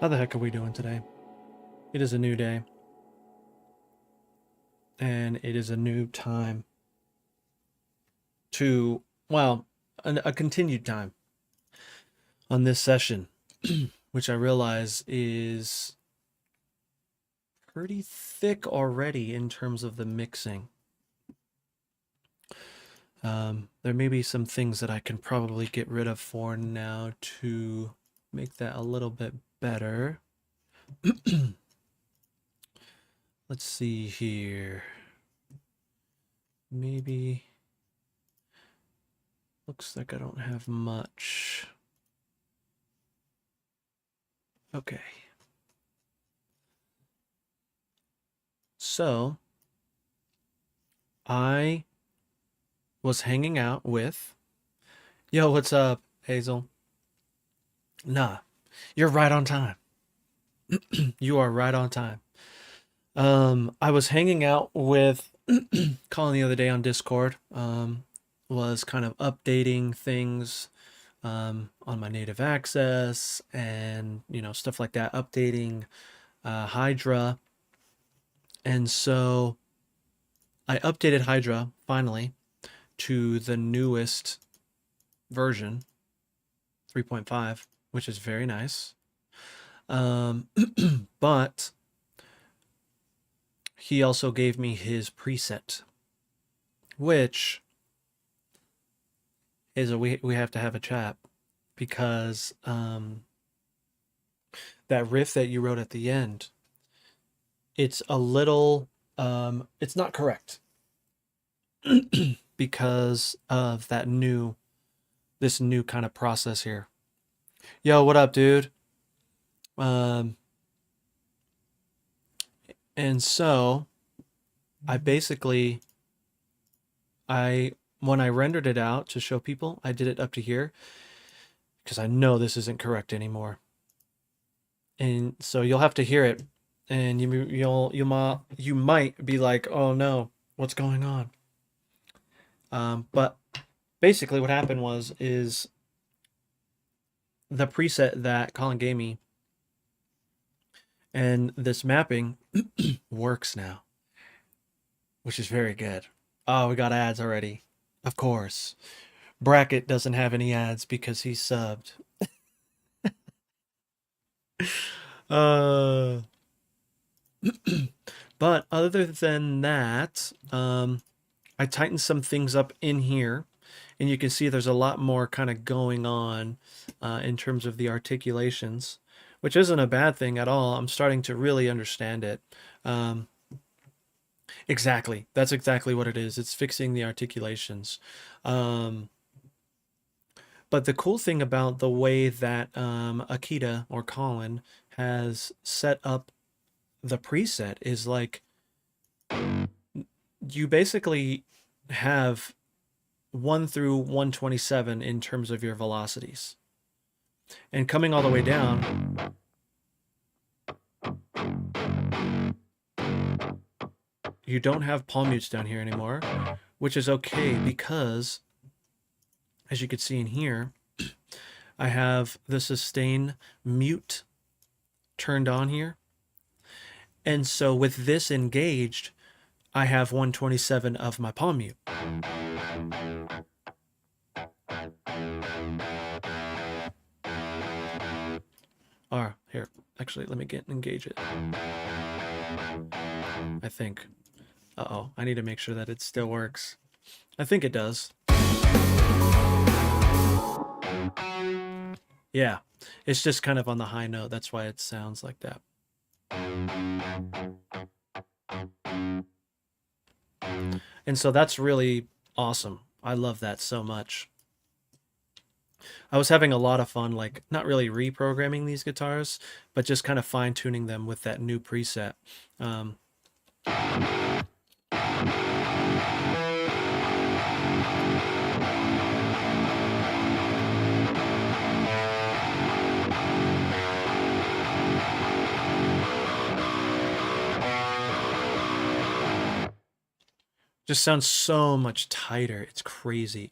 How the heck are we doing today? It is a new day. And it is a new time to, well, a continued time on this session, which I realize is pretty thick already in terms of the mixing. There may be some things that I can probably get rid of for now to make that a little bit better. Let's see here. Maybe looks like I don't have much. Okay. So I was hanging out with, yo, what's up, Hazel? Nah, you're right on time. You are right on time. I was hanging out with Colin the other day on Discord. Was kind of updating things on my native access and stuff like that, updating Hydra. And so I updated Hydra finally to the newest version, 3.5, which is very nice. But he also gave me his preset, which is we have to have a chat because that riff that you wrote at the end, it's a little it's not correct because of this new kind of process here. Yo, what up, dude? Um, and so I basically, when I rendered it out to show people, I did it up to here because I know this isn't correct anymore. And so you'll have to hear it, and you might be like, oh no, what's going on? But basically, what happened is the preset that Colin gave me and this mapping works now, which is very good. Oh, we got ads already. Of course. Bracket doesn't have any ads because he's subbed. uh, but other than that, I tightened some things up in here, and you can see there's a lot more kind of going on in terms of the articulations, which isn't a bad thing at all. I'm starting to really understand it. Exactly. That's exactly what it is. It's fixing the articulations. But the cool thing about the way that Akita or Colin has set up the preset is like you basically have 1 through 127 in terms of your velocities. And coming all the way down, you don't have palm mutes down here anymore, which is okay because, as you can see in here, I have the sustain mute turned on here. And so with this engaged, I have 127 of my palm mute. Or here, actually, let me engage it. I think. Uh-oh, I need to make sure that it still works. I think it does. Yeah, it's just kind of on the high note. That's why it sounds like that. And so that's really awesome. I love that so much. I was having a lot of fun, like not really reprogramming these guitars, but just kind of fine tuning them with that new preset. Just sounds so much tighter. It's crazy.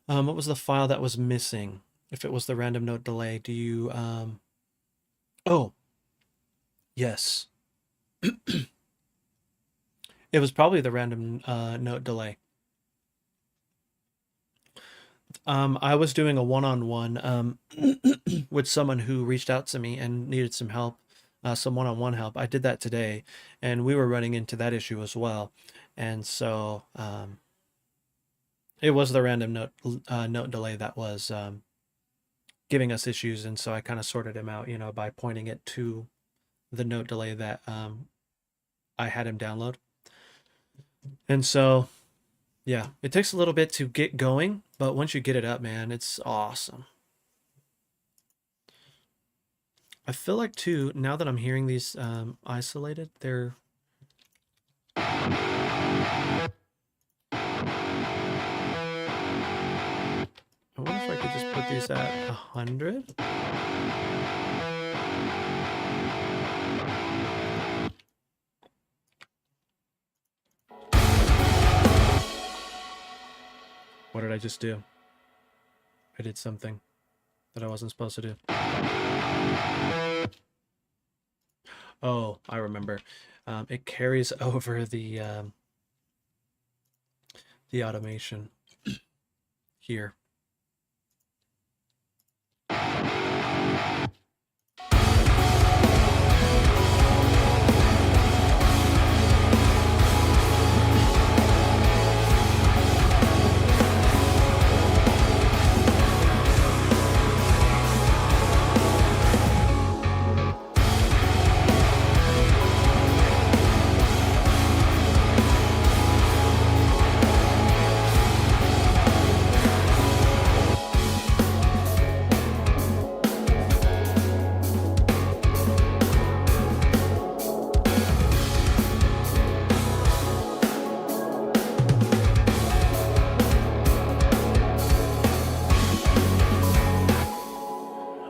What was the file that was missing? If it was the random note delay, do you Oh, yes. It was probably the random note delay. I was doing a one-on-one with someone who reached out to me and needed some help, some one-on-one help. I did that today, and we were running into that issue as well. And so it was the random note delay that was giving us issues, and so I kind of sorted him out, by pointing it to the note delay that I had him download. And so, yeah, it takes a little bit to get going, but once you get it up, man, it's awesome. I feel like too, now that I'm hearing these isolated, they're. I wonder if I could just put these at 100. What did I just do? I did something that I wasn't supposed to do. Oh, I remember. It carries over the automation here.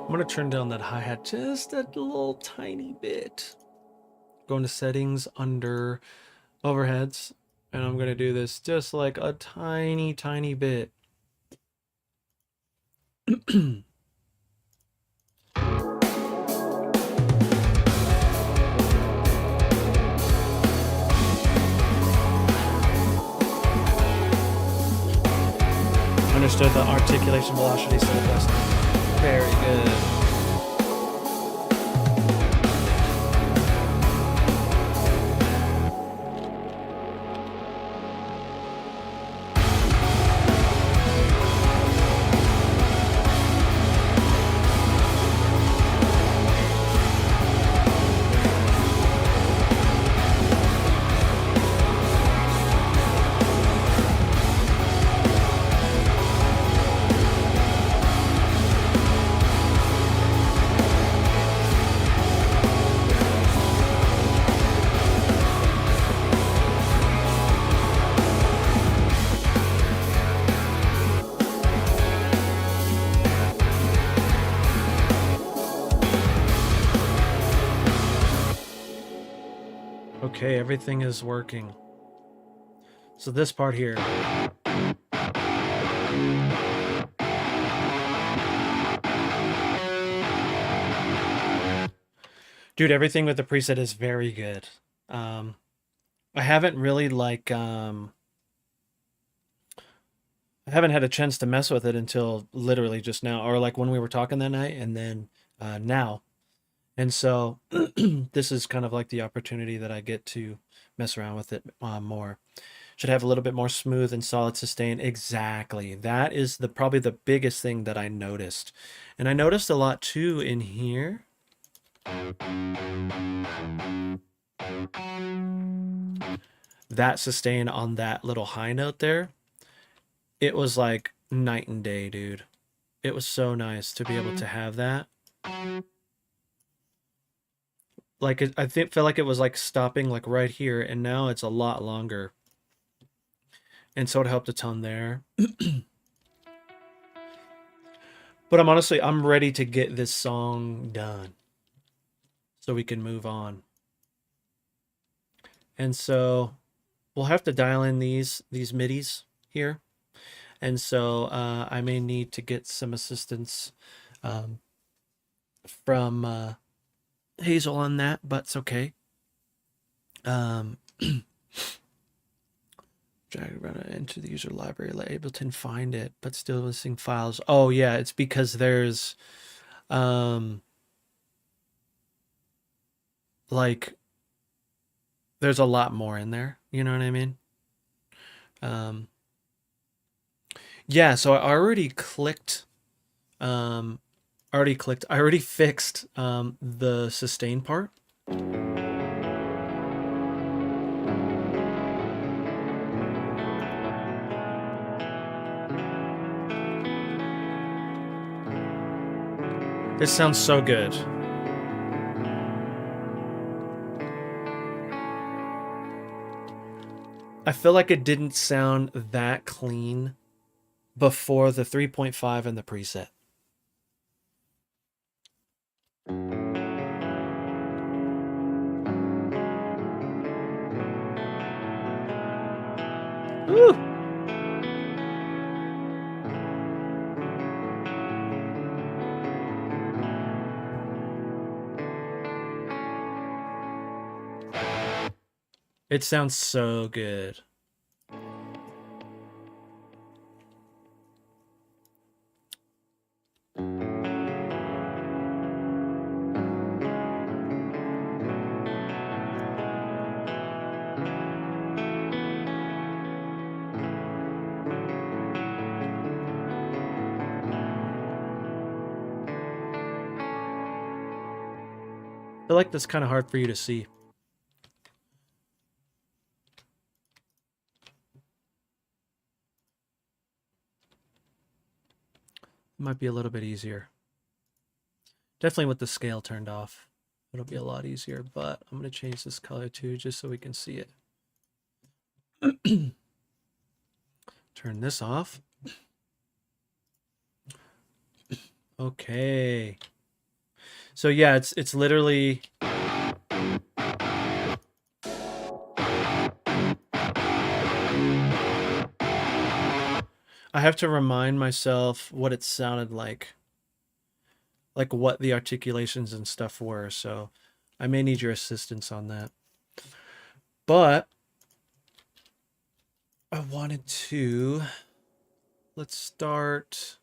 I'm gonna turn down that hi-hat just a little tiny bit. Go into settings under overheads, and I'm gonna do this just like a tiny, tiny bit. Understood the articulation velocity syllabus. Very good. Okay, everything is working. So this part here. Dude, everything with the preset is very good. I haven't really I haven't had a chance to mess with it until literally just now, or like when we were talking that night, and then now. And so this is kind of like the opportunity that I get to mess around with it more. Should have a little bit more smooth and solid sustain. Exactly. That is probably the biggest thing that I noticed. And I noticed a lot too in here. That sustain on that little high note there, it was like night and day, dude. It was so nice to be able to have that. Like I felt like it was like stopping like right here, and now it's a lot longer. And so it helped a ton there. But I'm ready to get this song done so we can move on. And so we'll have to dial in these midis here. And so I may need to get some assistance from Hazel on that, but it's okay. Drag it into the user library, let Ableton find it, but still listing files. Oh yeah, it's because there's like there's a lot more in there. You know what I mean? Yeah, so I already clicked I already fixed the sustain part. This sounds so good. I feel like it didn't sound that clean before the 3.5 and the preset. Woo! It sounds so good. I feel like that's kind of hard for you to see. It might be a little bit easier. Definitely with the scale turned off, it'll be a lot easier, but I'm going to change this color too, just so we can see it. Turn this off. Okay. So yeah, it's literally I have to remind myself what it sounded like what the articulations and stuff were. So I may need your assistance on that. But I wanted to, let's start.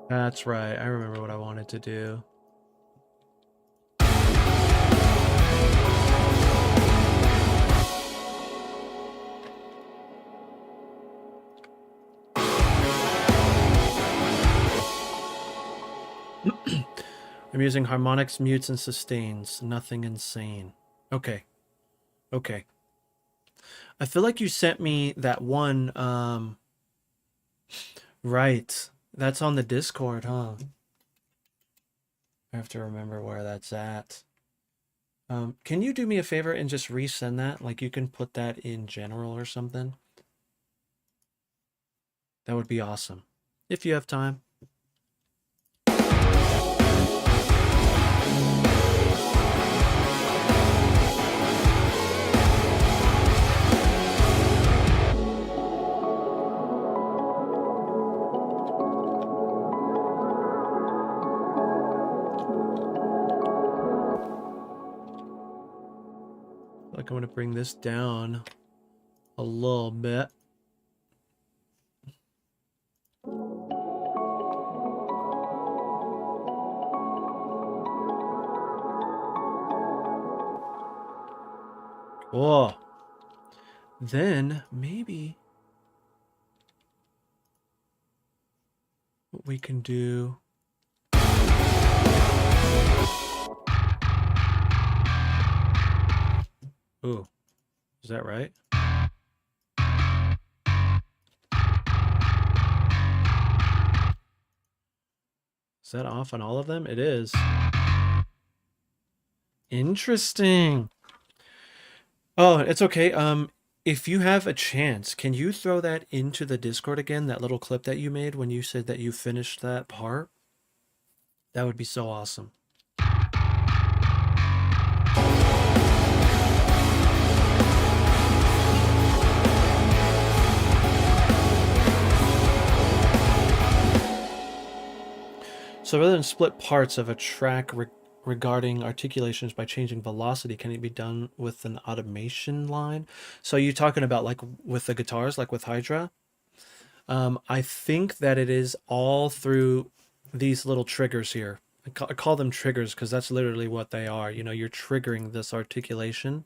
That's right. I remember what I wanted to do. I'm using harmonics, mutes, and sustains. Nothing insane. Okay. Okay. I feel like you sent me that one, right. That's on the Discord, huh? I have to remember where that's at. Can you do me a favor and just resend that? Like you can put that in general or something? That would be awesome. If you have time. Like I'm going to bring this down a little bit. Cool. Then maybe what we can do. Ooh, Is that right? Is that off on all of them? It is. Interesting. Oh, it's okay. If you have a chance, can you throw that into the Discord again, that little clip that you made when you said that you finished that part? That would be so awesome. So rather than split parts of a track regarding articulations by changing velocity, can it be done with an automation line? So you're talking about like with the guitars, like with Hydra? I think that it is all through these little triggers here. I call them triggers because that's literally what they are. You know, you're triggering this articulation.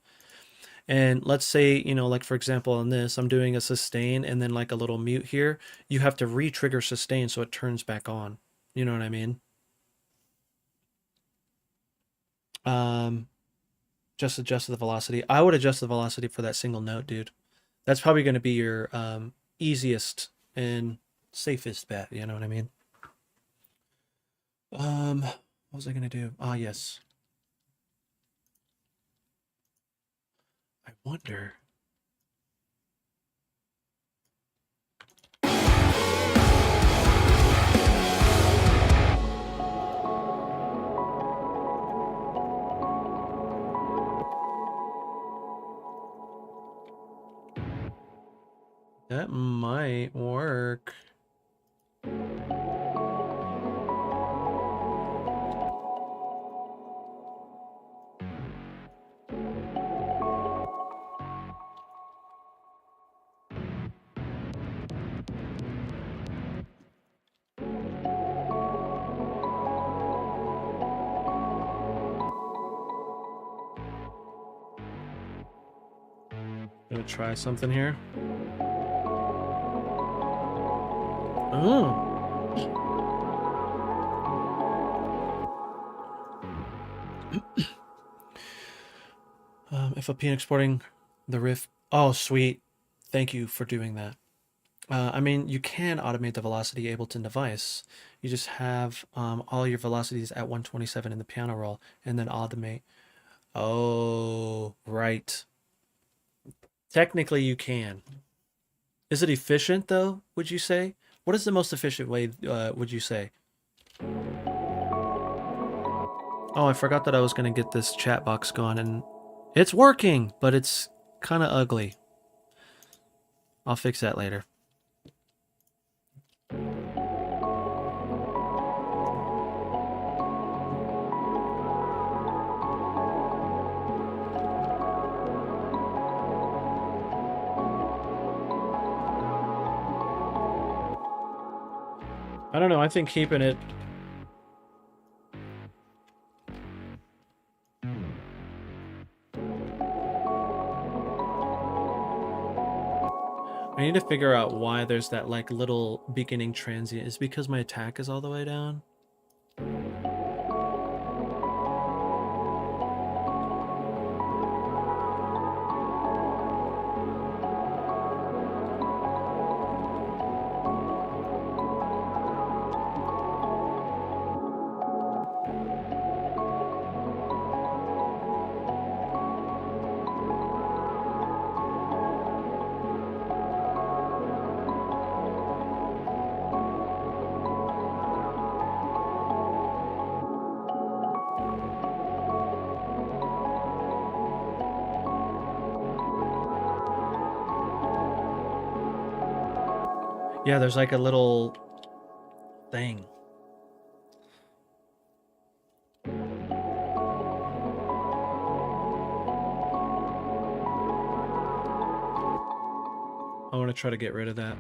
And let's say, you know, like for example, on this, I'm doing a sustain and then like a little mute here. You have to re-trigger sustain so it turns back on. You know what I mean? Um, just adjust the velocity. I would adjust the velocity for that single note, dude. That's probably going to be your easiest and safest bet. You know what I mean? What was I going to do? Ah, yes. I wonder. That might work. Gonna try something here. Oh. FLP and exporting the riff. Oh, sweet. Thank you for doing that. I mean, you can automate the velocity Ableton device. You just have all your velocities at 127 in the piano roll and then automate. Oh, right. Technically, you can. Is it efficient, though, would you say? What is the most efficient way, would you say? Oh, I forgot that I was going to get this chat box going, and it's working, but it's kind of ugly. I'll fix that later. I don't know. I think keeping it... I need to figure out why there's that like little beginning transient. Is it because my attack is all the way down? Yeah, there's like a little thing. I want to try to get rid of that.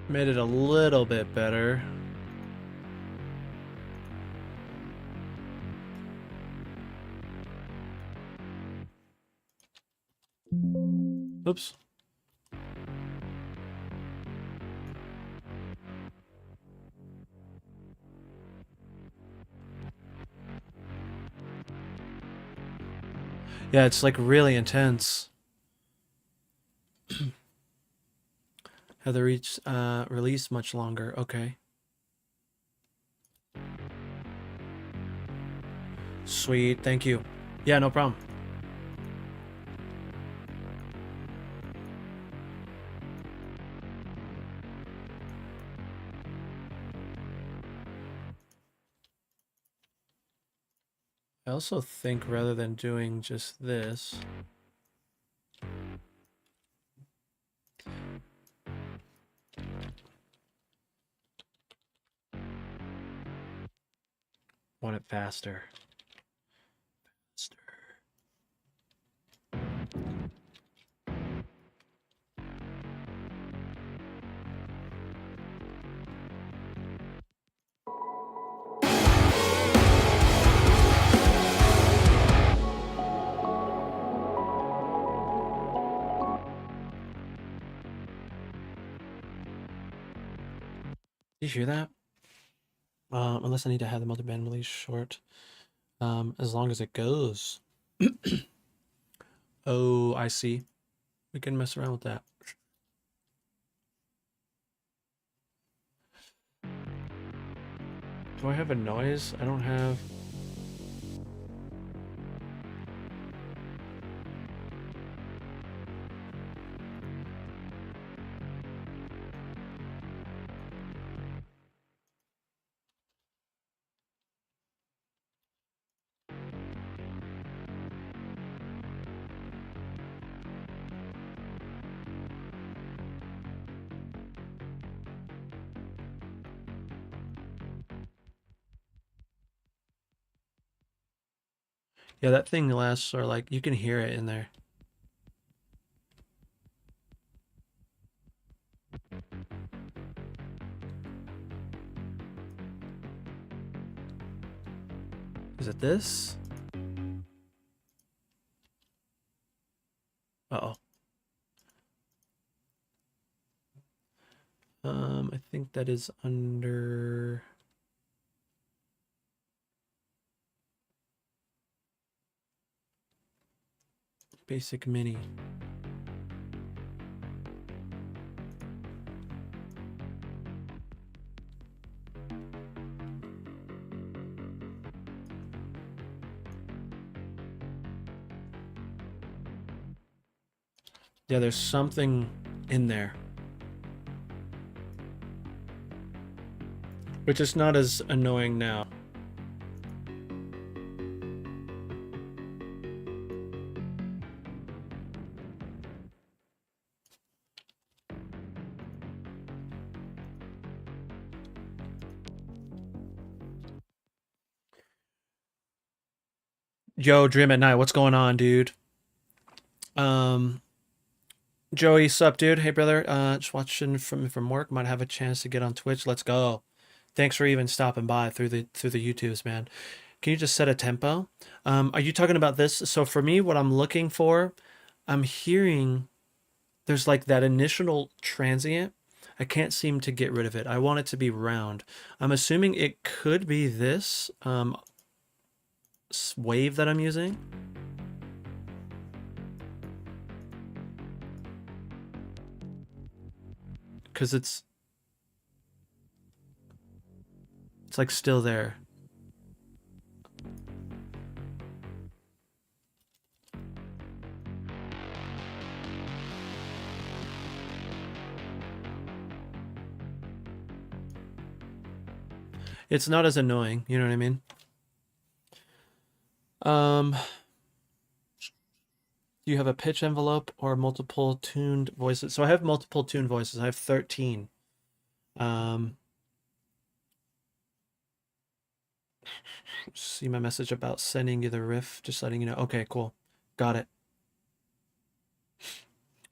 Made it a little bit better. Oops. Yeah, it's like really intense. Have the release much longer. Okay. Sweet. Thank you. Yeah, no problem. I also think rather than doing just this, want it faster. Faster. You hear that? Unless I need to have the multiband release short. As long as it goes. Oh, I see. We can mess around with that. Do I have a noise? I don't have... Yeah, that thing lasts, or like, you can hear it in there. Is it this? Uh-oh. I think that is under... Basic Mini. Yeah, there's something in there. Which is not as annoying now. Yo, Dream at Night, what's going on, dude? Joey, sup, dude? Hey, brother. Just watching from work. Might have a chance to get on Twitch. Let's go. Thanks for even stopping by through the YouTubes, man. Can you just set a tempo? Are you talking about this? So for me, what I'm looking for, I'm hearing there's like that initial transient. I can't seem to get rid of it. I want it to be round. I'm assuming it could be this wave that I'm using. Because it's like still there. It's not as annoying, you know what I mean? You have a pitch envelope or multiple tuned voices? So I have multiple tuned voices. I have 13. See my message about sending you the riff, just letting you know. Okay, cool. Got it.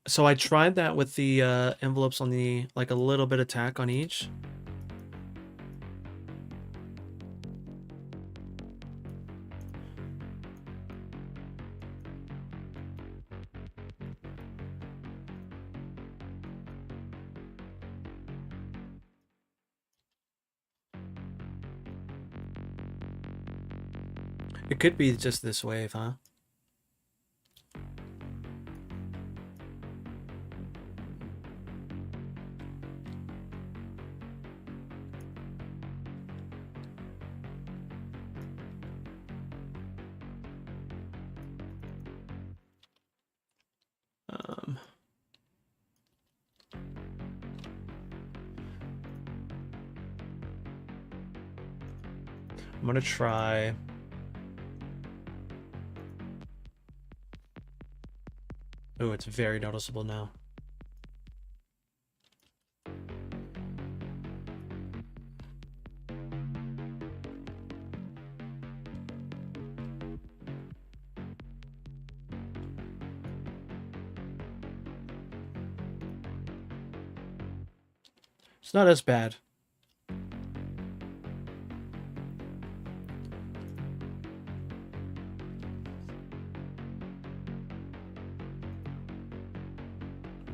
So I tried that with the envelopes on the, like a little bit of tack on each. It could be just this wave, huh? I'm gonna try. Oh, it's very noticeable now. It's not as bad.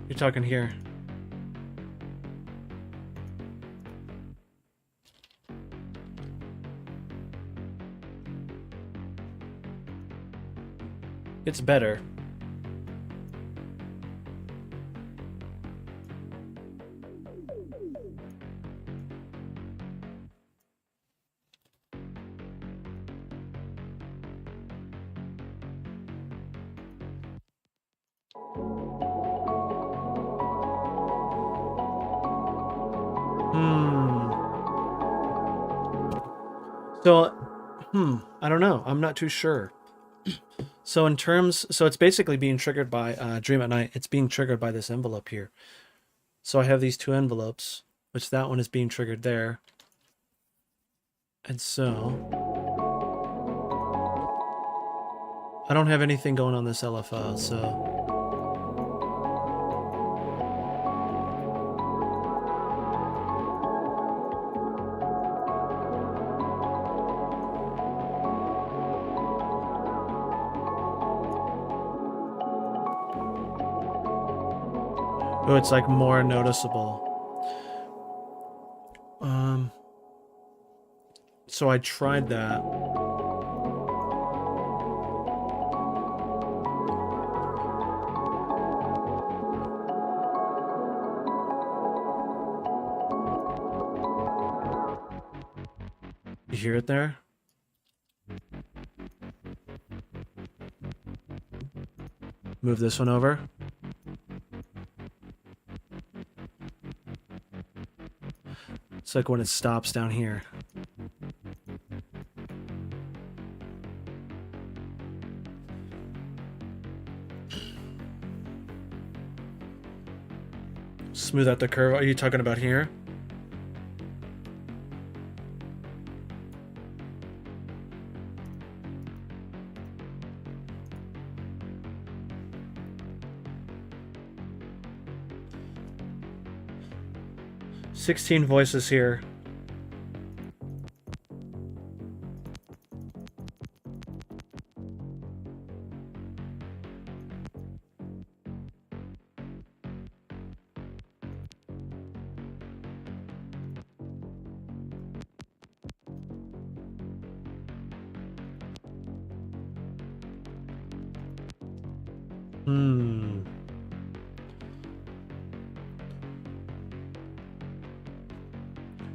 You're talking here. It's better. So, I don't know. I'm not too sure. So it's basically being triggered by Dream at Night. It's being triggered by this envelope here. So I have these two envelopes, which that one is being triggered there. And so I don't have anything going on this LFO, so oh, it's like more noticeable. So I tried that. You hear it there? Move this one over. It's like when it stops down here. Smooth out the curve. Are you talking about here? "16 voices here."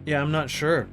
Yeah, I'm not sure.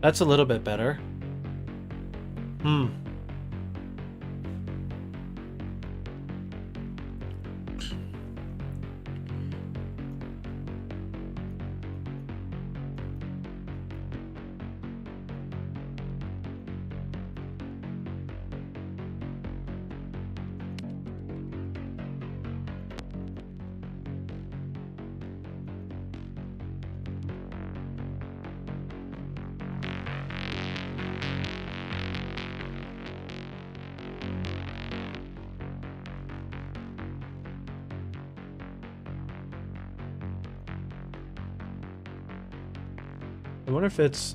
That's a little bit better. I wonder if it's...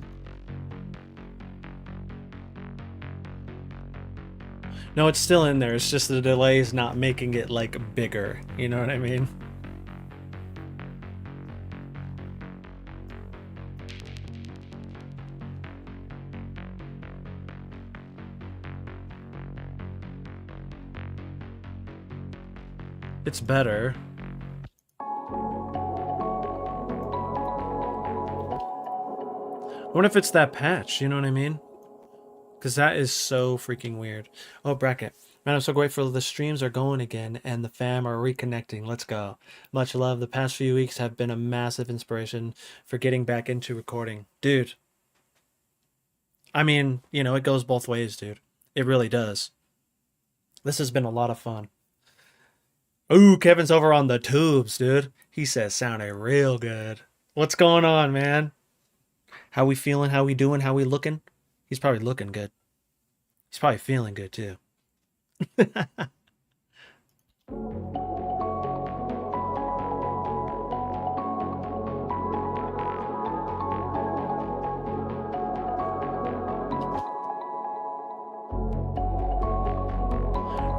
No, it's still in there. It's just the delay is not making it, like, bigger. You know what I mean? It's better. I wonder if it's that patch, you know what I mean? Because that is so freaking weird. Oh, bracket. Man, I'm so grateful the streams are going again and the fam are reconnecting. Let's go. Much love. The past few weeks have been a massive inspiration for getting back into recording. Dude, I mean, you know, it goes both ways, dude. It really does. This has been a lot of fun. Ooh, Kevin's over on the tubes, dude. He says sounded real good. What's going on, man? How we feeling? How we doing? How we looking? He's probably looking good. He's probably feeling good too.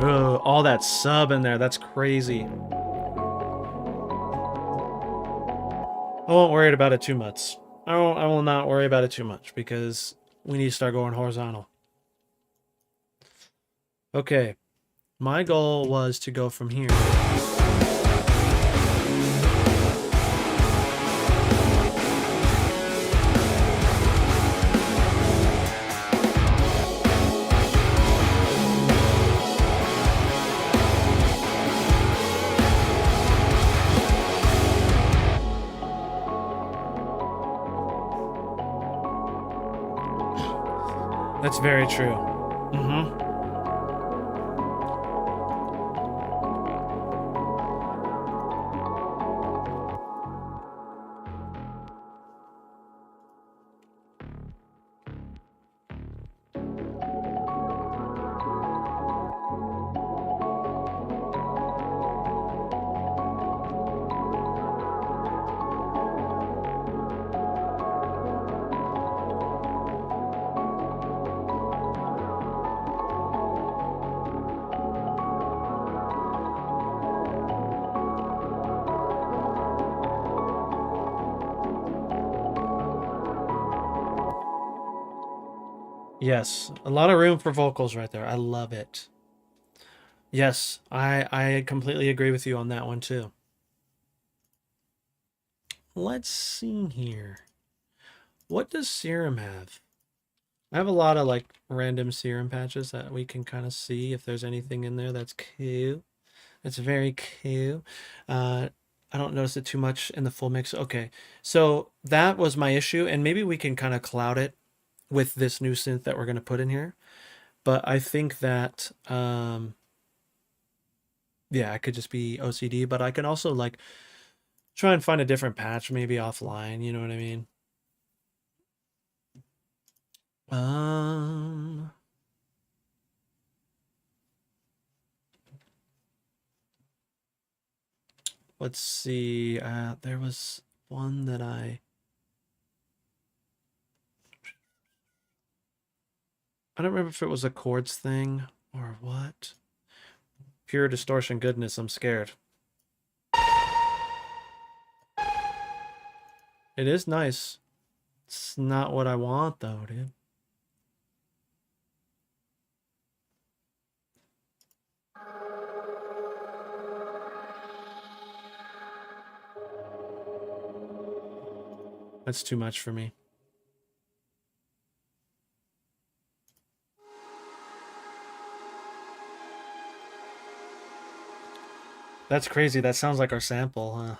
Ugh, all that sub in there. That's crazy. I won't worry about it too much. I will not worry about it too much because we need to start going horizontal. Okay. My goal was to go from here. That's very true. Mm-hmm. Yes, a lot of room for vocals right there. I love it. Yes, I completely agree with you on that one too. Let's see here. What does Serum have? I have a lot of like random Serum patches that we can kind of see if there's anything in there that's cool. It's very cool. I don't notice it too much in the full mix. Okay, so that was my issue, and maybe we can kind of cloud it with this new synth that we're going to put in here. But I think that, yeah, I could just be OCD, but I can also like try and find a different patch maybe offline. You know what I mean? Um, let's see. There was one that I don't remember if it was a chords thing or what. Pure distortion goodness, I'm scared. It is nice. It's not what I want though, dude. That's too much for me. That's crazy. That sounds like our sample,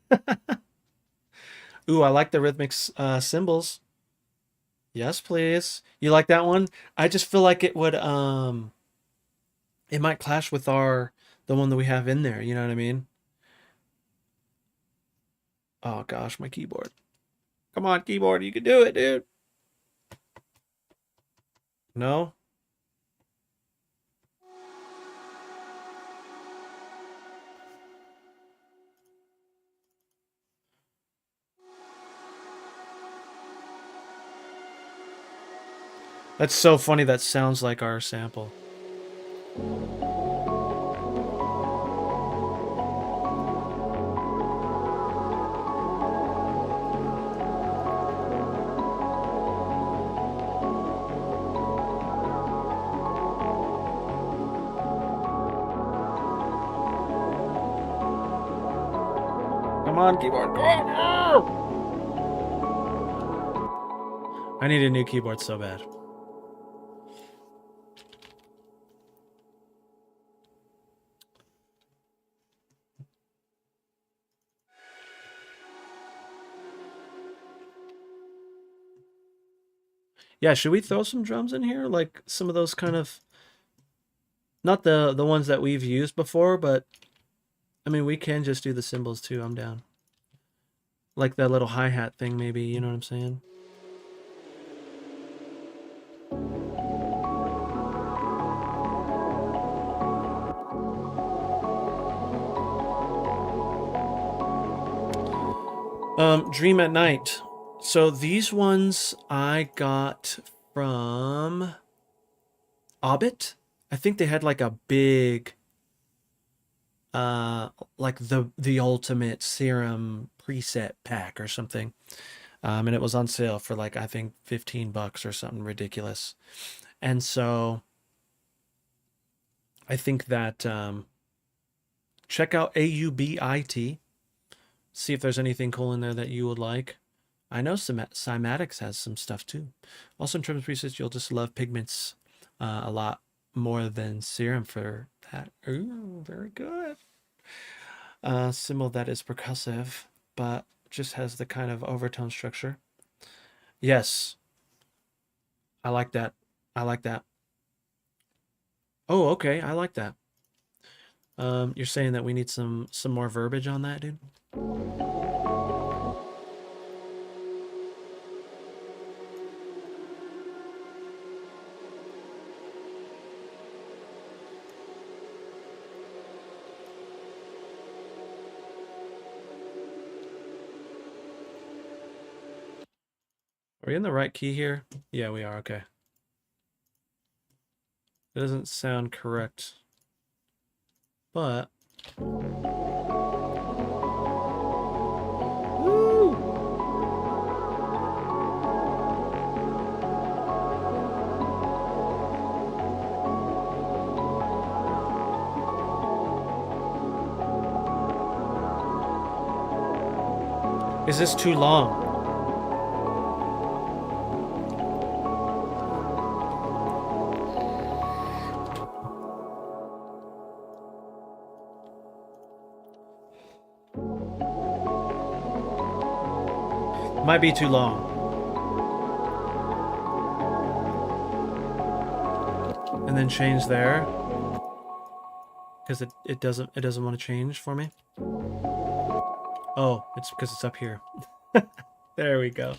huh? Ooh, I like the rhythmic cymbals. Yes, please. You like that one? I just feel like it would it might clash with the one that we have in there, you know what I mean? Oh gosh, my keyboard. Come on, keyboard, you can do it, dude. No? That's so funny. That sounds like our sample. Come on, keyboard. Come on. I need a new keyboard so bad. Yeah, should we throw some drums in here? Like some of those kind of, not the ones that we've used before, but I mean, we can just do the cymbals too. I'm down. Like that little hi-hat thing maybe, you know what I'm saying? Dream at Night. So these ones I got from Obbit. I think they had like a big like the ultimate serum preset pack or something. And it was on sale for like I think $15 or something ridiculous. And so I think that check out AUBIT. See if there's anything cool in there that you would like. I know Cymatics has some stuff too. Also, in terms of presets, you'll just love Pigments a lot more than Serum for that. Ooh, very good. Symbol that is percussive, but just has the kind of overtone structure. Yes, I like that. I like that. Oh, okay, I like that. You're saying that we need some more verbiage on that, dude? Are we in the right key here? Yeah, we are. Okay. It doesn't sound correct, but woo! Is this too long? Might be too long. And then change there. Because it doesn't want to change for me. Oh, it's because it's up here. There we go.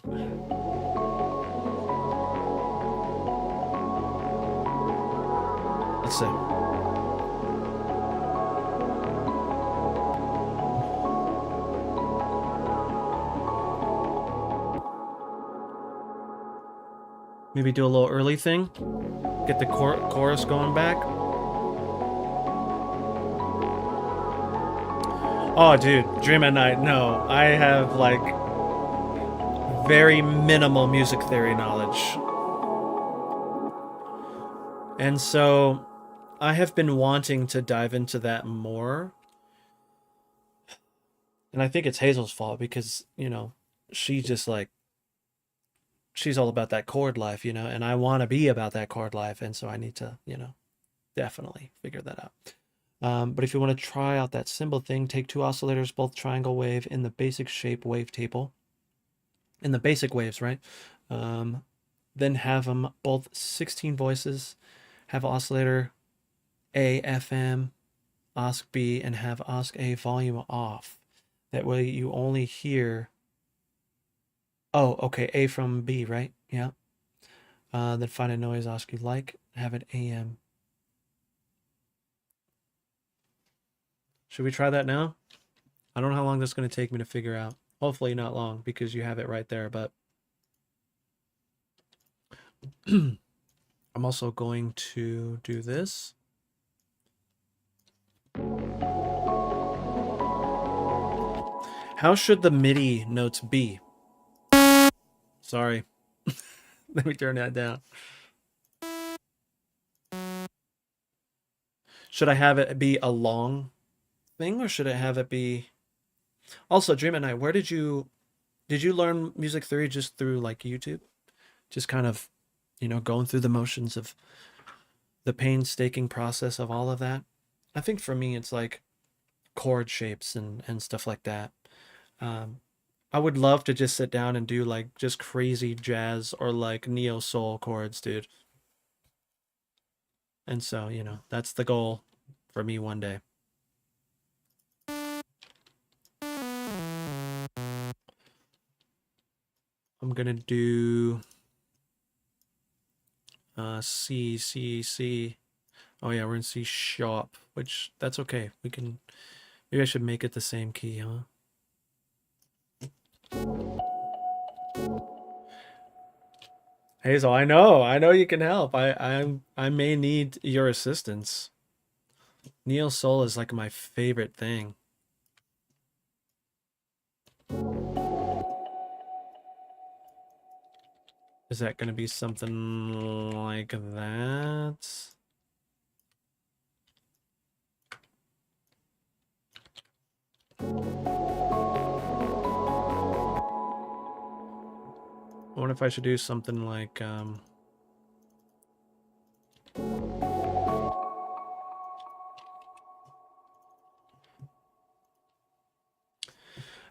Let's see. Maybe do a little early thing. Get the chorus going back. Oh, dude, Dream at Night. No, I have like very minimal music theory knowledge. And so I have been wanting to dive into that more. And I think it's Hazel's fault because, you know, she just like, she's all about that chord life, you know, and I want to be about that chord life. And so I need to, you know, definitely figure that out. But if you want to try out that cymbal thing, take two oscillators, both triangle wave in the basic shape wave table. In the basic waves, right? Then have them both 16 voices, have oscillator A, FM, OSC B, and have OSC A volume off. That way you only hear, oh, okay, A from B, right? Yeah. Then find a noise OSC you like, have it AM. Should we try that now? I don't know how long this is going to take me to figure out. Hopefully not long because you have it right there, but I'm also going to do this. How should the MIDI notes be? Sorry. Let me turn that down. Should I have it be a long thing or should I have it be... Also, Dream at Night, where did you learn music theory just through like YouTube? Just kind of, going through the motions of the painstaking process of all of that? I think for me, it's like chord shapes and stuff like that. Um, I would love to just sit down and do like just crazy jazz or like neo soul chords, dude. And so, that's the goal for me one day. I'm gonna do C, C, C. Oh yeah, we're in C sharp, which that's okay. We can, maybe I should make it the same key, huh? Hazel, I know you can help. I may need your assistance. Neo soul is like my favorite thing. Is that going to be something like that? I wonder if I should do something like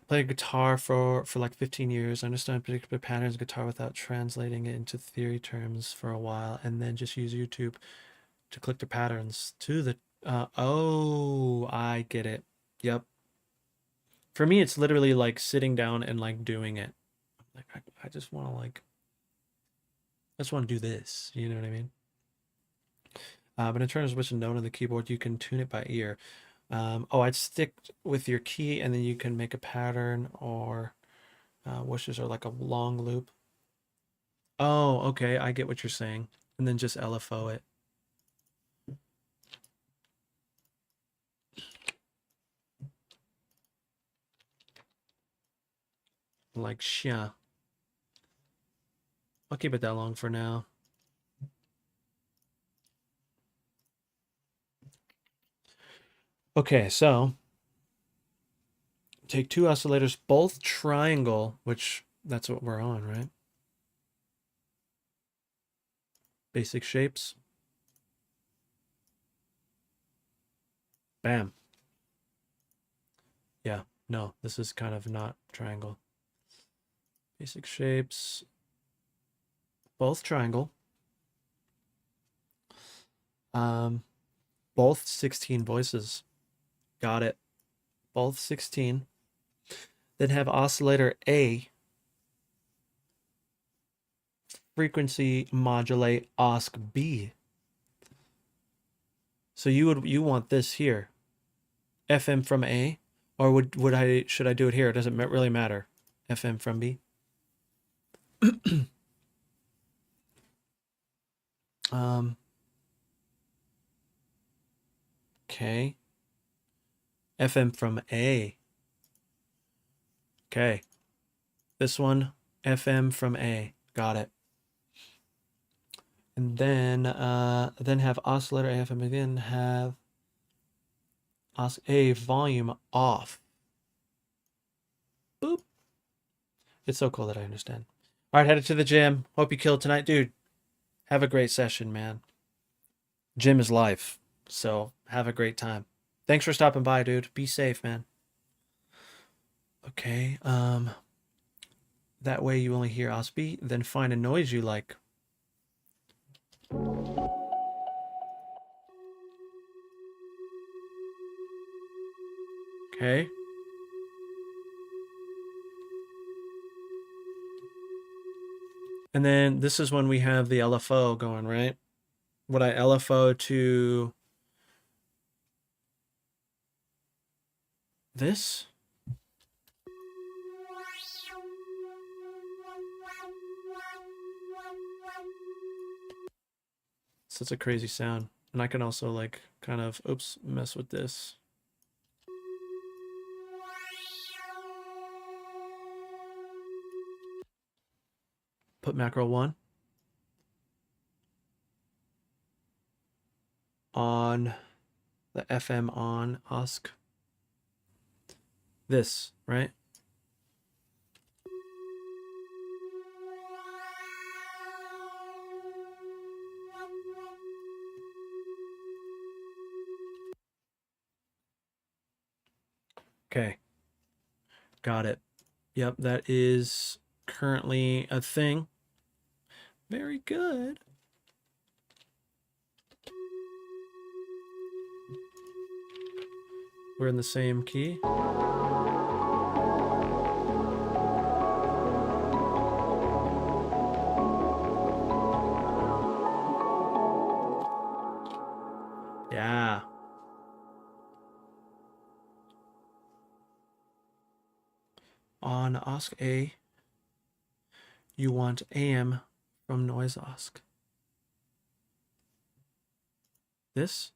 play guitar for like 15 years. I understand particular patterns of guitar without translating it into theory terms for a while, and then just use YouTube to click the patterns to the oh, I get it. Yep. For me, it's literally like sitting down and like doing it. Like I just want to like I just want to do this. You know what I mean? But in terms of which note on the keyboard, you can tune it by ear. I'd stick with your key, and then you can make a pattern or wishes are like a long loop. Oh, okay, I get what you're saying. And then just LFO it. Like, yeah. I'll keep it that long for now. Okay, so take two oscillators, both triangle, which that's what we're on, right? Basic shapes. Bam. Yeah, no, this is kind of not triangle. Basic shapes, both triangle. Both 16 voices. Got it. Both 16. Then have oscillator A frequency modulate osc B. So you want this here, FM from A, or should I do it here? It doesn't really matter. FM from B. Okay. FM from A. Okay. This one, FM from A. Got it. And then have oscillator AFM again, have A volume off. Boop. It's so cool that I understand. All right, headed to the gym. Hope you killed tonight, dude. Have a great session, man. Gym is life, so have a great time. Thanks for stopping by, dude. Be safe, man. Okay, that way you only hear OSB, then find a noise you like. Okay. And then this is when we have the LFO going, right? Would I LFO to this? Such a crazy sound. And I can also like kind of, oops, mess with this. Put macro 1 on the FM on OSC. This, right? Okay. Got it. Yep, that is currently a thing. Very good. We're in the same key. Yeah. On OSC A, you want AM from noise OSC. This?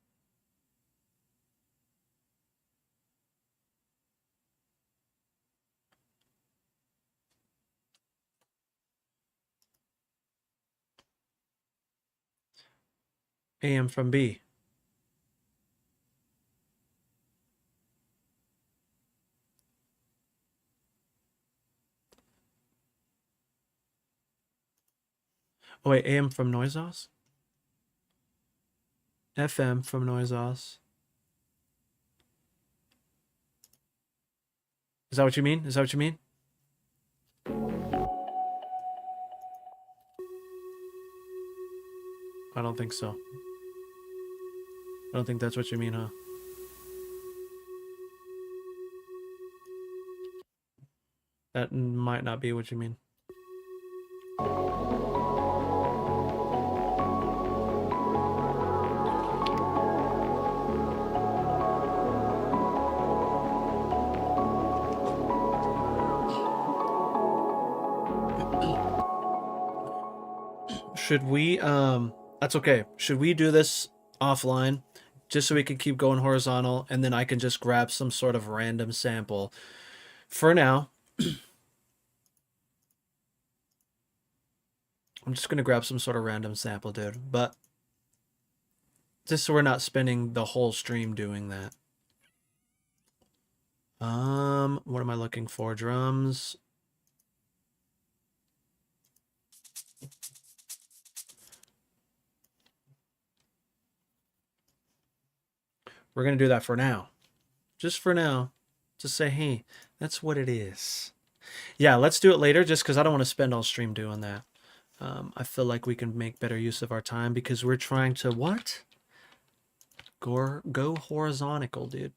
AM from B. Oh wait, AM from noise OSC? FM from noise OSC. Is that what you mean? Is that what you mean? I don't think so. I don't think that's what you mean, huh? That might not be what you mean. Should we, that's okay. Should we do this offline just so we can keep going horizontal and then I can just grab some sort of random sample? For now, I'm just going to grab some sort of random sample, dude. But just so we're not spending the whole stream doing that. What am I looking for? Drums. We're going to do that for now. Just for now. Just say, hey, that's what it is. Yeah, let's do it later just because I don't want to spend all stream doing that. I feel like we can make better use of our time because we're trying to what? Go horizontal, dude.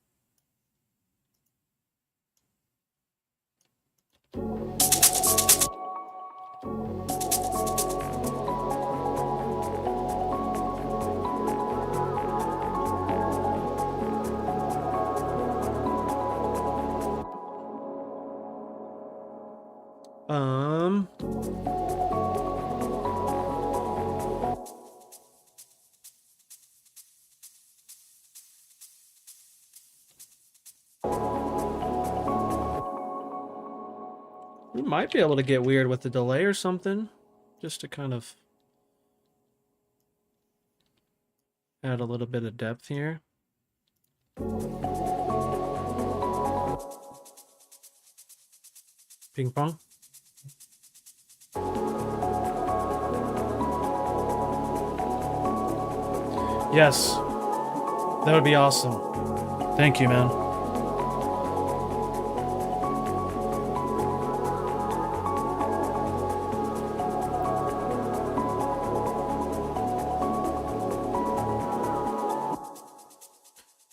We might be able to get weird with the delay or something, just to kind of add a little bit of depth here. Ping pong. Yes, that would be awesome. Thank you, man.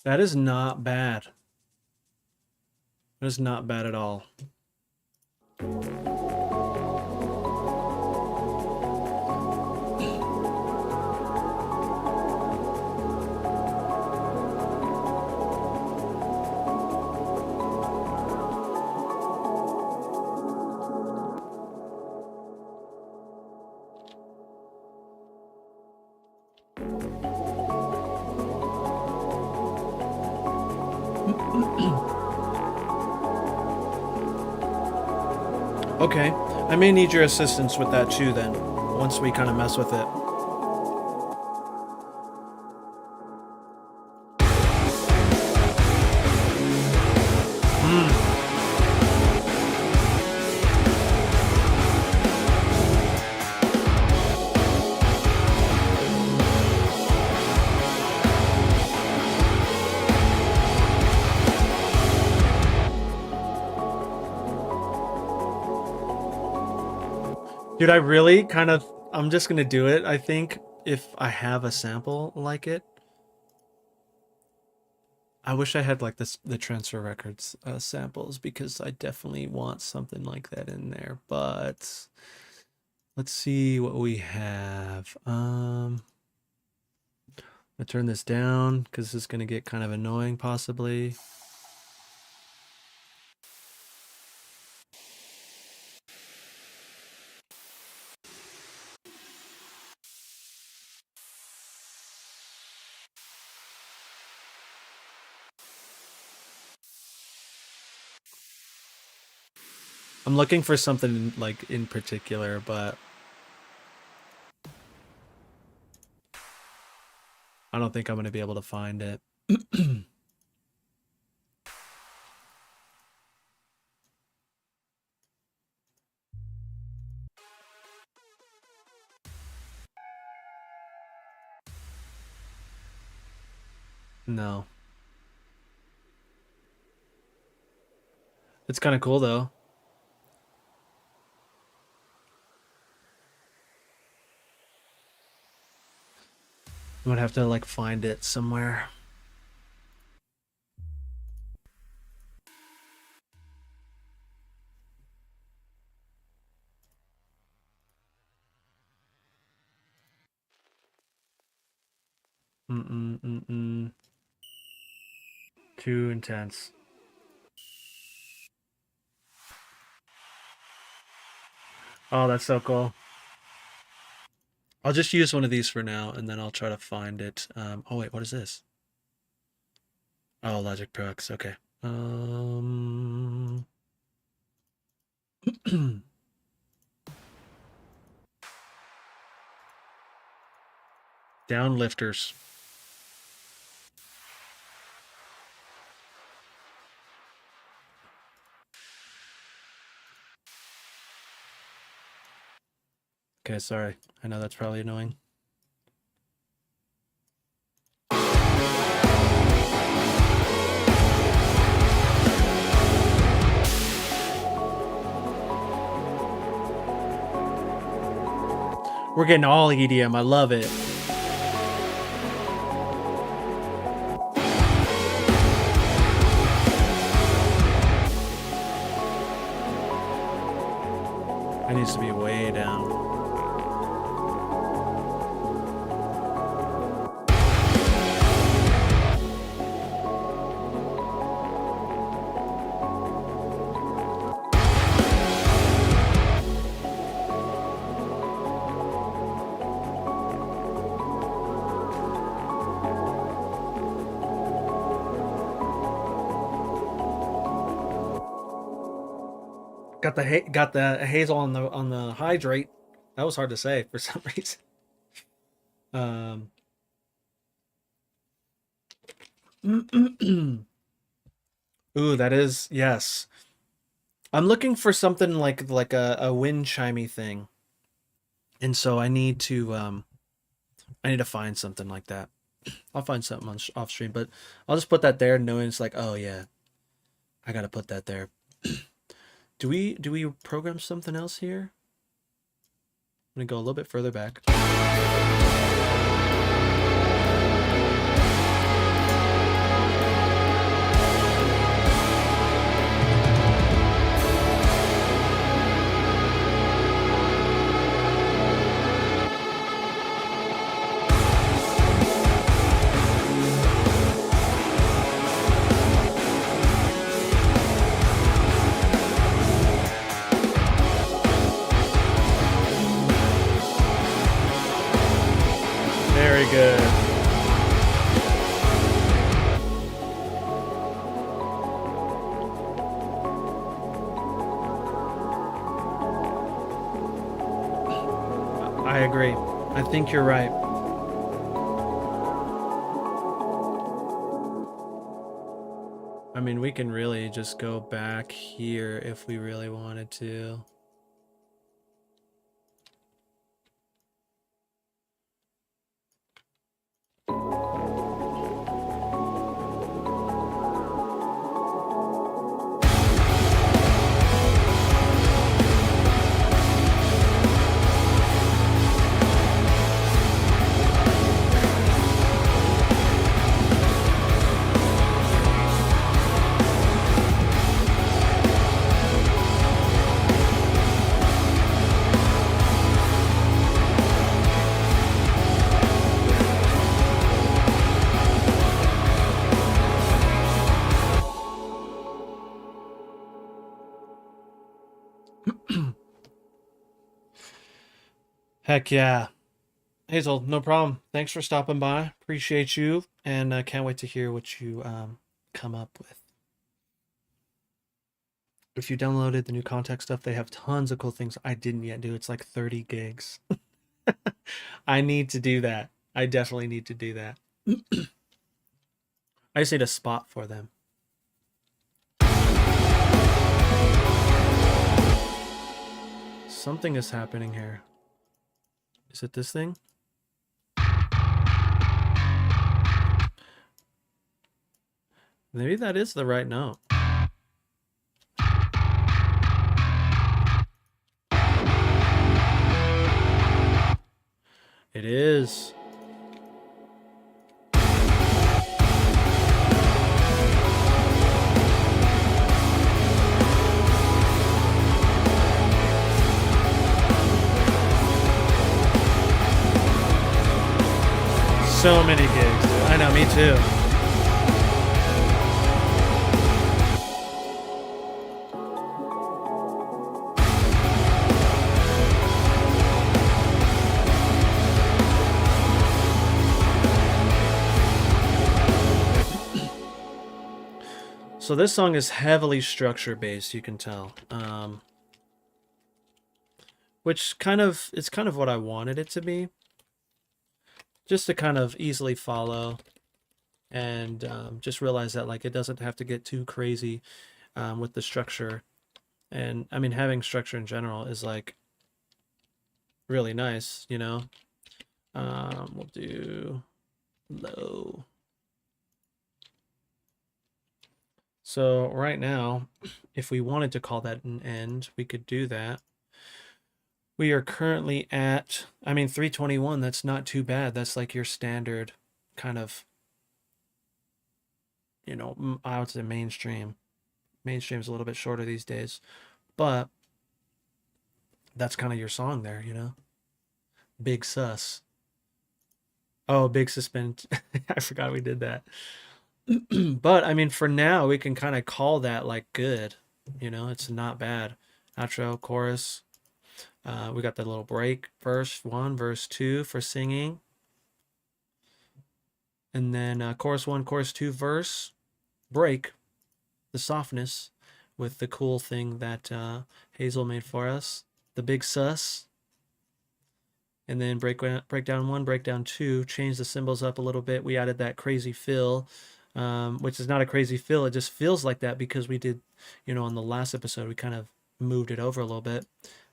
That is not bad. That is not bad at all. Okay, I may need your assistance with that too then, once we kind of mess with it. Dude, I really kind of, I'm just gonna do it, I think, if I have a sample like it. I wish I had like this the transfer records samples, because I definitely want something like that in there, but let's see what we have. I'm gonna turn this down because this is gonna get kind of annoying possibly. I'm looking for something like in particular, but I don't think I'm gonna be able to find it. No. It's kind of cool though. I'm gonna have to like find it somewhere. Too intense. Oh, that's so cool. I'll just use one of these for now, and then I'll try to find it. Oh wait, what is this? Oh, Logic Pro X. Okay. Downlifters. Okay, sorry. I know that's probably annoying. We're getting all EDM. I love it. It needs to be way down. Got the hazel on the hydrate. That was hard to say for some reason. Ooh, that is, yes. I'm looking for something like a wind chimey thing, and so I need to find something like that. I'll find something on off stream, but I'll just put that there, knowing it's like, oh yeah, I gotta put that there. Do we program something else here? I'm gonna go a little bit further back. Very good. I agree. I think you're right. I mean, we can really just go back here if we really wanted to. Heck yeah. Hazel, no problem. Thanks for stopping by. Appreciate you, and can't wait to hear what you come up with. If you downloaded the new contact stuff, they have tons of cool things I didn't yet do. It's like 30 gigs. I need to do that. I definitely need to do that. I just need a spot for them. Something is happening here. Is it this thing? Maybe that is the right note. It is. So many gigs, dude. I know, me too. So this song is heavily structure based, you can tell. Which it's kind of what I wanted it to be. Just to kind of easily follow and just realize that like it doesn't have to get too crazy with the structure. And I mean, having structure in general is like really nice, you know. We'll do low. So right now, if we wanted to call that an end, we could do that. We are currently at, I mean, 321. That's not too bad. That's like your standard kind of, you know, I would say mainstream. Mainstream's a little bit shorter these days, but that's kind of your song there, you know? Big sus. Oh, big suspend. I forgot we did that. But I mean, for now, we can kind of call that like good. You know, it's not bad. Outro, chorus. We got the little break, verse 1, verse 2 for singing. And then chorus 1, chorus 2, verse, break, the softness with the cool thing that Hazel made for us. The big sus. And then breakdown 1, breakdown 2, change the cymbals up a little bit. We added that crazy fill, which is not a crazy fill. It just feels like that because we did, you know, on the last episode, we kind of moved it over a little bit.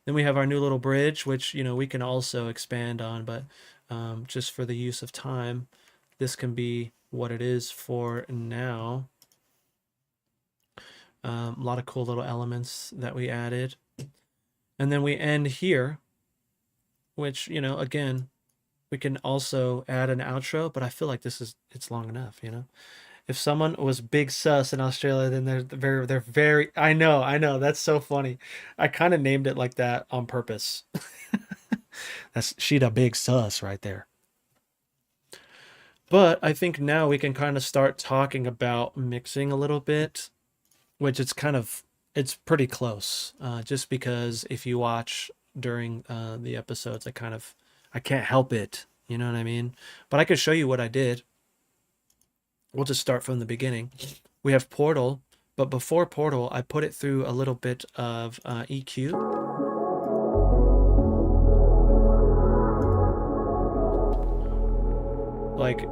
Then we have our new little bridge, which, you know, we can also expand on, but just for the use of time, this can be what it is for now. A lot of cool little elements that we added. And then we end here, which, you know, again, we can also add an outro, but I feel like it's long enough, you know? If someone was big sus in Australia, then they're very, I know, that's so funny. I kind of named it like that on purpose. She the big sus right there. But I think now we can kind of start talking about mixing a little bit, which it's pretty close. Just because if you watch during the episodes, I can't help it. You know what I mean? But I could show you what I did. We'll just start from the beginning. We have Portal, but before Portal, I put it through a little bit of EQ. Like,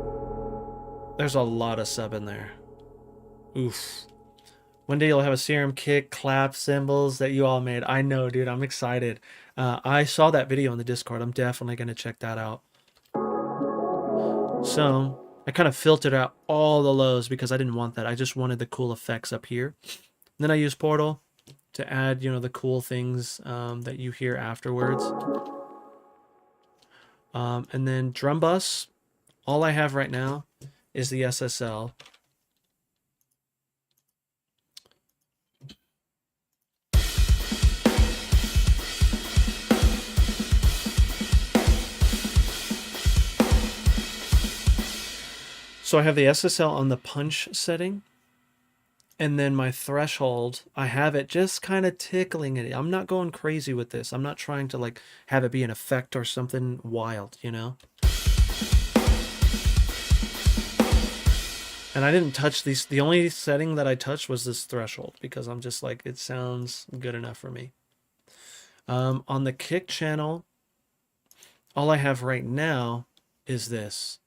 there's a lot of sub in there. Oof. One day you'll have a serum kick, clap, cymbals that you all made. I know, dude. I'm excited. I saw that video on the Discord. I'm definitely going to check that out. So I kind of filtered out all the lows because I didn't want that. I just wanted the cool effects up here. And then I use Portal to add, you know, the cool things that you hear afterwards. And then drum bus. All I have right now is the SSL. So I have the SSL on the punch setting, and then my threshold, I have it just kind of tickling it. I'm not going crazy with this. I'm not trying to like have it be an effect or something wild, you know? And I didn't touch these. The only setting that I touched was this threshold because I'm just like, it sounds good enough for me. On the kick channel, all I have right now is this.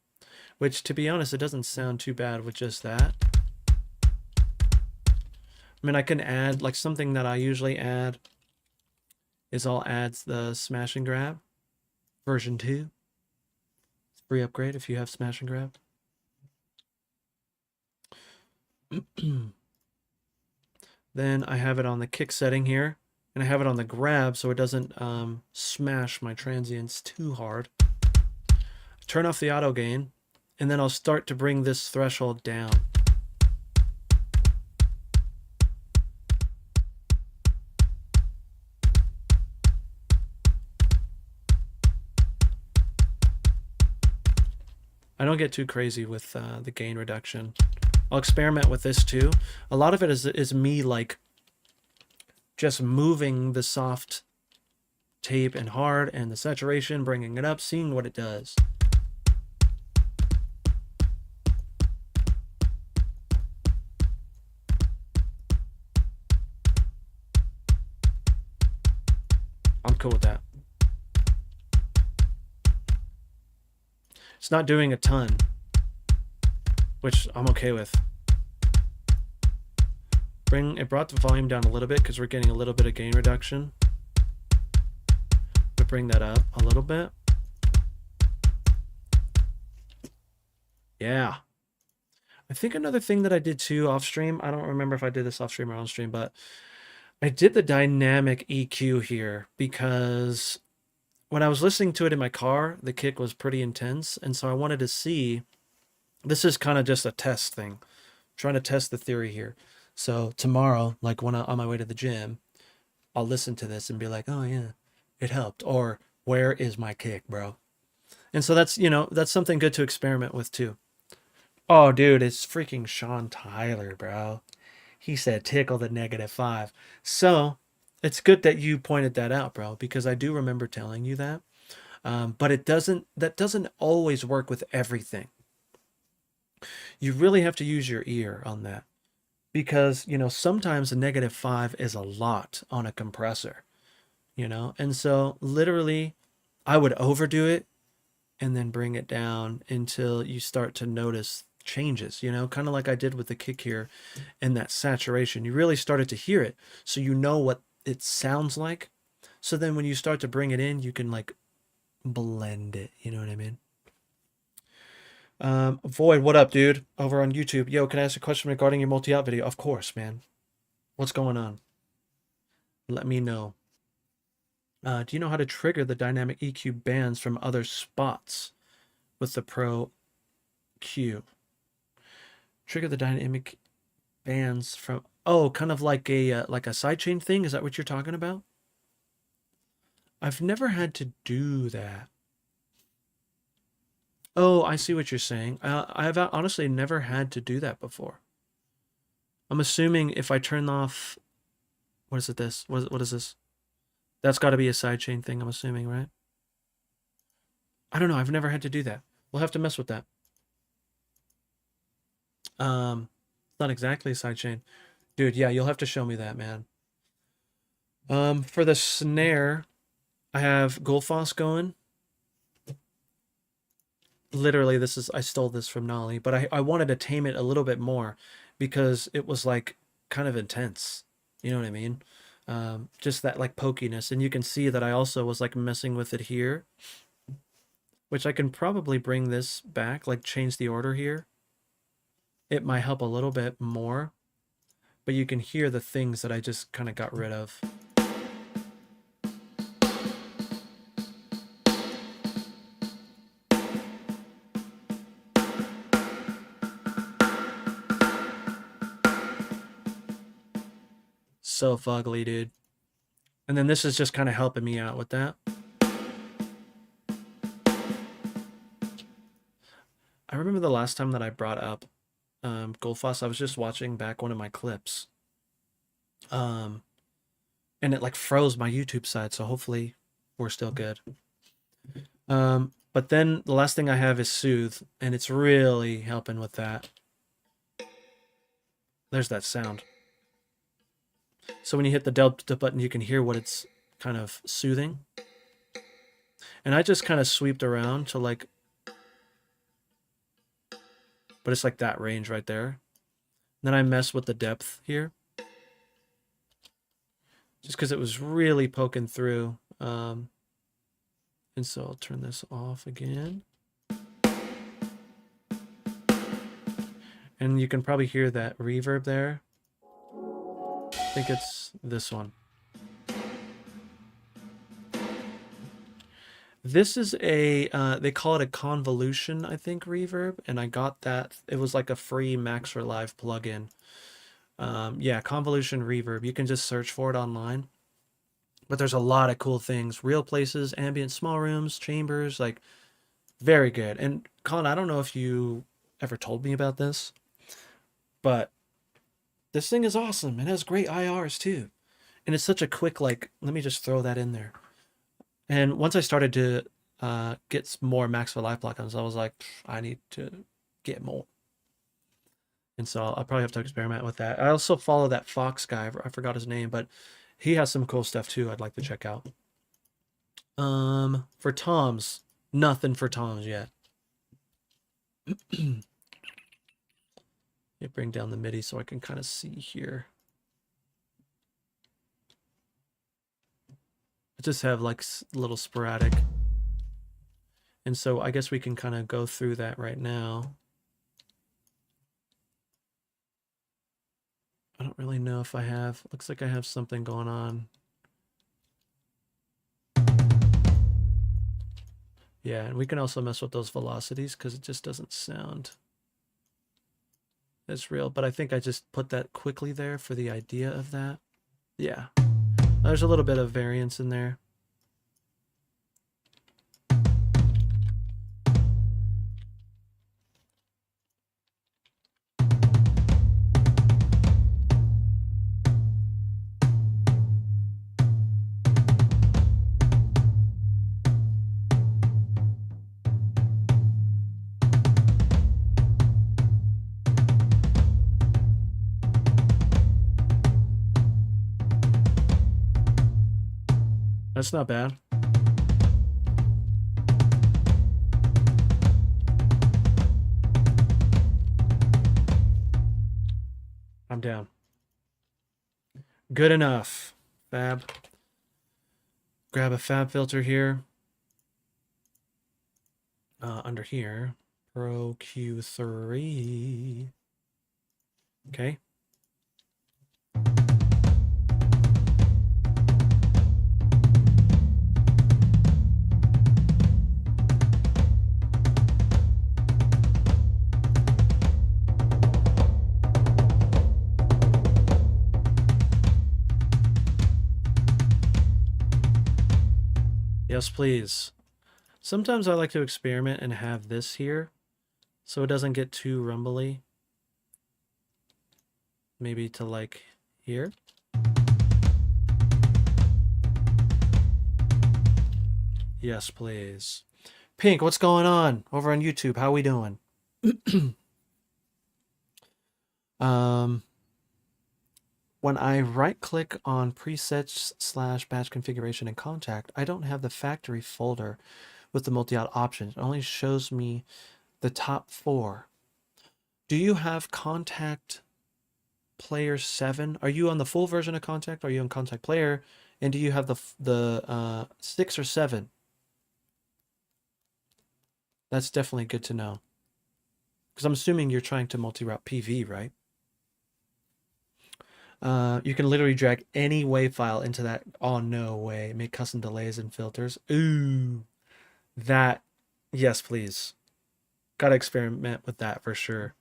Which, to be honest, it doesn't sound too bad with just that. I mean, I can add, like, something that I usually add is I'll add the smash and grab version 2. It's free upgrade if you have smash and grab. Then I have it on the kick setting here, and I have it on the grab so it doesn't smash my transients too hard. Turn off the auto gain. And then I'll start to bring this threshold down. I don't get too crazy with the gain reduction. I'll experiment with this too. A lot of it is me like just moving the soft tape and hard and the saturation, bringing it up, seeing what it does. I'm cool with that. It's not doing a ton, which I'm okay with. It brought the volume down a little bit because we're getting a little bit of gain reduction. But bring that up a little bit. Yeah. I think another thing that I did too off stream, I don't remember if I did this off stream or on stream, but I did the dynamic EQ here because when I was listening to it in my car, the kick was pretty intense. And so I wanted to see, this is kind of just a test thing, I'm trying to test the theory here. So tomorrow, like when I'm on my way to the gym, I'll listen to this and be like, oh yeah, it helped. Or where is my kick, bro? And so that's, you know, that's something good to experiment with too. Oh, dude, it's freaking Sean Tyler, bro. He said tickle the -5. So it's good that you pointed that out, bro, because I do remember telling you that. But that doesn't always work with everything. You really have to use your ear on that because, you know, sometimes a -5 is a lot on a compressor, you know? And so literally I would overdo it and then bring it down until you start to notice changes, you know, kind of like I did with the kick here and that saturation. You really started to hear it, so you know what it sounds like. So then when you start to bring it in, you can like blend it, you know what I mean? Void, what up, dude? Over on YouTube. Yo, can I ask a question regarding your multi-out video? Of course, man. What's going on? Let me know. Do you know how to trigger the dynamic EQ bands from other spots with the Pro Q? Trigger the dynamic bands from, oh, kind of like a sidechain thing. Is that what you're talking about? I've never had to do that. Oh, I see what you're saying. I've honestly never had to do that before. I'm assuming if I turn off, what is it? What is this? That's got to be a sidechain thing. I'm assuming, right? I don't know. I've never had to do that. We'll have to mess with that. It's not exactly a sidechain. Dude, yeah, you'll have to show me that, man. For the snare, I have Gullfoss going. Literally, I stole this from Nolly, but I wanted to tame it a little bit more because it was like kind of intense. You know what I mean? Just that like pokiness. And you can see that I also was like messing with it here, which I can probably bring this back, like change the order here. It might help a little bit more, but you can hear the things that I just kind of got rid of. So fugly, dude. And then this is just kind of helping me out with that. I remember the last time that I brought up Gullfoss, I was just watching back one of my clips. And it like froze my YouTube side, so hopefully we're still good. But then the last thing I have is Soothe, and it's really helping with that. There's that sound. So when you hit the delta button, you can hear what it's kind of soothing. And I just kind of sweeped around to like, but it's like that range right there. And then I mess with the depth here. Just because it was really poking through. And so I'll turn this off again. And you can probably hear that reverb there. I think it's this one. This is a, they call it a convolution, I think, reverb. And I got that. It was like a free Max for Live plugin. Yeah, convolution reverb. You can just search for it online. But there's a lot of cool things. Real places, ambient small rooms, chambers, like very good. And Colin, I don't know if you ever told me about this, but this thing is awesome. It has great IRs too. And it's such a quick, like, let me just throw that in there. And once I started to get more Max for Live plugins, I was like, I need to get more. And so I'll probably have to experiment with that. I also follow that Fox guy. I forgot his name, but he has some cool stuff too I'd like to check out. For toms, nothing for toms yet. You bring down the MIDI so I can kind of see here. I just have like little sporadic. And so I guess we can kind of go through that right now. I don't really know if I have, looks like I have something going on. Yeah, and we can also mess with those velocities because it just doesn't sound as real. But I think I just put that quickly there for the idea of that. Yeah, there's a little bit of variance in there. That's not bad. I'm down. Good enough. Fab. Grab a fab filter here. Under here. Pro Q3. Okay. Yes, please. Sometimes I like to experiment and have this here so it doesn't get too rumbly. Maybe to like here. Yes, please. Pink, what's going on over on YouTube? How we doing? um, when I right click on presets slash batch configuration and contact, I don't have the factory folder with the multi-out options. It only shows me the top four. Do you have Contact Player 7? Are you on the full version of Contact? Are you on Contact Player? And do you have the 6 or 7? That's definitely good to know. Because I'm assuming you're trying to multi-route PV, right? You can literally drag any WAV file into that. Oh, no way. Make custom delays and filters. Ooh, that. Yes, please. Gotta experiment with that for sure.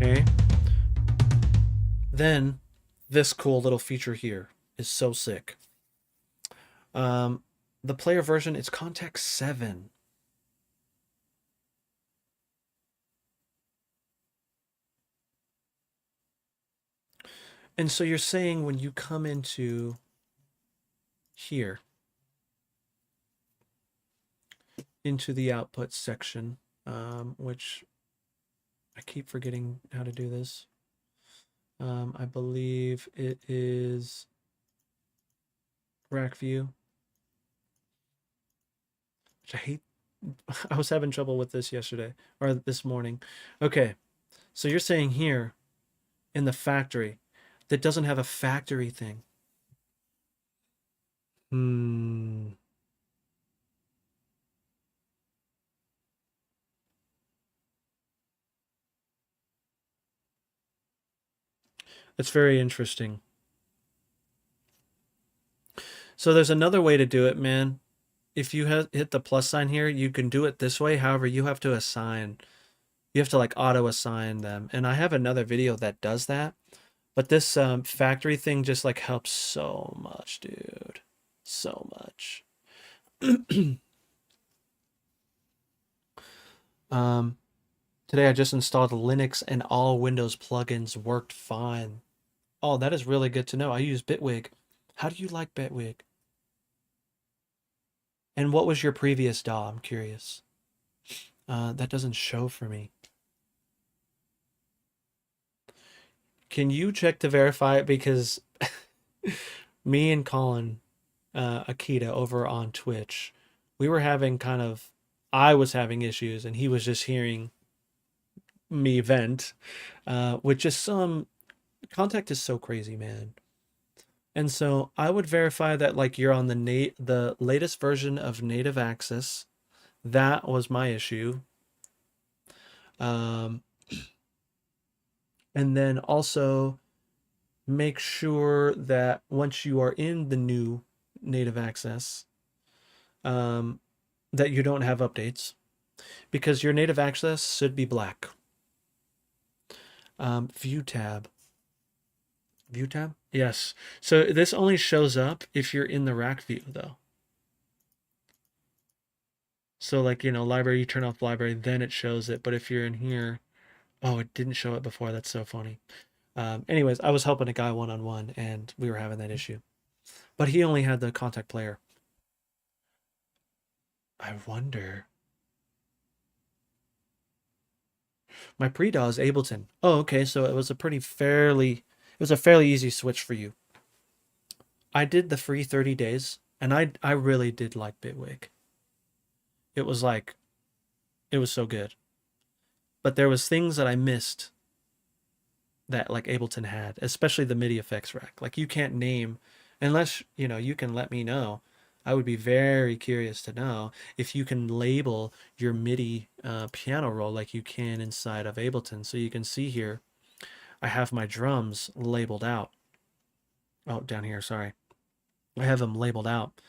Okay. Then, this cool little feature here is so sick. Um, the player version is Contact 7. And so you're saying when you come into here, into the output section, which I keep forgetting how to do this. I believe it is rack view, which I hate. I was having trouble with this yesterday or this morning. Okay, so you're saying here in the factory that doesn't have a factory thing. Hmm. That's very interesting. So there's another way to do it, man. If you hit the plus sign here, you can do it this way. However, you have to assign. You have to like auto assign them. And I have another video that does that. But this factory thing just like helps so much, dude. So much. um, Today I just installed Linux and all Windows plugins worked fine. Oh, that is really good to know. I use Bitwig. How do you like Bitwig? And what was your previous DAW? I'm curious. That doesn't show for me. Can you check to verify it? Because me and Colin Akita over on Twitch, we were having I was having issues and he was just hearing me vent, with just some Contact is so crazy, man. And so I would verify that like you're on the latest version of native access. That was my issue. Um, and then also make sure that once you are in the new native access, um, that you don't have updates because your native access should be black. View tab. View tab? Yes. So this only shows up if you're in the rack view though. So like, library, you turn off library, then it shows it. But if you're in here, oh, it didn't show it before. That's so funny. Anyways, I was helping a guy one-on-one and we were having that issue. But he only had the contact player. I wonder. My pre-DAW is Ableton. Oh, okay. So it was a fairly easy switch for you. I did the free 30 days and I really did like Bitwig. It was like, it was so good. But there was things that I missed that like Ableton had, especially the MIDI effects rack. Like you can't name unless, you can let me know. I would be very curious to know if you can label your MIDI piano roll like you can inside of Ableton. So you can see here, I have my drums labeled out. Oh, down here, sorry. I have them labeled out.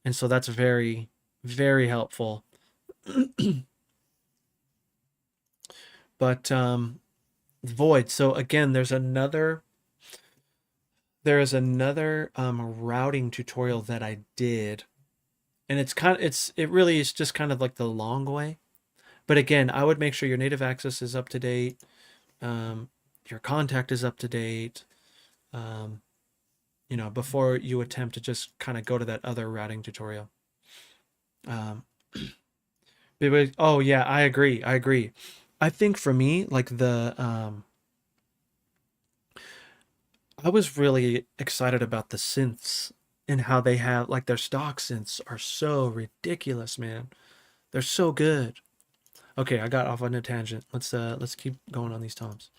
And so that's very, very helpful. But void. So again, there is another routing tutorial that I did, and it really is just kind of like the long way. But again, I would make sure your native access is up to date, your contact is up to date, you know, before you attempt to just kind of go to that other routing tutorial. Oh yeah, I agree. I think for me, like I was really excited about the synths and how they have, like, their stock synths are so ridiculous, man. They're so good. Okay, I got off on a tangent. Let's keep going on these toms.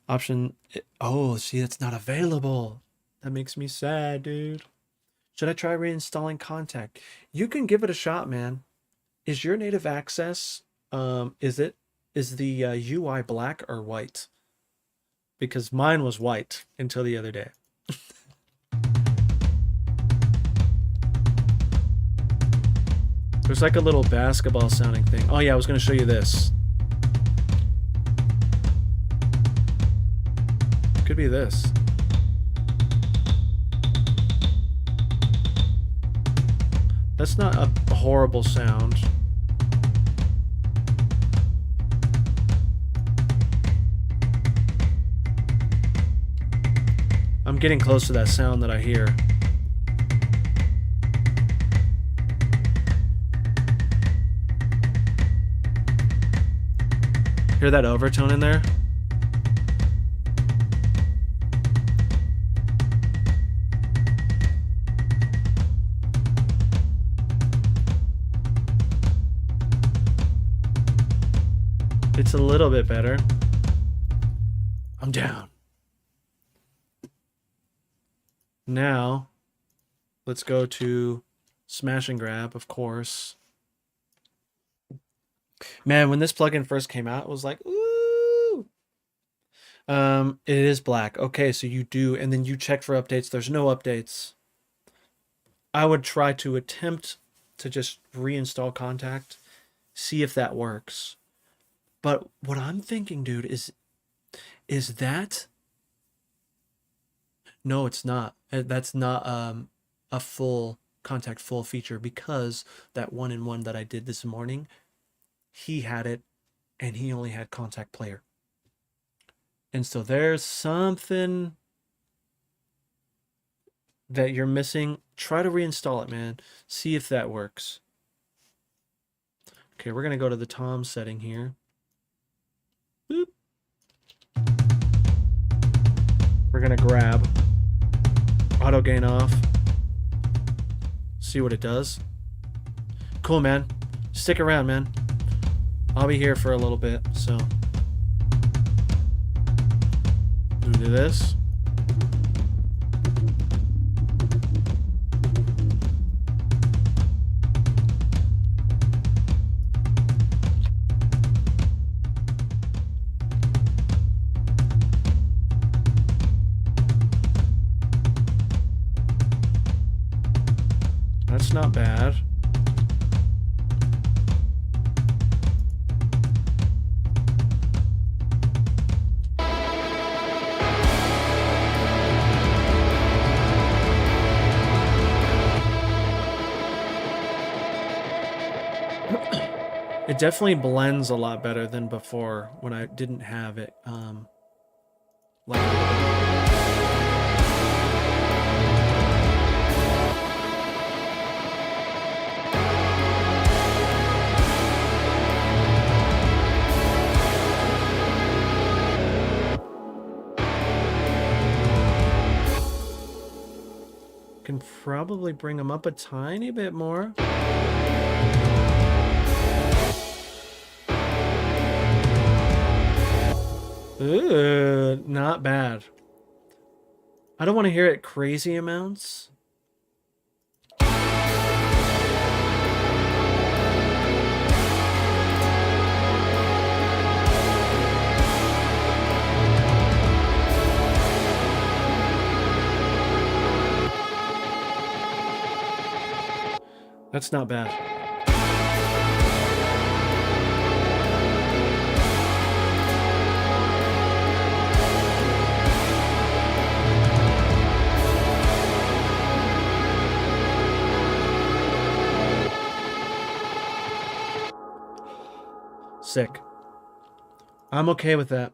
Option. Oh, see, it's not available. That makes me sad, dude. Should I try reinstalling Contact? You can give it a shot, man. Is your native access, is the UI black or white? Because mine was white until the other day. There's like a little basketball sounding thing. Oh yeah, I was going to show you this. Could be this. That's not a horrible sound. I'm getting close to that sound that I hear. Hear that overtone in there? It's a little bit better. I'm down. Now, let's go to Smash and Grab, of course. Man, when this plugin first came out, it was like, ooh. It is black. Okay, so you do, and then you check for updates. There's no updates. I would try to attempt to just reinstall Contact, see if that works. But what I'm thinking, dude, is that... No, it's not. That's not a full Contact full feature, because that 1-in-1 that I did this morning, he had it and he only had Contact Player. And so there's something that you're missing. Try to reinstall it, man. See if that works. Okay, we're going to go to the tom setting here. Boop. We're going to grab auto gain off. See what it does. Cool, man. Stick around, man. I'll be here for a little bit, so. Do this. That's not bad. It definitely blends a lot better than before when I didn't have it. Can probably bring them up a tiny bit more. Ooh, not bad. I don't want to hear it crazy amounts. That's not bad. Sick. I'm okay with that.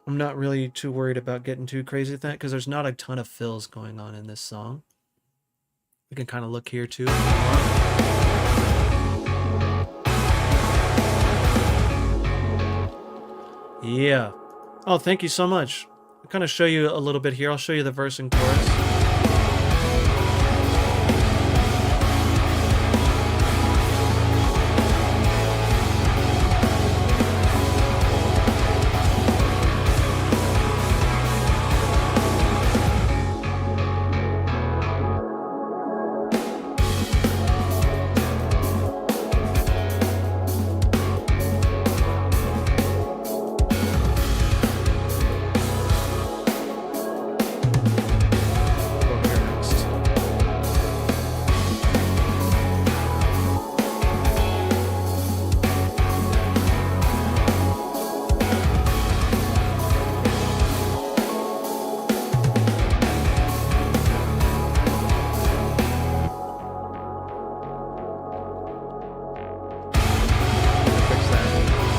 I'm not really too worried about getting too crazy with that because there's not a ton of fills going on in this song. We can kind of look here too. Yeah. Oh, thank you so much. I'll kind of show you a little bit here. I'll show you the verse and chorus.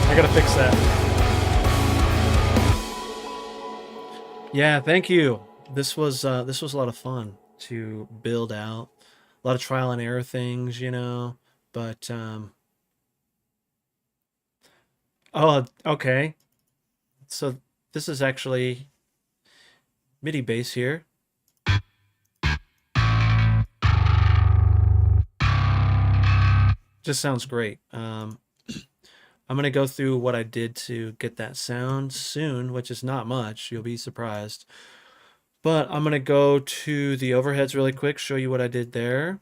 I gotta fix that. Yeah, thank you. This was a lot of fun to build out. A lot of trial and error things, you know. But oh, okay. So this is actually MIDI bass here. Just sounds great. I'm gonna go through what I did to get that sound soon, which is not much. You'll be surprised. But I'm gonna go to the overheads really quick, show you what I did there.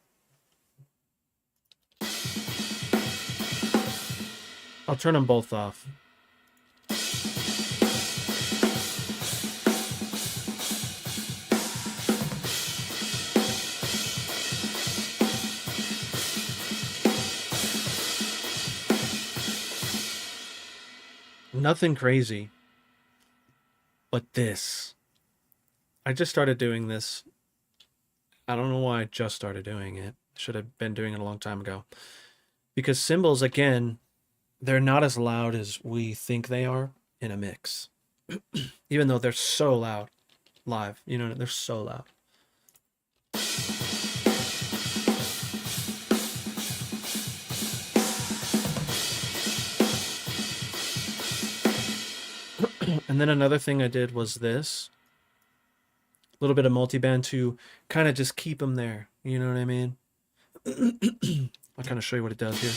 I'll turn them both off. Nothing crazy. But this. I just started doing this. I don't know why I just started doing it. Should have been doing it a long time ago. Because cymbals, again, they're not as loud as we think they are in a mix. Even though they're so loud live. You know, they're so loud. And then another thing I did was this. A little bit of multiband to kind of just keep them there. You know what I mean? I'll kind of show you what it does here.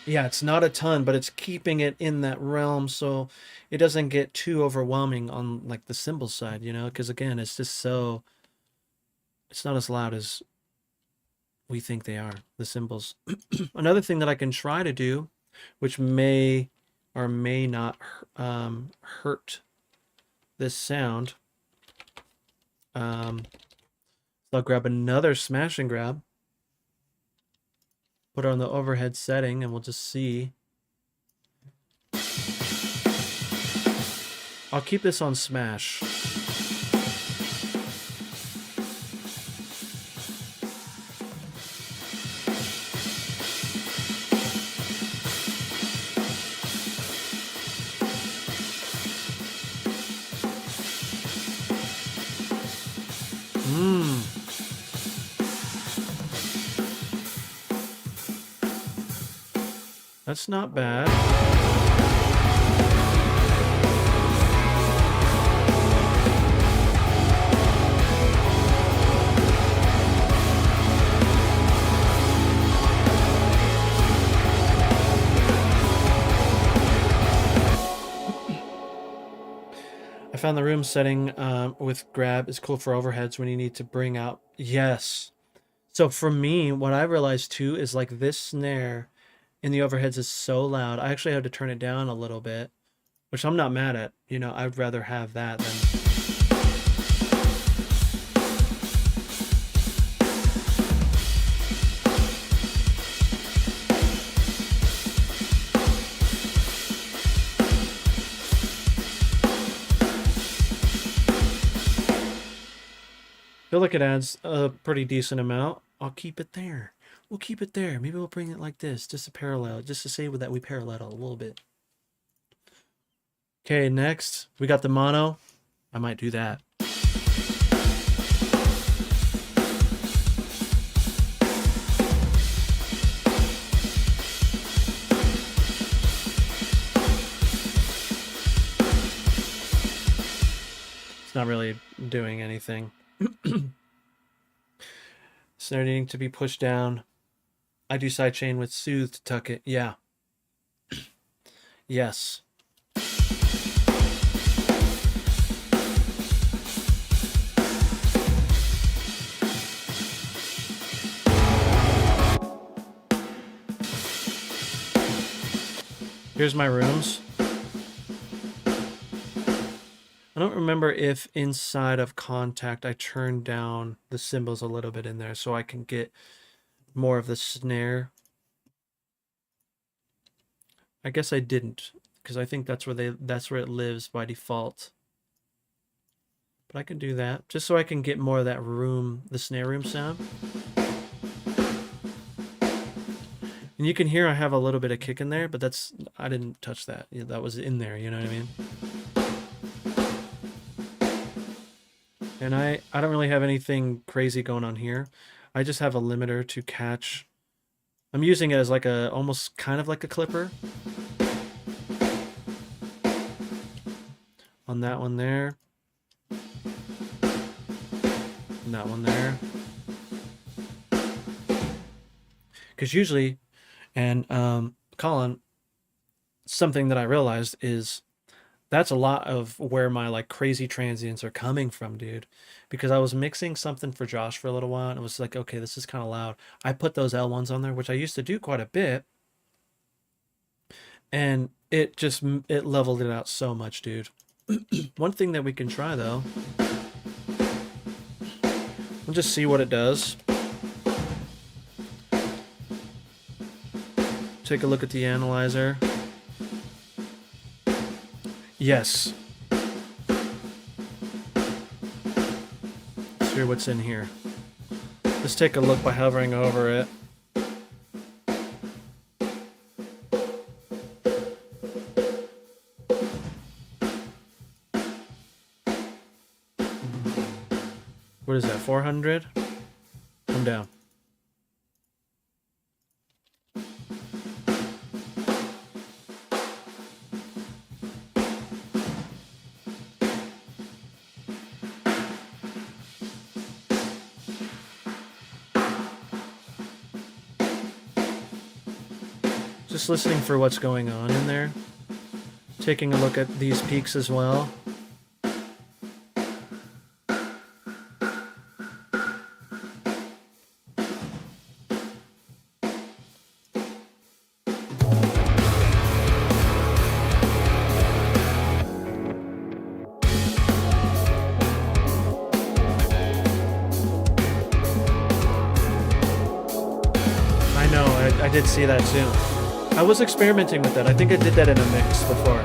Yeah, it's not a ton, but it's keeping it in that realm so it doesn't get too overwhelming on like the cymbal side, you know, because again, it's just so it's not as loud as we think they are, the cymbals. Another thing that I can try to do, which may or may not hurt this sound, so I'll grab another smash and grab, put it on the overhead setting, and we'll just see. I'll keep this on smash. That's not bad. I found the room setting with grab is cool for overheads when you need to bring out. Yes. So for me, what I realized too is like this snare in the overheads is so loud. I actually had to turn it down a little bit, which I'm not mad at. You know, I'd rather have that than. Feel like it adds a pretty decent amount. I'll keep it there. We'll keep it there. Maybe we'll bring it like this, just to parallel, just to say that we parallel a little bit. Okay, next we got the mono. I might do that. It's not really doing anything. Snare needing to be pushed down. I do sidechain with Soothe to tuck it. Yeah. Yes. Here's my rooms. I don't remember if inside of Contact I turned down the cymbals a little bit in there so I can get more of the snare. I guess I didn't, because I think that's where it lives by default. But I can do that just so I can get more of that room, the snare room sound. And you can hear I have a little bit of kick in there, but I didn't touch that. Yeah, that was in there, you know what I mean? And I don't really have anything crazy going on here. I just have a limiter to catch. I'm using it as like almost kind of like a clipper. On that one there. And that one there. Because usually, and Colin, something that I realized is that's a lot of where my like crazy transients are coming from, dude. Because I was mixing something for Josh for a little while and it was like, okay, this is kind of loud. I put those L1s on there, which I used to do quite a bit. And it leveled it out so much, dude. One thing that we can try though, we'll just see what it does. Take a look at the analyzer. Yes. Let's hear what's in here. Let's take a look by hovering over it. What is that, 400? Come down. Just listening for what's going on in there. Taking a look at these peaks as well. I did see that too. I was experimenting with that. I think I did that in a mix before.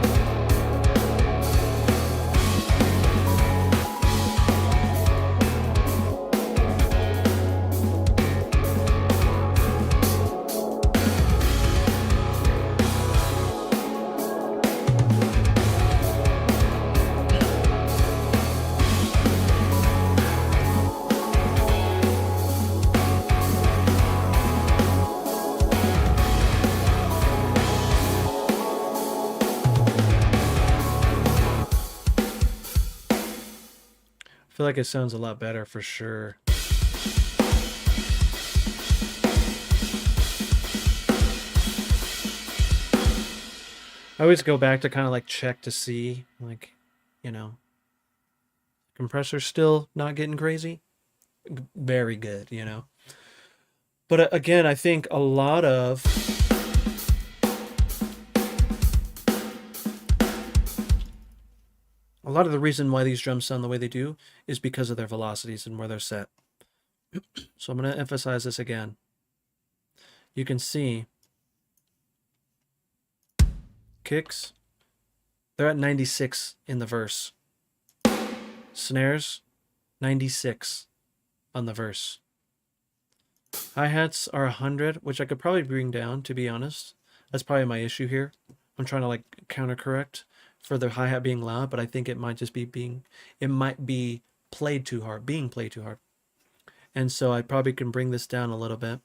I feel like it sounds a lot better for sure. I always go back to kind of like check to see, like, you know, compressor's still not getting crazy. Very good, you know. But again, I think a lot of the reason why these drums sound the way they do is because of their velocities and where they're set. So I'm going to emphasize this again. You can see kicks, they're at 96 in the verse. Snares, 96 on the verse. Hi-hats are 100, which I could probably bring down, to be honest. That's probably my issue here. I'm trying to like counter correct for the hi-hat being loud, but I think it might just be being played too hard. And so I probably can bring this down a little bit.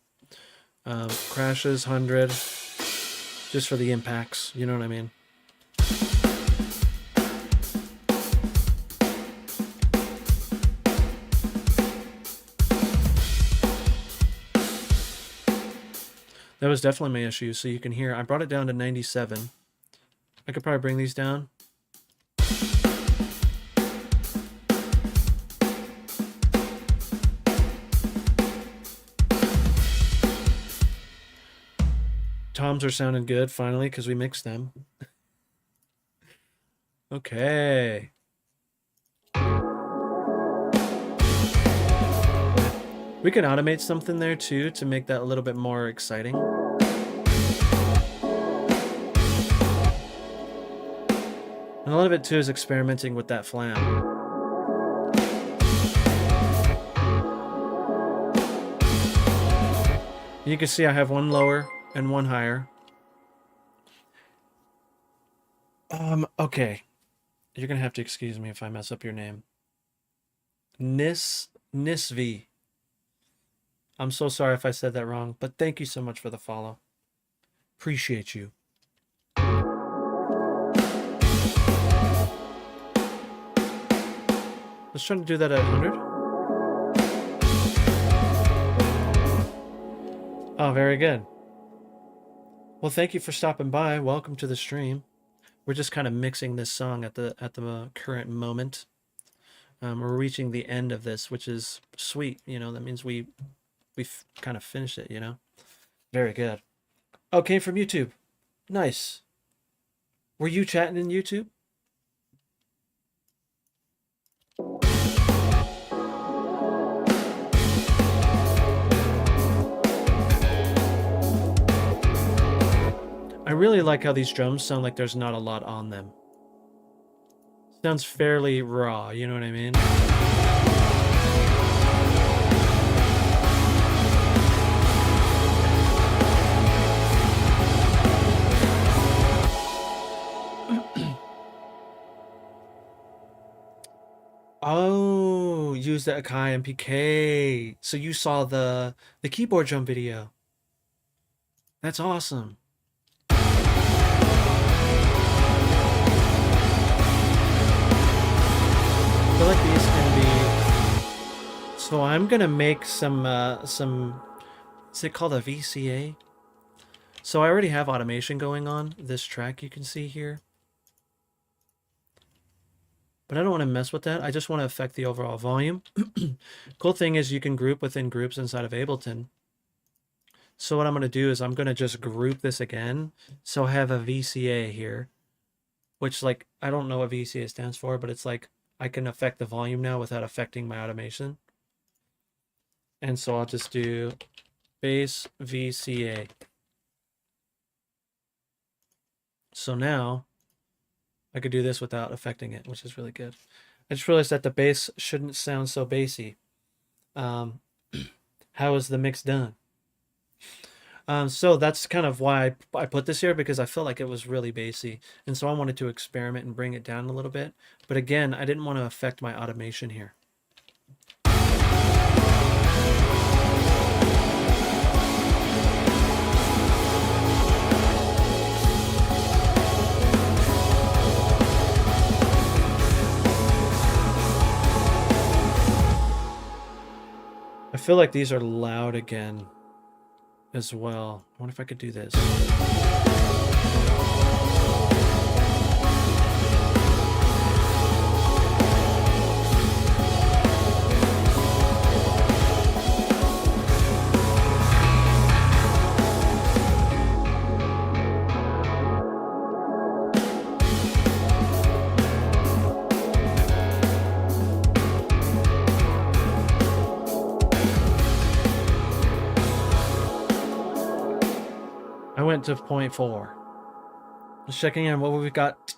Crashes 100, just for the impacts, you know what I mean? That was definitely my issue. So you can hear, I brought it down to 97. I could probably bring these down. Toms are sounding good, finally, because we mixed them. Okay. We can automate something there too to make that a little bit more exciting. And a lot of it too is experimenting with that flam. You can see I have one lower and one higher. Okay. You're gonna have to excuse me if I mess up your name. Nisvi. I'm so sorry if I said that wrong, but thank you so much for the follow. Appreciate you. Let's try to do that at 100. Oh, very good. Well, thank you for stopping by. Welcome to the stream. We're just kind of mixing this song at the current moment. We're reaching the end of this, which is sweet. You know, that means we've kind of finished it, you know? Very good. Oh, came from YouTube. Nice. Were you chatting in YouTube? I really like how these drums sound like there's not a lot on them. Sounds fairly raw, you know what I mean? Oh, use the Akai MPK. So you saw the keyboard drum video. That's awesome. I feel like these can be. So I'm gonna make some. Is it called a VCA? So I already have automation going on this track. You can see here. But I don't want to mess with that. I just want to affect the overall volume. Cool thing is you can group within groups inside of Ableton. So what I'm going to do is I'm going to just group this again. So I have a VCA here, which like, I don't know what VCA stands for, but it's like I can affect the volume now without affecting my automation. And so I'll just do bass VCA. So now I could do this without affecting it, which is really good. I just realized that the bass shouldn't sound so bassy. How is the mix done? So that's kind of why I put this here, because I felt like it was really bassy. And so I wanted to experiment and bring it down a little bit. But again, I didn't want to affect my automation here. I feel like these are loud again as well. I wonder if I could do this. went to 0.4. Just checking in what we've got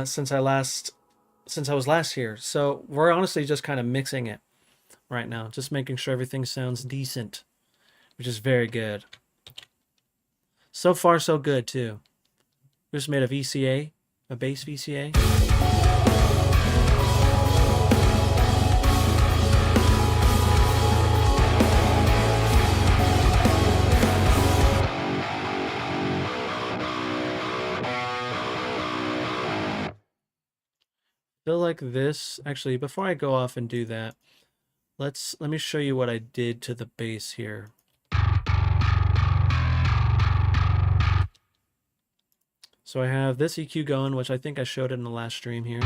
since I was last here. So we're honestly just kind of mixing it right now, just making sure everything sounds decent, which is very good. So far, so good too. We just made a VCA, a bass VCA. Feel like this, actually, before I go off and do that, let me show you what I did to the bass here. So I have this EQ going, which I think I showed it in the last stream here.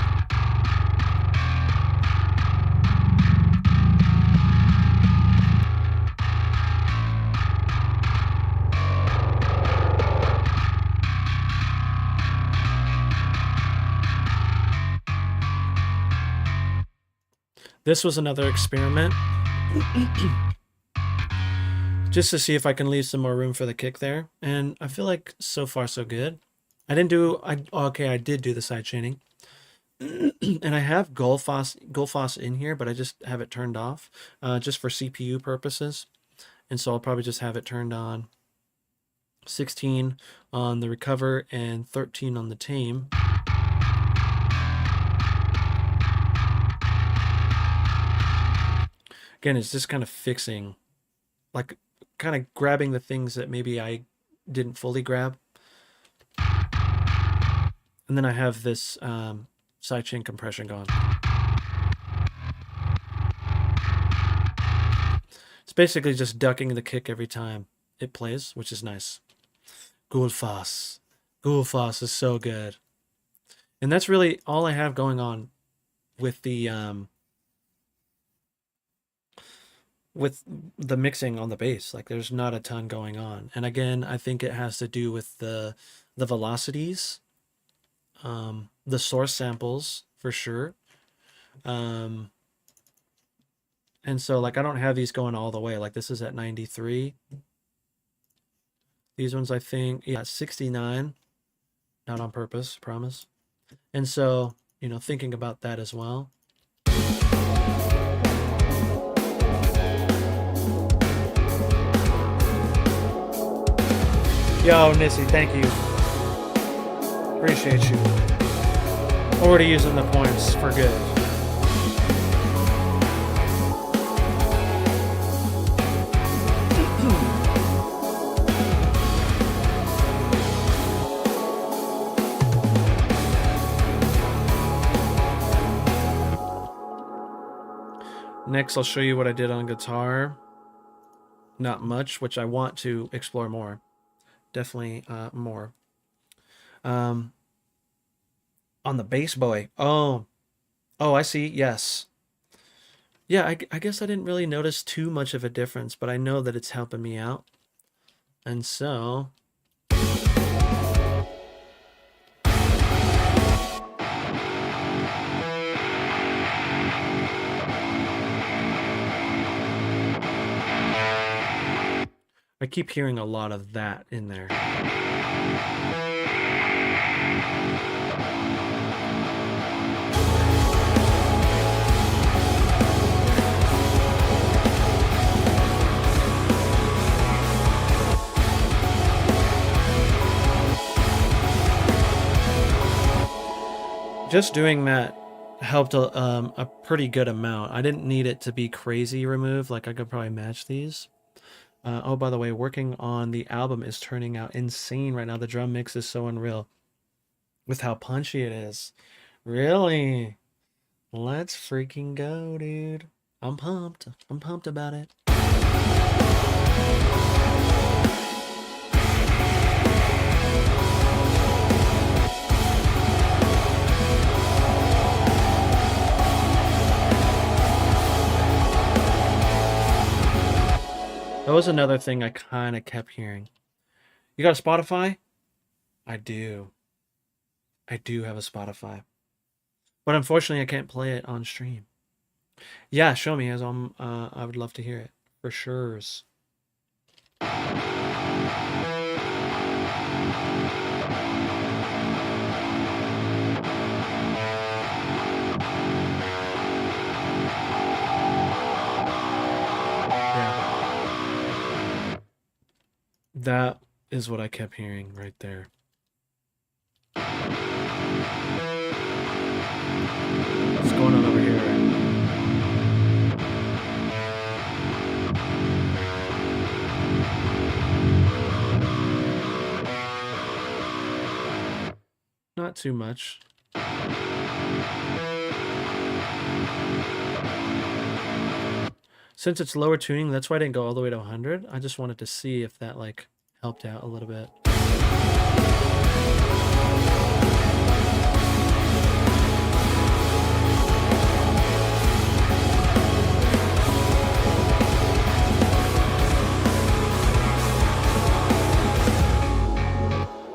This was another experiment. Just to see if I can leave some more room for the kick there. And I feel like so far so good. I did do the side chaining. And I have Gullfoss in here, but I just have it turned off just for CPU purposes. And so I'll probably just have it turned on. 16 on the recover and 13 on the tame. Again, it's just kind of fixing, like kind of grabbing the things that maybe I didn't fully grab. And then I have this sidechain compression going. It's basically just ducking the kick every time it plays, which is nice. Gullfoss. Gullfoss is so good. And that's really all I have going on with the mixing on the bass. Like there's not a ton going on. And again, I think it has to do with the velocities, the source samples for sure. And so like I don't have these going all the way. Like this is at 93. These ones I think, yeah, 69. Not on purpose, promise. And so, you know, thinking about that as well. Yo, Nissy, thank you. Appreciate you. Already using the points for good. Next, I'll show you what I did on guitar. Not much, which I want to explore more. Definitely more. On the bass boy. Oh, I see. Yes. Yeah, I guess I didn't really notice too much of a difference, but I know that it's helping me out. And so... I keep hearing a lot of that in there. Just doing that helped a pretty good amount. I didn't need it to be crazy removed. Like I could probably match these. Oh, by the way, working on the album is turning out insane right now. The drum mix is so unreal with how punchy it is. Really? Let's freaking go, dude. I'm pumped. I'm pumped about it. That was another thing I kind of kept hearing. You got a Spotify? I do. I do have a Spotify. But unfortunately, I can't play it on stream. Yeah, show me, as I would love to hear it. For sure. That is what I kept hearing right there. What's going on over here? Not too much. Since it's lower tuning, that's why I didn't go all the way to 100. I just wanted to see if that like helped out a little bit.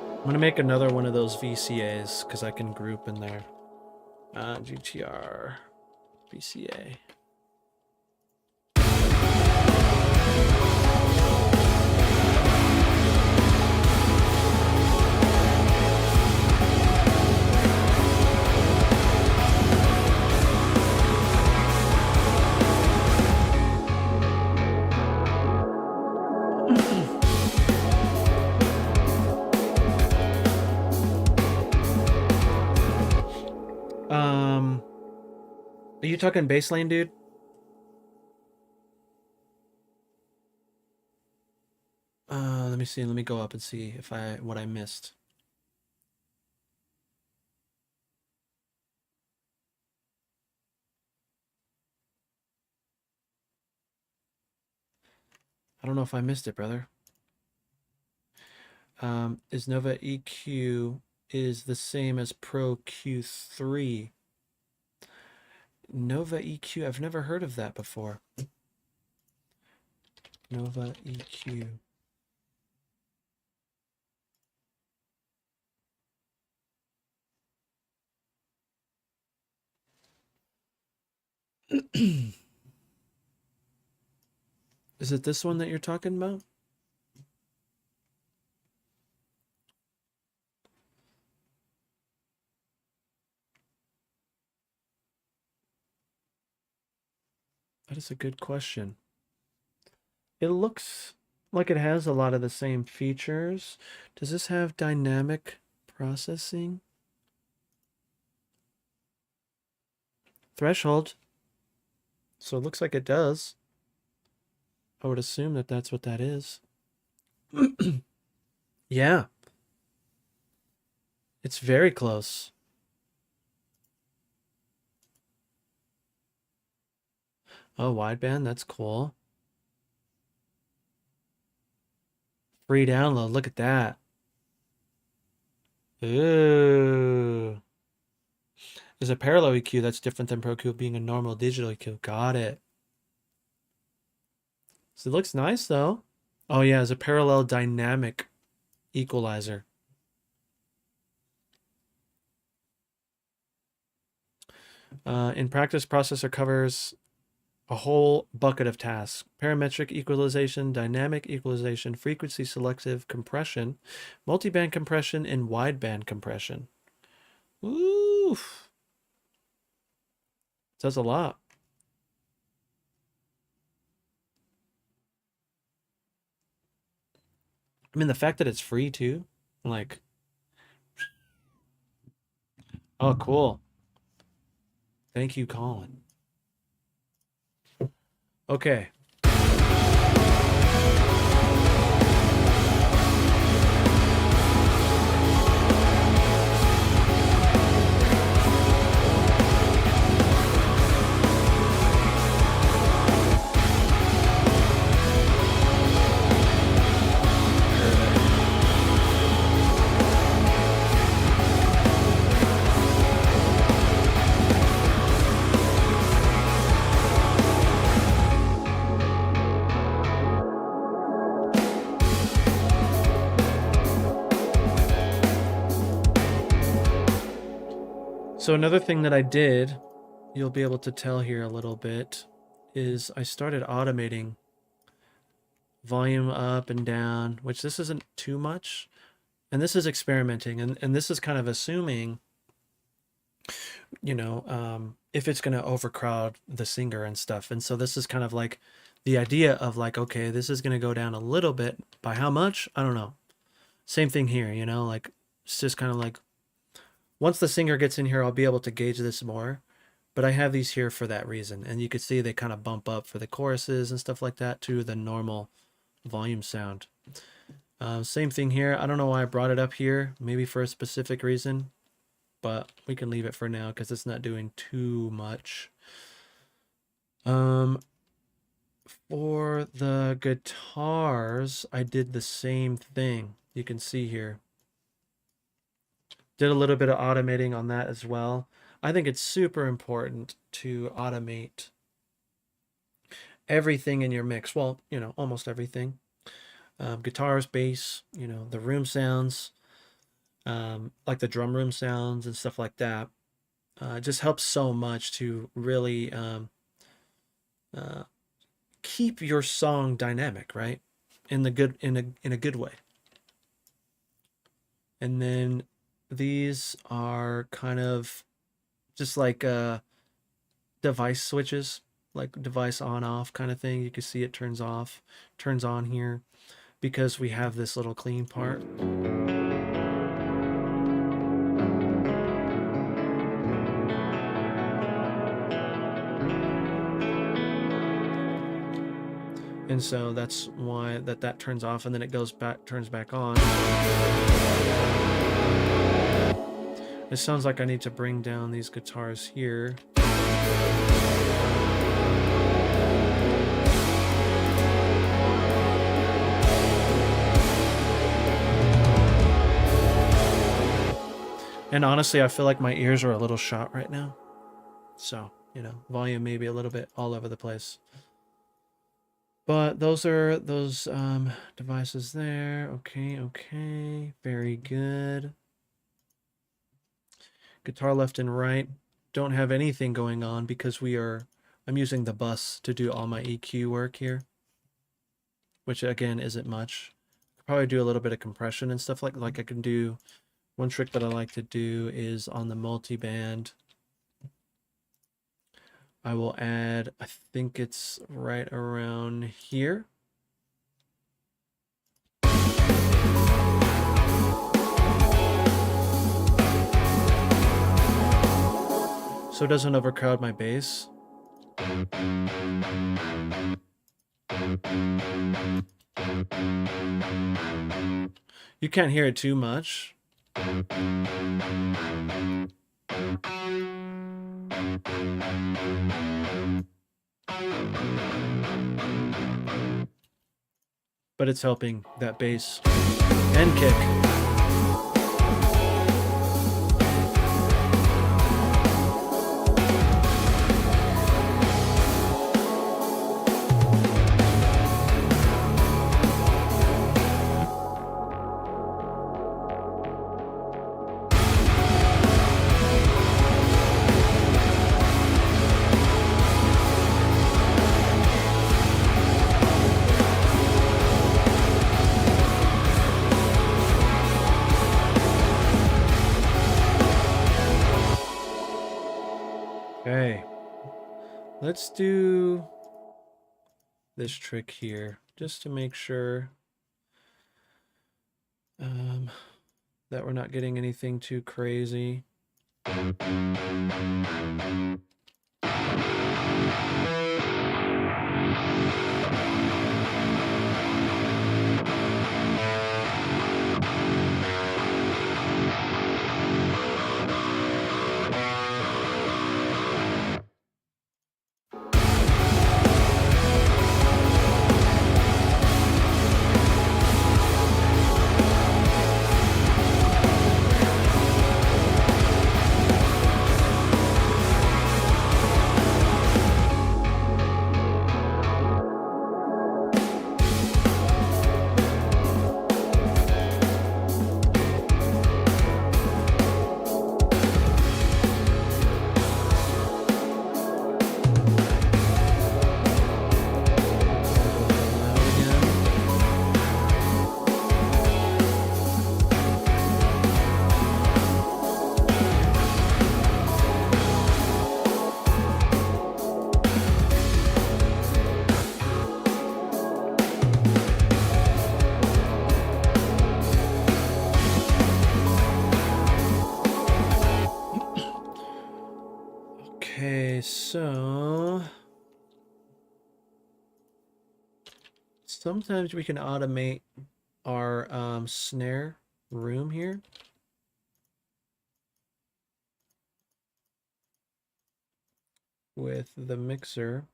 I'm gonna make another one of those VCAs because I can group in there. GTR VCA. Are you talking bass lane, dude? Let me see. Let me go up and see if what I missed. I don't know if I missed it, brother. Is Nova EQ is the same as Pro Q3? Nova EQ, I've never heard of that before. Nova EQ. Is it this one that you're talking about? That is a good question. It looks like it has a lot of the same features. Does this have dynamic processing? Threshold. So it looks like it does. I would assume that that's what that is. Yeah. It's very close. Oh, wideband, that's cool. Free download, look at that. Ooh. There's a parallel EQ that's different than Pro Q being a normal digital EQ. Got it. So it looks nice though. Oh yeah, it's a parallel dynamic equalizer. In practice, processor covers a whole bucket of tasks: parametric equalization, dynamic equalization, frequency selective compression, multiband compression, and wideband compression. Oof. Does a lot. I mean, the fact that it's free too, like, oh, cool. Thank you, Colin. Okay. So another thing that I did, you'll be able to tell here a little bit, is I started automating volume up and down, which this isn't too much. And this is experimenting, and this is kind of assuming, you know, if it's going to overcrowd the singer and stuff. And so this is kind of like the idea of like, okay, this is going to go down a little bit. By how much? I don't know. Same thing here, you know, like it's just kind of like once the singer gets in here, I'll be able to gauge this more. But I have these here for that reason. And you can see they kind of bump up for the choruses and stuff like that to the normal volume sound. Same thing here. I don't know why I brought it up here, maybe for a specific reason, but we can leave it for now because it's not doing too much. For the guitars, I did the same thing. You can see here. Did a little bit of automating on that as well. I think it's super important to automate everything in your mix. Well, you know, almost everything. Guitars, bass, you know, the room sounds, like the drum room sounds and stuff like that. It just helps so much to really keep your song dynamic, right? In a good way. And then these are kind of just like device switches, like device on off kind of thing. You can see it turns off, turns on here because we have this little clean part. And so that's why that turns off, and then it goes back, turns back on. It sounds like I need to bring down these guitars here. And honestly, I feel like my ears are a little shot right now. So, you know, volume may be a little bit all over the place. But those are those devices there. Okay. Very good. Guitar left and right. Don't have anything going on because I'm using the bus to do all my EQ work here, which again isn't much. I'll probably do a little bit of compression and stuff like I can do. One trick that I like to do is on the multiband. I will add, I think it's right around here. So it doesn't overcrowd my bass. You can't hear it too much. But it's helping that bass and kick. Okay, let's do this trick here just to make sure that we're not getting anything too crazy. Sometimes we can automate our snare room here. With the mixer,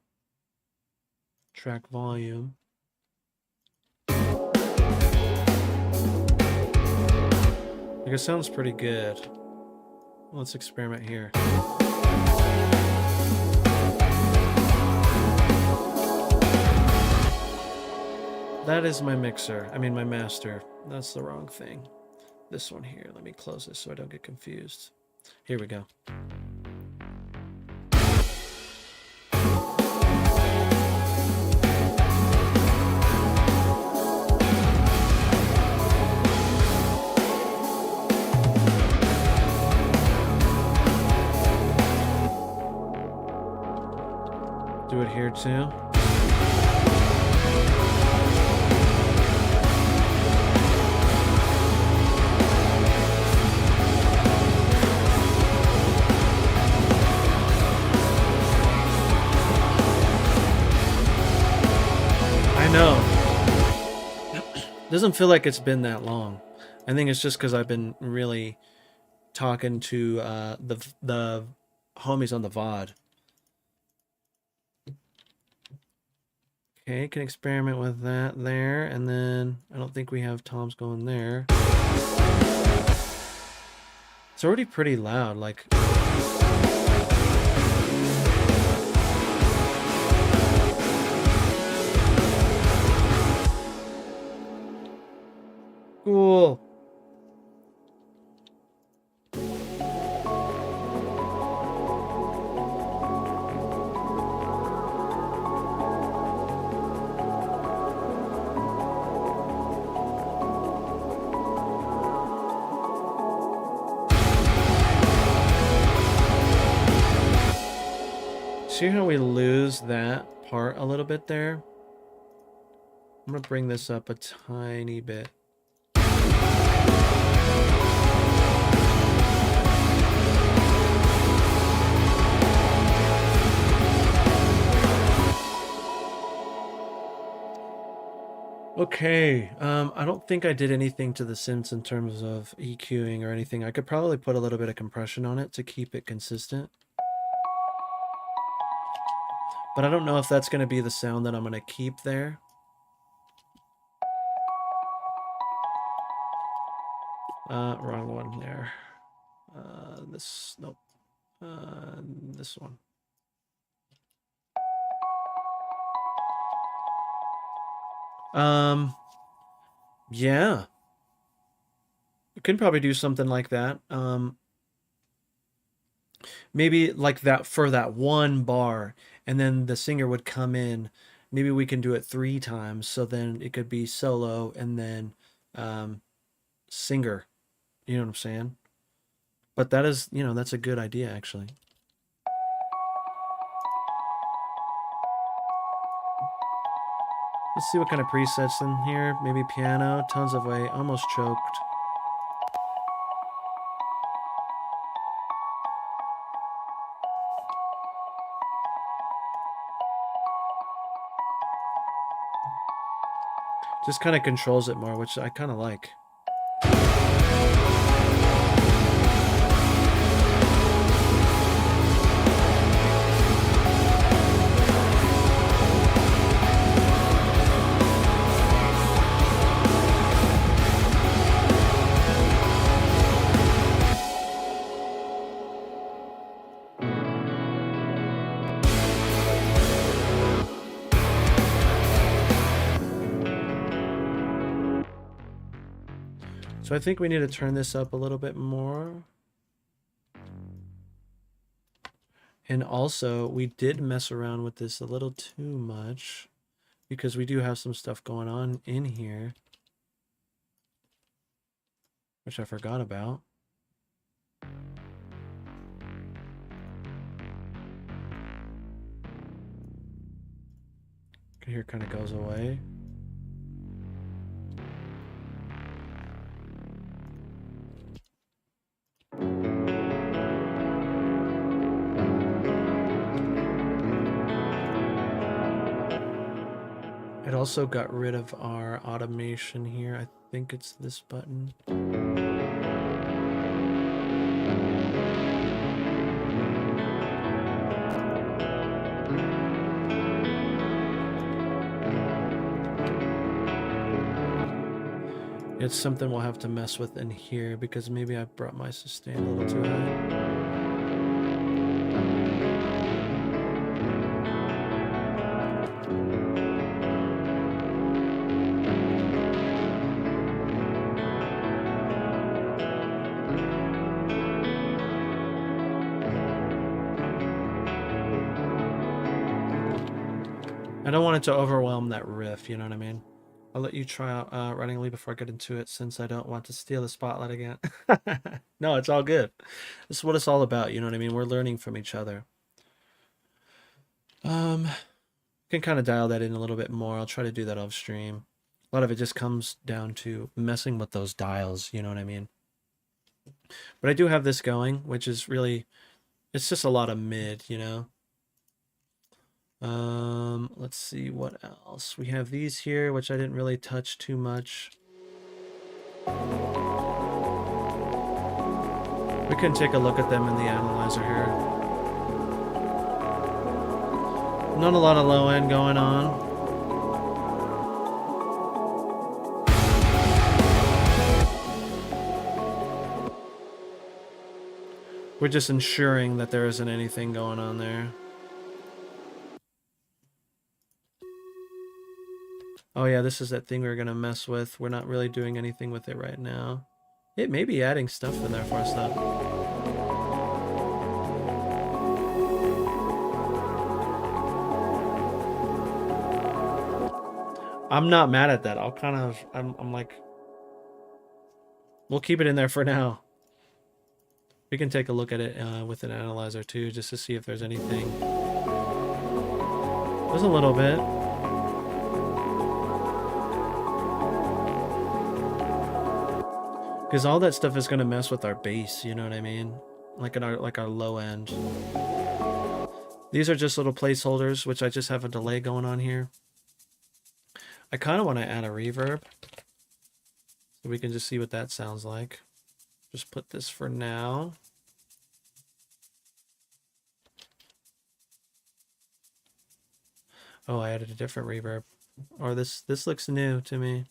track volume. Like it sounds pretty good. Let's experiment here. That is my mixer. I mean my master. That's the wrong thing. This one here. Let me close this so I don't get confused. Here we go. Do it here too. I know. Doesn't feel like it's been that long. I think it's just because I've been really talking to the homies on the VOD. Okay, can experiment with that there, and then I don't think we have toms going there. It's already pretty loud, like... Cool. See how we lose that part a little bit there? I'm gonna bring this up a tiny bit. Okay, I don't think I did anything to the synths in terms of EQing or anything. I could probably put a little bit of compression on it to keep it consistent. But I don't know if that's going to be the sound that I'm going to keep there. Wrong one there. Nope. This one. Yeah. You could probably do something like that. Maybe like that for that one bar, and then the singer would come in. Maybe we can do it 3 times, so then it could be solo and then singer. You know what I'm saying? But that is, you know, that's a good idea, actually. Let's see what kind of presets in here. Maybe piano, tons of weight, almost choked. Just kind of controls it more, which I kind of like. So I think we need to turn this up a little bit more. And also, we did mess around with this a little too much because we do have some stuff going on in here, which I forgot about. Here kind of goes away. It also got rid of our automation here. I think it's this button. It's something we'll have to mess with in here because maybe I brought my sustain a little too high. I don't want it to overwhelm that riff, you know what I mean? I'll let you try out running lead before I get into it since I don't want to steal the spotlight again. No, it's all good. This is what it's all about, you know what I mean? We're learning from each other. Can kind of dial that in a little bit more. I'll try to do that off stream. A lot of it just comes down to messing with those dials, you know what I mean? But I do have this going, which is really, it's just a lot of mid, you know? Let's see what else. We have these here, which I didn't really touch too much. We can take a look at them in the analyzer here. Not a lot of low end going on. We're just ensuring that there isn't anything going on there. Oh yeah, this is that thing we're gonna mess with. We're not really doing anything with it right now. It may be adding stuff in there for us though. I'm not mad at that. I'm like, we'll keep it in there for now. We can take a look at it with an analyzer too, just to see if there's anything. There's a little bit. Because all that stuff is going to mess with our bass, you know what I mean? Like our low end. These are just little placeholders, which I just have a delay going on here. I kind of want to add a reverb, so we can just see what that sounds like. Just put this for now. Oh, I added a different reverb. Or this looks new to me.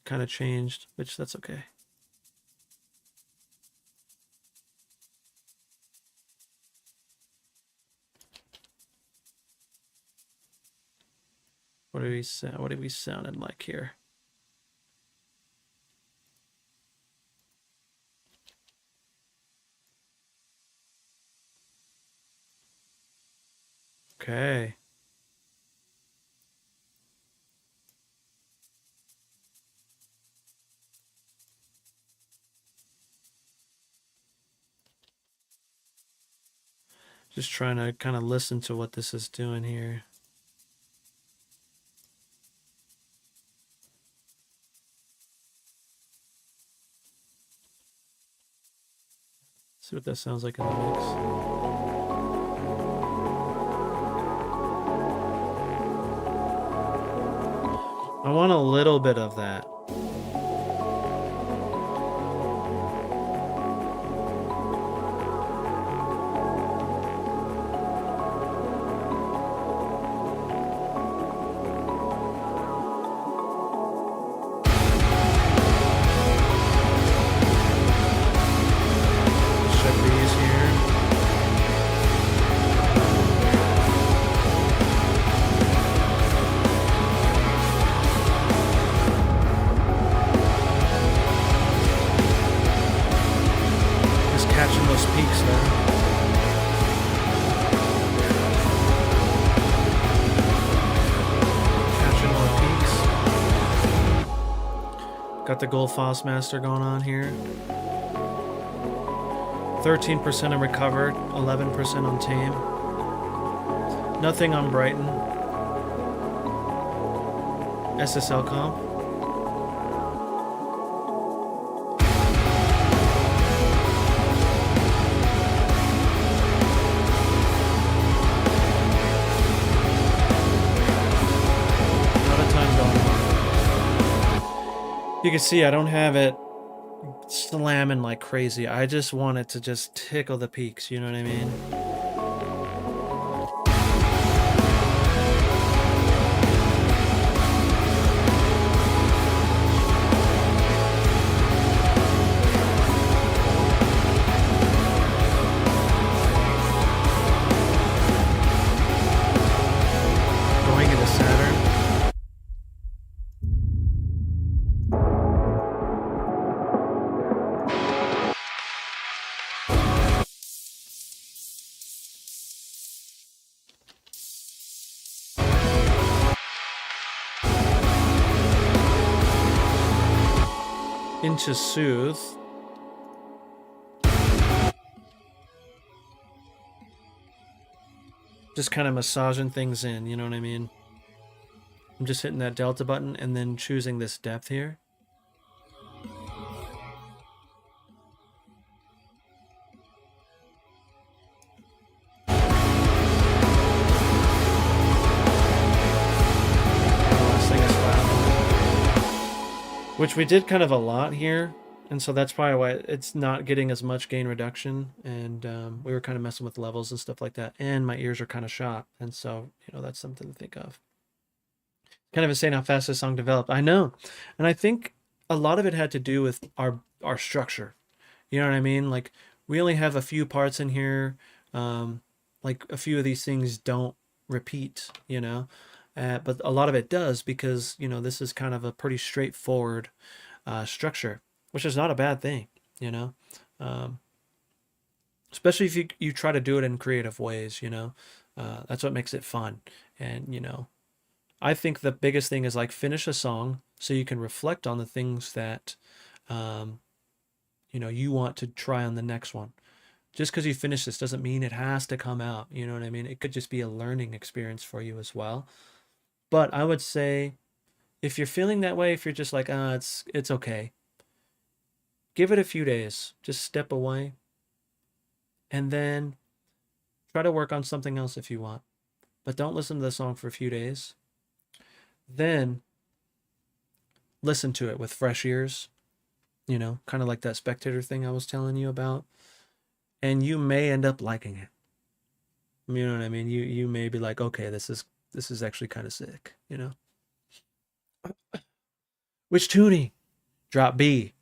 Kind of changed, which that's okay. What are we sounding like here? Okay. Just trying to kind of listen to what this is doing here. See what that sounds like in the mix. I want a little bit of that. Got the Gold Foss Master going on here. 13% on Recovered, 11% on Tame. Nothing on Brighton. SSL comp. You can see I don't have it slamming like crazy. I just want it to just tickle the peaks, you know what I mean? Going into Saturn. Into Soothe. Just kind of massaging things in, you know what I mean? I'm just hitting that delta button and then choosing this depth here. Which we did kind of a lot here, and so that's probably why it's not getting as much gain reduction, and we were kind of messing with levels and stuff like that, and my ears are kind of shot, and so, you know, that's something to think of. Kind of insane how fast this song developed. I know, and I think a lot of it had to do with our structure. You know what I mean? Like, we only have a few parts in here. Like, a few of these things don't repeat, you know? But a lot of it does because, you know, this is kind of a pretty straightforward structure, which is not a bad thing, you know? Um, Especially if you try to do it in creative ways, you know? That's what makes it fun. And, you know, I think the biggest thing is like finish a song so you can reflect on the things that, um, you know, you want to try on the next one. Just because you finish this doesn't mean it has to come out. You know what I mean? It could just be a learning experience for you as well. But I would say if you're feeling that way, if you're just like, it's okay, give it a few days. Just step away and then try to work on something else if you want. But don't listen to the song for a few days. Then listen to it with fresh ears, you know, kind of like that spectator thing I was telling you about. And you may end up liking it. You know what I mean? You may be like, okay, this is actually kind of sick, you know? Which tuning? Drop B.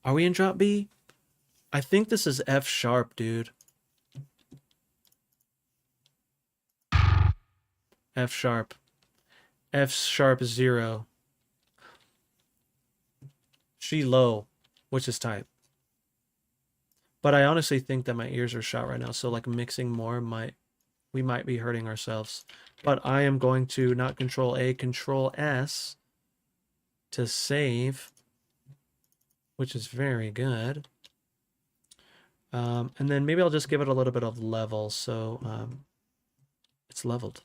Are we in drop B? I think this is F sharp, dude. F sharp. F sharp 0. She low, which is type. But I honestly think that my ears are shot right now, so like mixing more we might be hurting ourselves. But I am going to not control A, control S to save, which is very good. And then maybe I'll just give it a little bit of level, so it's leveled.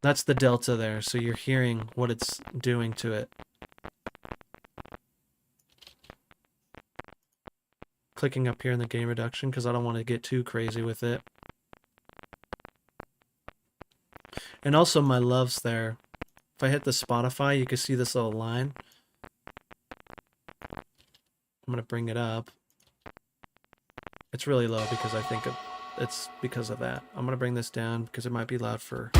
That's the delta there, so you're hearing what it's doing to it. Clicking up here in the gain reduction because I don't want to get too crazy with it. And also my love's there. If I hit the Spotify, you can see this little line. I'm going to bring it up. It's really low because I think it's because of that. I'm going to bring this down because it might be loud for...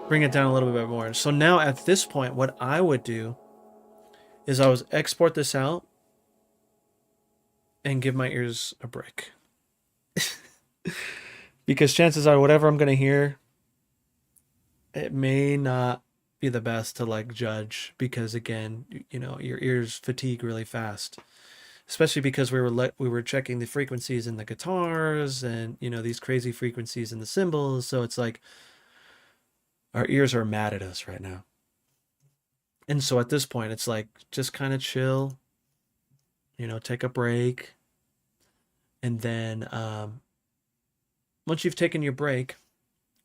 Bring it down a little bit more. So now at this point, what I would do is I would export this out and give my ears a break. Because chances are whatever I'm going to hear, it may not be the best to like judge because again, you know, your ears fatigue really fast. especially because we were checking the frequencies in the guitars and these crazy frequencies in the cymbals. So it's like our ears are mad at us right now. And so at this point, it's like just kind of chill, take a break, and then once you've taken your break,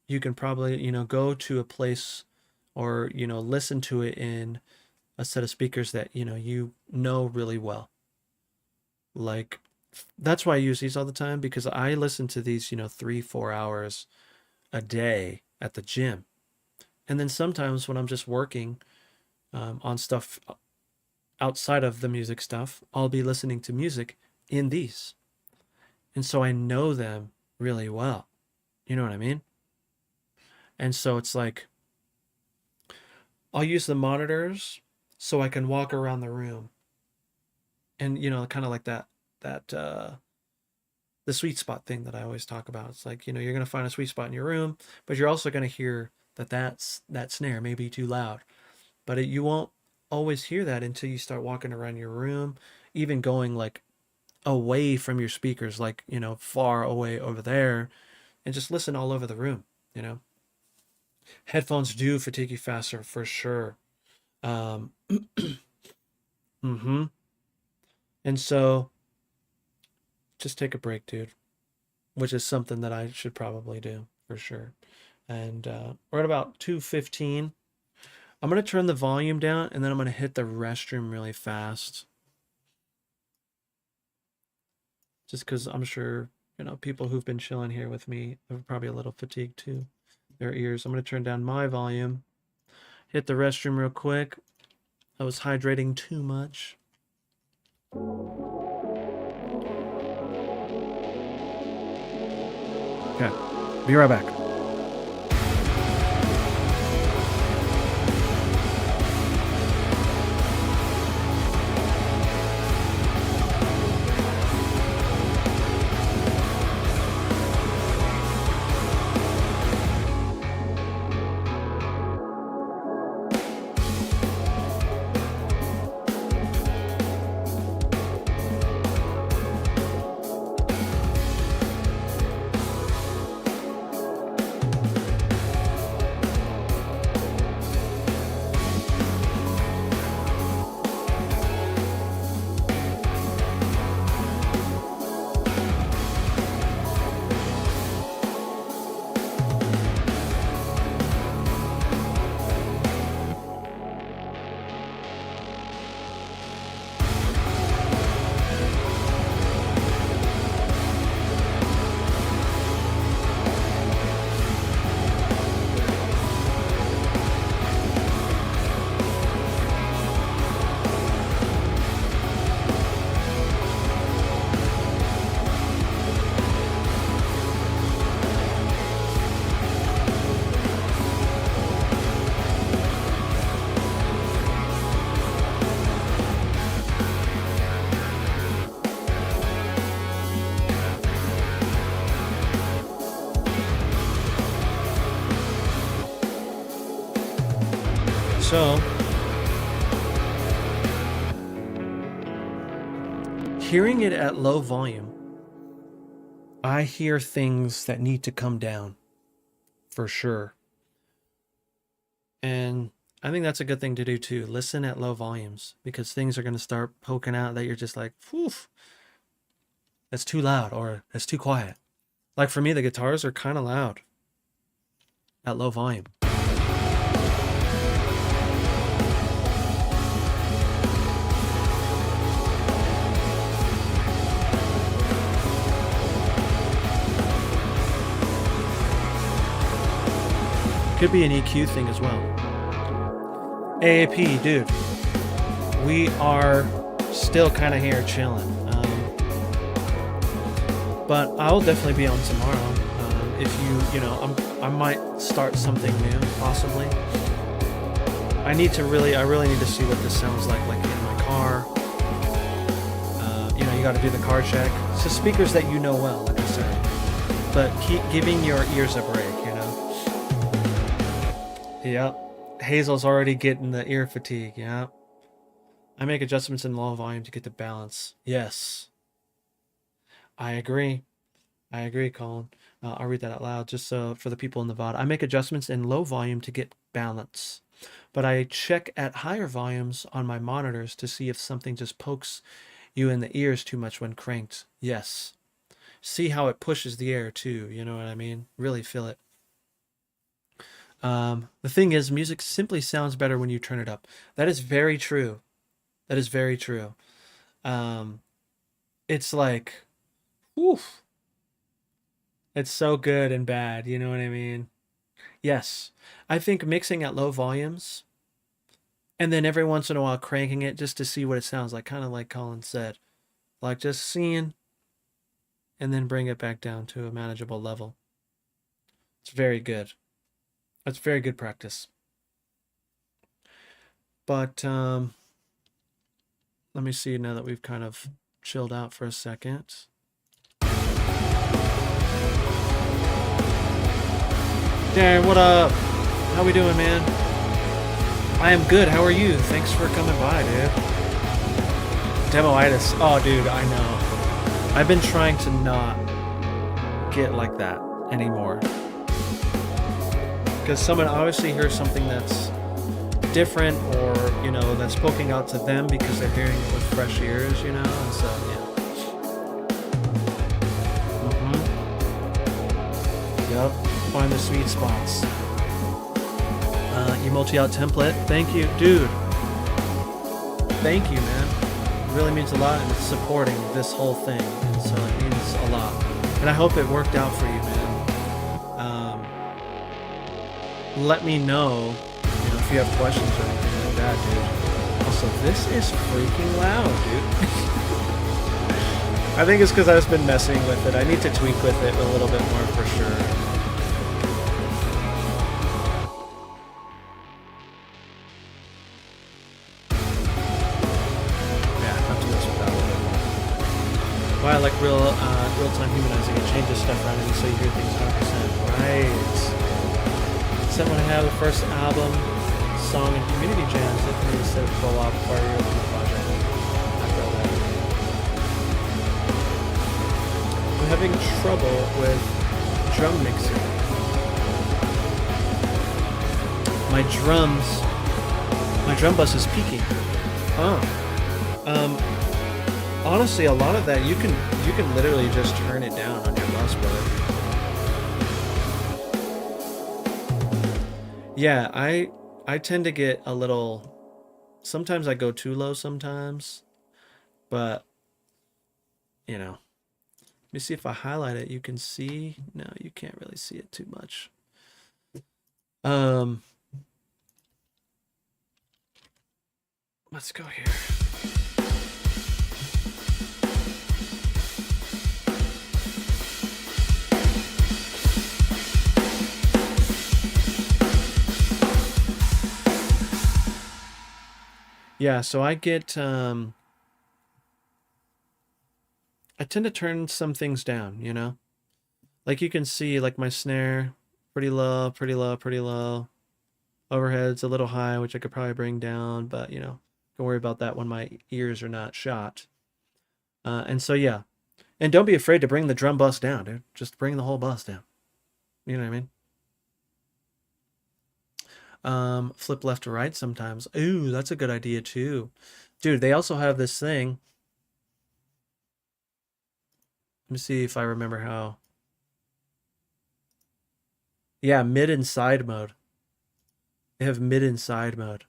you can probably go to a place or listen to it in a set of speakers that you know really well. Like, that's why I use these all the time, because I listen to these 3-4 hours a day at the gym. And then sometimes when I'm just working on stuff outside of the music stuff, I'll be listening to music in these. And so I know them really well. You know what I mean? And so it's like, I'll use the monitors so I can walk around the room. And, kind of like that, the sweet spot thing that I always talk about. It's like, you're going to find a sweet spot in your room, but you're also going to hear that snare may be too loud. But you won't always hear that until you start walking around your room, even going like away from your speakers, like, far away over there, and just listen all over the room, Headphones do fatigue you faster for sure. Um, mm-hmm. And so just take a break, dude, which is something that I should probably do for sure. And we're at about 2:15. I'm going to turn the volume down, and then I'm going to hit the restroom really fast. Just because I'm sure, people who've been chilling here with me are probably a little fatigued too. Their ears. I'm going to turn down my volume. Hit the restroom real quick. I was hydrating too much. Okay. Be right back. So, hearing it at low volume, I hear things that need to come down for sure. And I think that's a good thing to do too. Listen at low volumes, because things are going to start poking out that you're just like, whew, that's too loud or that's too quiet. Like for me, the guitars are kind of loud at low volume. Could be an EQ thing as well. AAP, dude, we are still kind of here chilling. But I'll definitely be on tomorrow. If I might start something new, possibly. I really need to see what this sounds like in my car. You got to do the car check. So speakers that you know well, like I said. But keep giving your ears a break, Yep. Hazel's already getting the ear fatigue, yeah. I make adjustments in low volume to get the balance. Yes, I agree. I agree, Colin. I'll read that out loud just so for the people in the VOD. I make adjustments in low volume to get balance, but I check at higher volumes on my monitors to see if something just pokes you in the ears too much when cranked. Yes. See how it pushes the air too, you know what I mean? Really feel it. The thing is, music simply sounds better when you turn it up. That is very true. That is very true. Um, it's like, oof, it's so good and bad, you know what I mean? Yes. I think mixing at low volumes and then every once in a while cranking it just to see what it sounds like, kind of like Colin said. Like just seeing and then bring it back down to a manageable level. It's very good. That's very good practice. But let me see now that we've kind of chilled out for a second. Darren, what up? How we doing, man? I am good. How are you? Thanks for coming by, dude. Demoitis. Oh, dude, I know. I've been trying to not get like that anymore. Because someone obviously hears something that's different or, you know, that's poking out to them because they're hearing it with fresh ears, you know? And so, yeah. Yep. Find the sweet spots. Your multi-out template. Thank you. Dude. Thank you, man. It really means a lot, and it's supporting this whole thing. And so it means a lot. And I hope it worked out for you, man. Let me know, you know, if you have questions or anything like that, dude. Also, this is freaking loud, dude. I think it's because I've just been messing with it. I need to tweak with it a little bit more for sure. Why I like real-time humanizing. It changes stuff around you so you hear things 100%. Right. Except when I have the first album, song, and community jams, it can be set for a while before I open the project. I feel that. I'm having trouble with drum mixing. My drum bus is peaking. Honestly, a lot of that you can literally just turn it down on your bus, brother. Yeah, I tend to get a little. Sometimes I go too low. Sometimes, but you know, let me see if I highlight it. You can see. No, you can't really see it too much. Let's go here. Yeah, so I get I tend to turn some things down, you know? Like you can see like my snare pretty low, pretty low, pretty low. Overhead's a little high, which I could probably bring down, but you know, don't worry about that when my ears are not shot. And so yeah. And don't be afraid to bring the drum bus down, dude. Just bring the whole bus down. You know what I mean? Flip left to right sometimes. Ooh, that's a good idea too. Dude, they also have this thing. Let me see if I remember how. Yeah, mid and side mode. They have mid and side mode,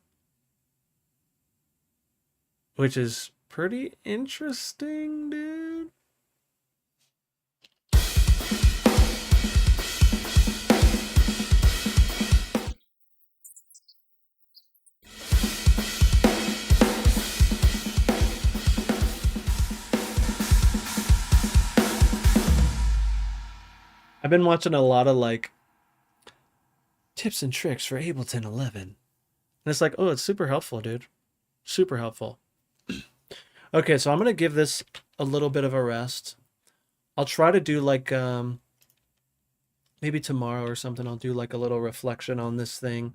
which is pretty interesting, dude. I've been watching a lot of like tips and tricks for Ableton 11. And it's like, oh, it's super helpful, dude. Super helpful. Okay, so I'm going to give this a little bit of a rest. I'll try to do like maybe tomorrow or something I'll do like a little reflection on this thing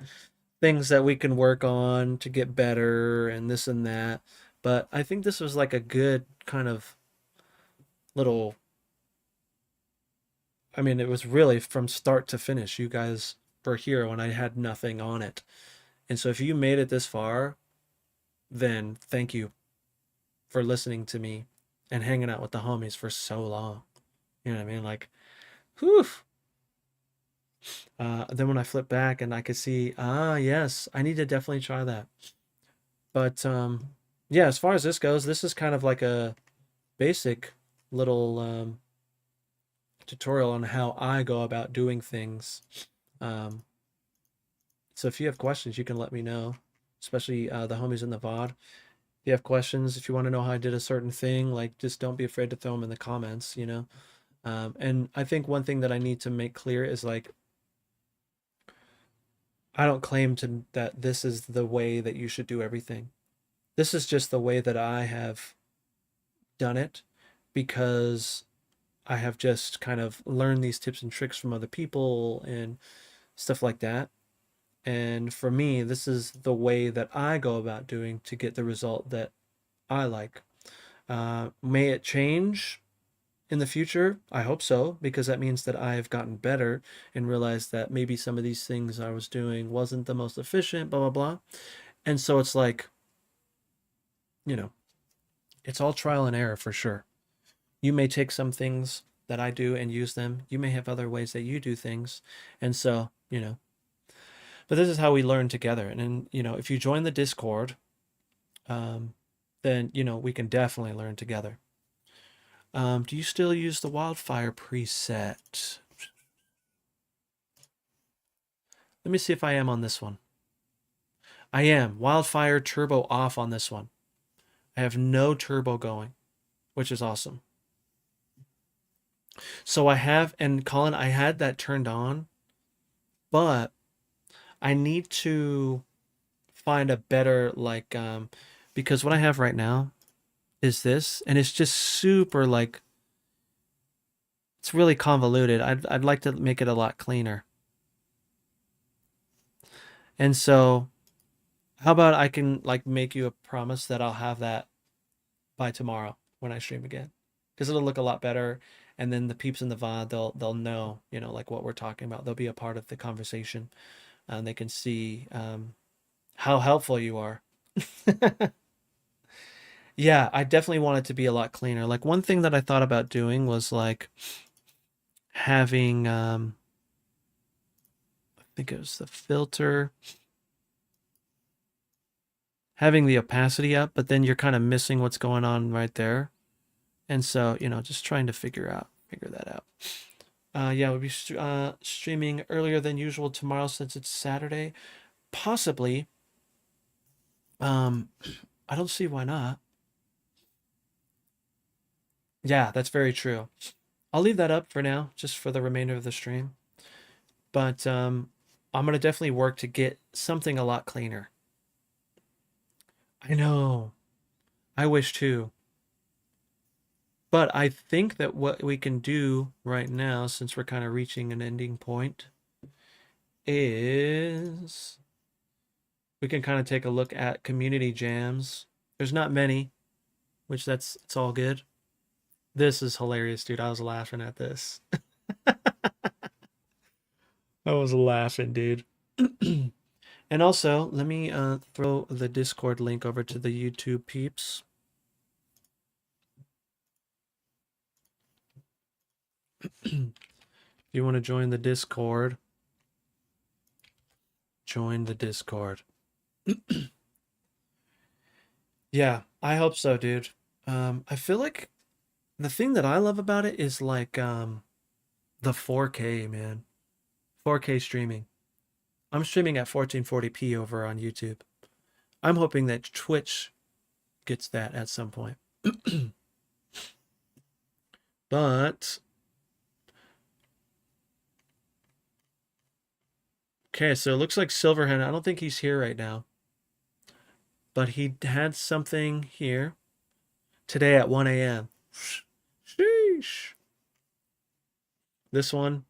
things that we can work on to get better and this and that. But I think this was like a good kind of little, I mean, it was really from start to finish. You guys were here when I had nothing on it. And so if you made it this far, then thank you for listening to me and hanging out with the homies for so long. You know what I mean? Like, whew. Then when I flip back and I could see, yes, I need to definitely try that. But yeah, as far as this goes, this is kind of like a basic little tutorial on how I go about doing things. Um, so if you have questions, you can let me know, especially the homies in the VOD. If you have questions, if you want to know how I did a certain thing, like just don't be afraid to throw them in the comments, you know? And I think one thing that I need to make clear is like, I don't claim to that this is the way that you should do everything. This is just the way that I have done it because I have just kind of learned these tips and tricks from other people and stuff like that. And for me, this is the way that I go about doing to get the result that I like. May it change in the future? I hope so, because that means that I've gotten better and realized that maybe some of these things I was doing wasn't the most efficient, blah, blah, blah. And so it's like, you know, it's all trial and error for sure. You may take some things that I do and use them. You may have other ways that you do things. And so, but this is how we learn together. And then, if you join the Discord, um, then, we can definitely learn together. Do you still use the wildfire preset? Let me see if I am on this one. I am. Wildfire turbo off on this one. I have no turbo going, which is awesome. So I have, and Colin, I had that turned on, but I need to find a better, like, because what I have right now is this, and it's just super, like, it's really convoluted. I'd like to make it a lot cleaner. And so, how about I can, like, make you a promise that I'll have that by tomorrow when I stream again? Because it'll look a lot better, and then the peeps in the VOD, they'll know, like what we're talking about. They'll be a part of the conversation, and they can see how helpful you are. Yeah, I definitely want it to be a lot cleaner. Like one thing that I thought about doing was like having I think it was the filter, having the opacity up, but then you're kind of missing what's going on right there. And so, just trying to figure that out. Yeah, we'll be streaming earlier than usual tomorrow since it's Saturday. Possibly. Um, I don't see why not. Yeah, that's very true. I'll leave that up for now, just for the remainder of the stream. But I'm gonna definitely work to get something a lot cleaner. I know. I wish too. But I think that what we can do right now, since we're kind of reaching an ending point, is we can kind of take a look at community jams. There's not many, which it's all good. This is hilarious, dude. I was laughing at this. I was laughing, dude. And also, let me throw the Discord link over to the YouTube peeps. If you want to join the Discord, join the Discord. Yeah, I hope so, dude. I feel like the thing that I love about it is like the 4K, man. 4K streaming. I'm streaming at 1440p over on YouTube. I'm hoping that Twitch gets that at some point. But okay, so it looks like Silverhand. I don't think he's here right now. But he had something here today at 1 a.m. Sheesh. This one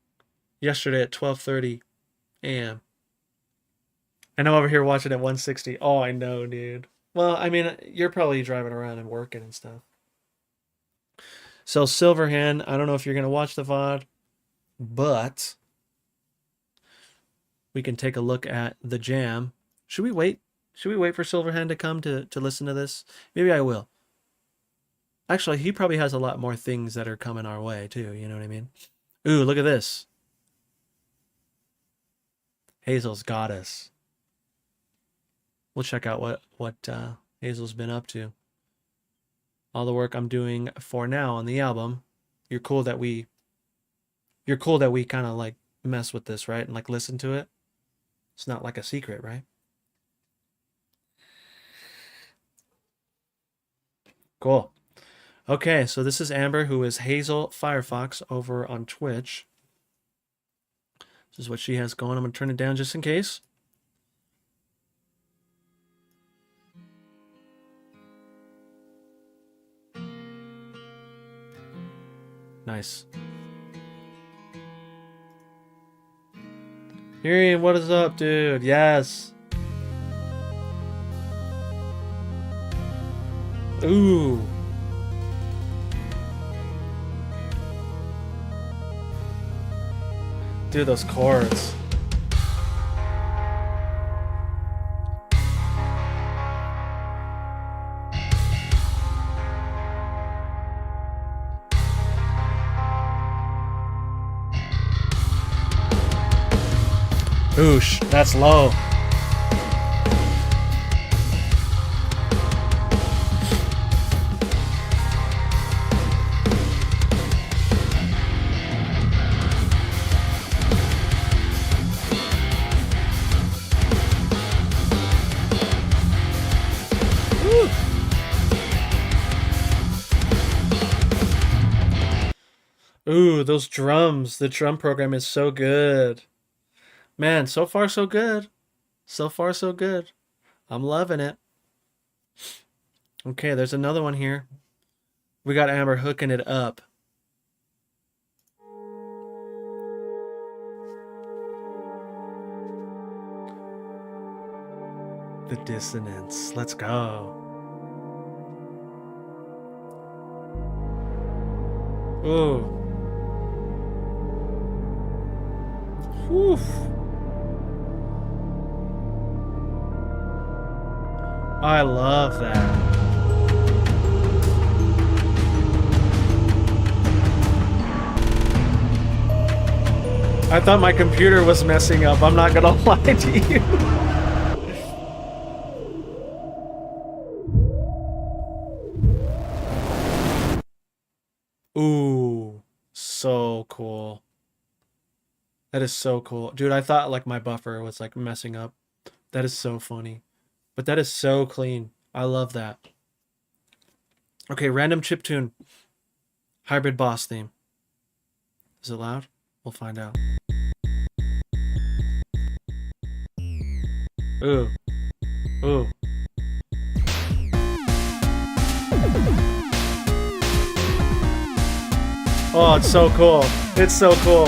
yesterday at 12:30 a.m. And I'm over here watching at 160. Oh, I know, dude. Well, I mean, you're probably driving around and working and stuff. So Silverhand, I don't know if you're gonna watch the VOD, but we can take a look at the jam. Should we wait? Should we wait for Silverhand to come to listen to this? Maybe I will. Actually, he probably has a lot more things that are coming our way too. You know what I mean? Ooh, look at this. Hazel's got us. We'll check out what Hazel's been up to. All the work I'm doing for now on the album. You're cool that we kind of like mess with this, right? And like listen to it. It's not like a secret, right? Cool. Okay, so this is Amber, who is Hazel Firefox over on Twitch. This is what she has going. I'm going to turn it down just in case. Nice. Miriam, what is up, dude? Yes. Ooh. Dude, those chords. Oosh, that's low. Ooh, those drums. The drum program is so good. Man, so far so good. So far so good. I'm loving it. Okay, there's another one here. We got Amber hooking it up. The dissonance. Let's go. Ooh. Whew. I love that. I thought my computer was messing up. I'm not gonna lie to you. Ooh, so cool. That is so cool. Dude, I thought like my buffer was like messing up. That is so funny. But that is so clean. I love that. Okay, random chiptune. Hybrid boss theme. Is it loud? We'll find out. Ooh. Ooh. Oh, it's so cool. It's so cool.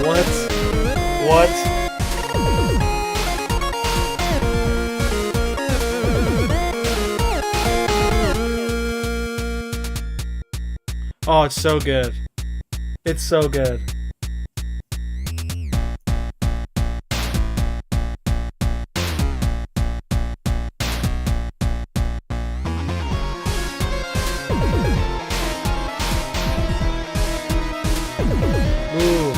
What? What? Oh, it's so good. It's so good. Ooh.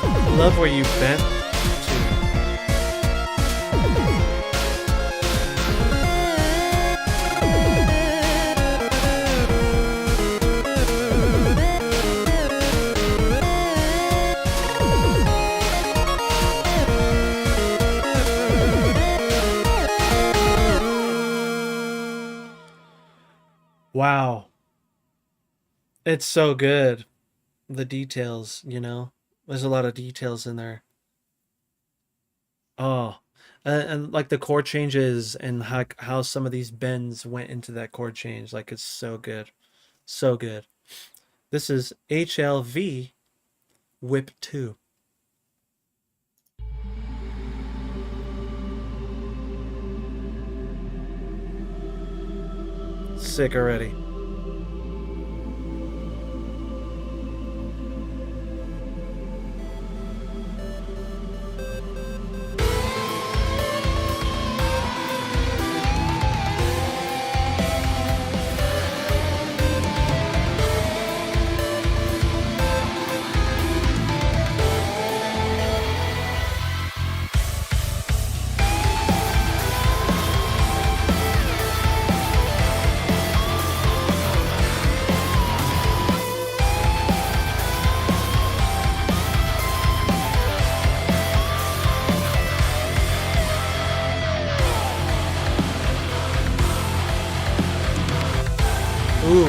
I love where you bent to. Wow. It's so good. The details, you know? There's a lot of details in there. Oh, And like the chord changes and how some of these bends went into that chord change. Like it's so good. So good. This is HLV Whip 2. Sick already. Ooh.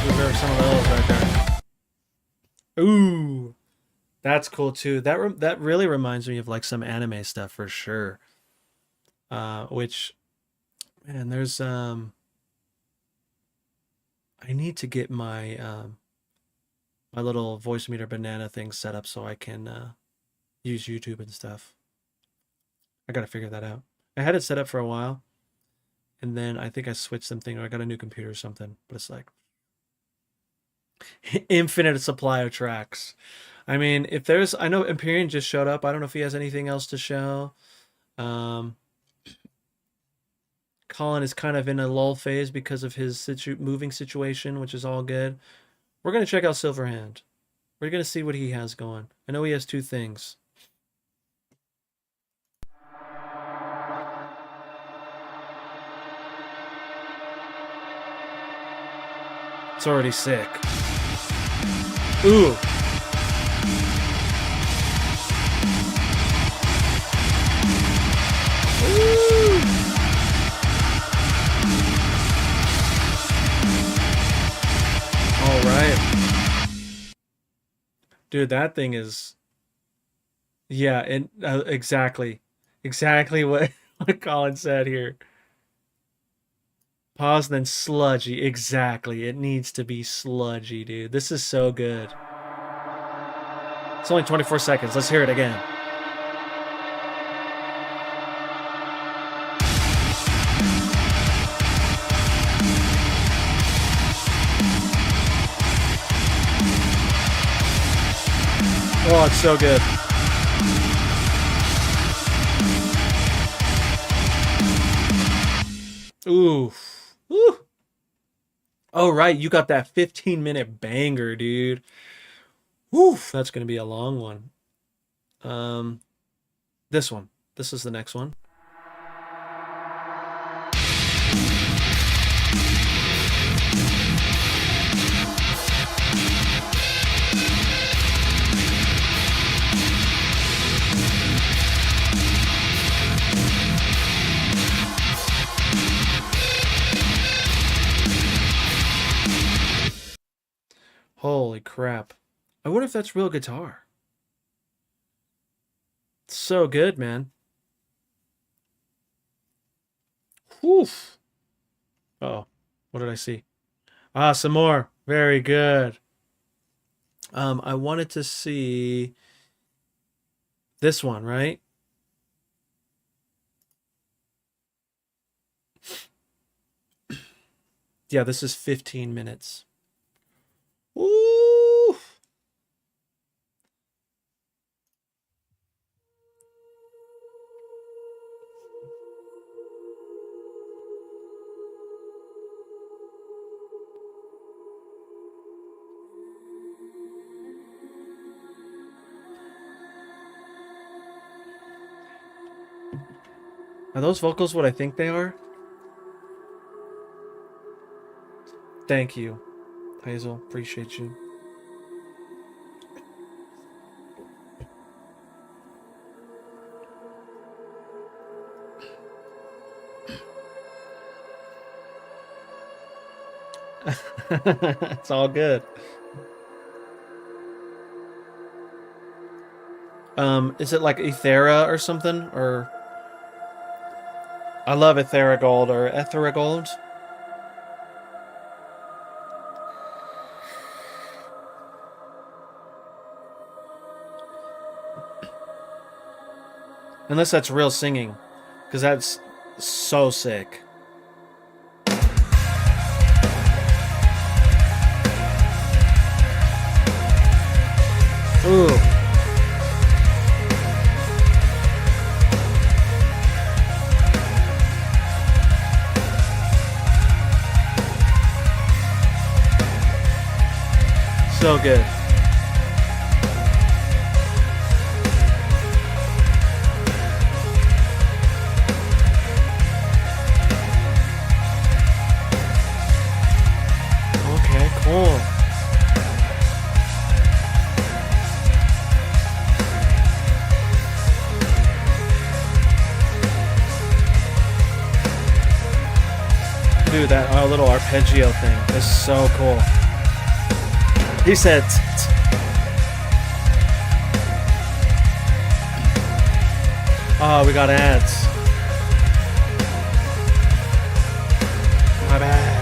Those are some of those right there. Ooh. That's cool too. That really reminds me of like some anime stuff for sure. Which man, there's I need to get my little voice meter banana thing set up so I can use YouTube and stuff. I gotta figure that out. I had it set up for a while, and then I think I switched something or I got a new computer or something. But it's like infinite supply of tracks. I mean, if there's, I know Empyrean just showed up. I don't know if he has anything else to show. Um, Colin is kind of in a lull phase because of his moving situation, which is all good. We're gonna check out Silverhand. We're gonna see what he has going. I know he has two things. It's already sick. Ooh. Ooh. All right. Dude, that thing is, yeah, and exactly what, what Colin said here. Pause, then sludgy. Exactly. It needs to be sludgy, dude. This is so good. It's only 24 seconds. Let's hear it again. Oh, it's so good. Ooh. Ooh. Oh, right. You got that 15-minute banger, dude. Oof. That's going to be a long one. This one. This is the next one. Holy crap. I wonder if that's real guitar. It's so good, man. Oof. Oh, what did I see? Ah, some more. Very good. I wanted to see this one, right? Yeah, this is 15 minutes. Ooh. Are those vocals what I think they are? Thank you, Hazel. Appreciate you. It's all good. Is it like Ethera or something? Or I love Ethera Gold or Ethera Gold. Unless that's real singing, because that's so sick. Ooh. So good. Okay, cool. Dude, that little arpeggio thing is so cool. He said, "Oh, we got ads. My bad."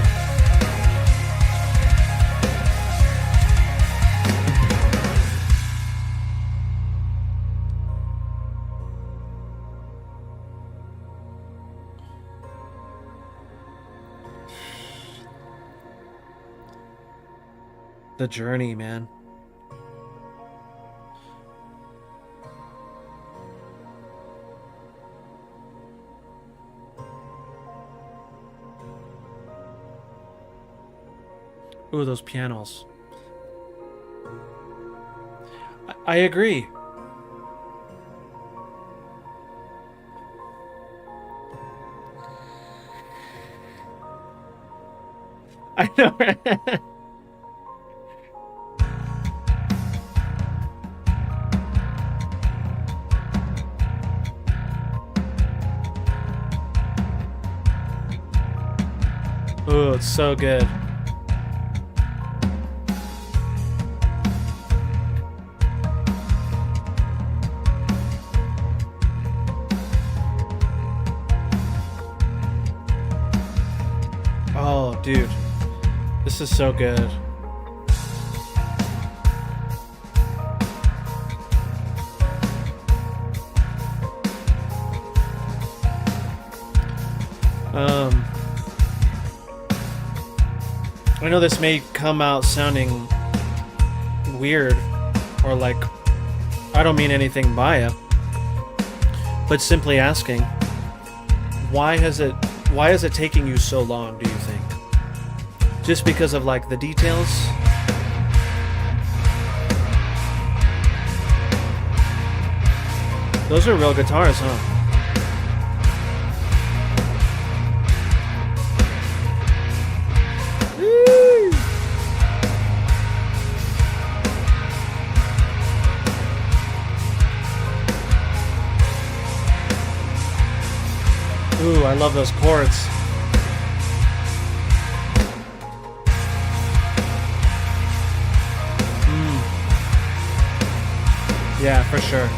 The journey, man. Ooh, those pianos. I agree. I know. Right? Ooh, it's so good. Oh, dude. This is so good. I know this may come out sounding weird or like I don't mean anything by it, but simply asking, why is it taking you so long, do you think? Just because of like the details? Those are real guitars, huh? Ooh, I love those chords. Yeah, for sure.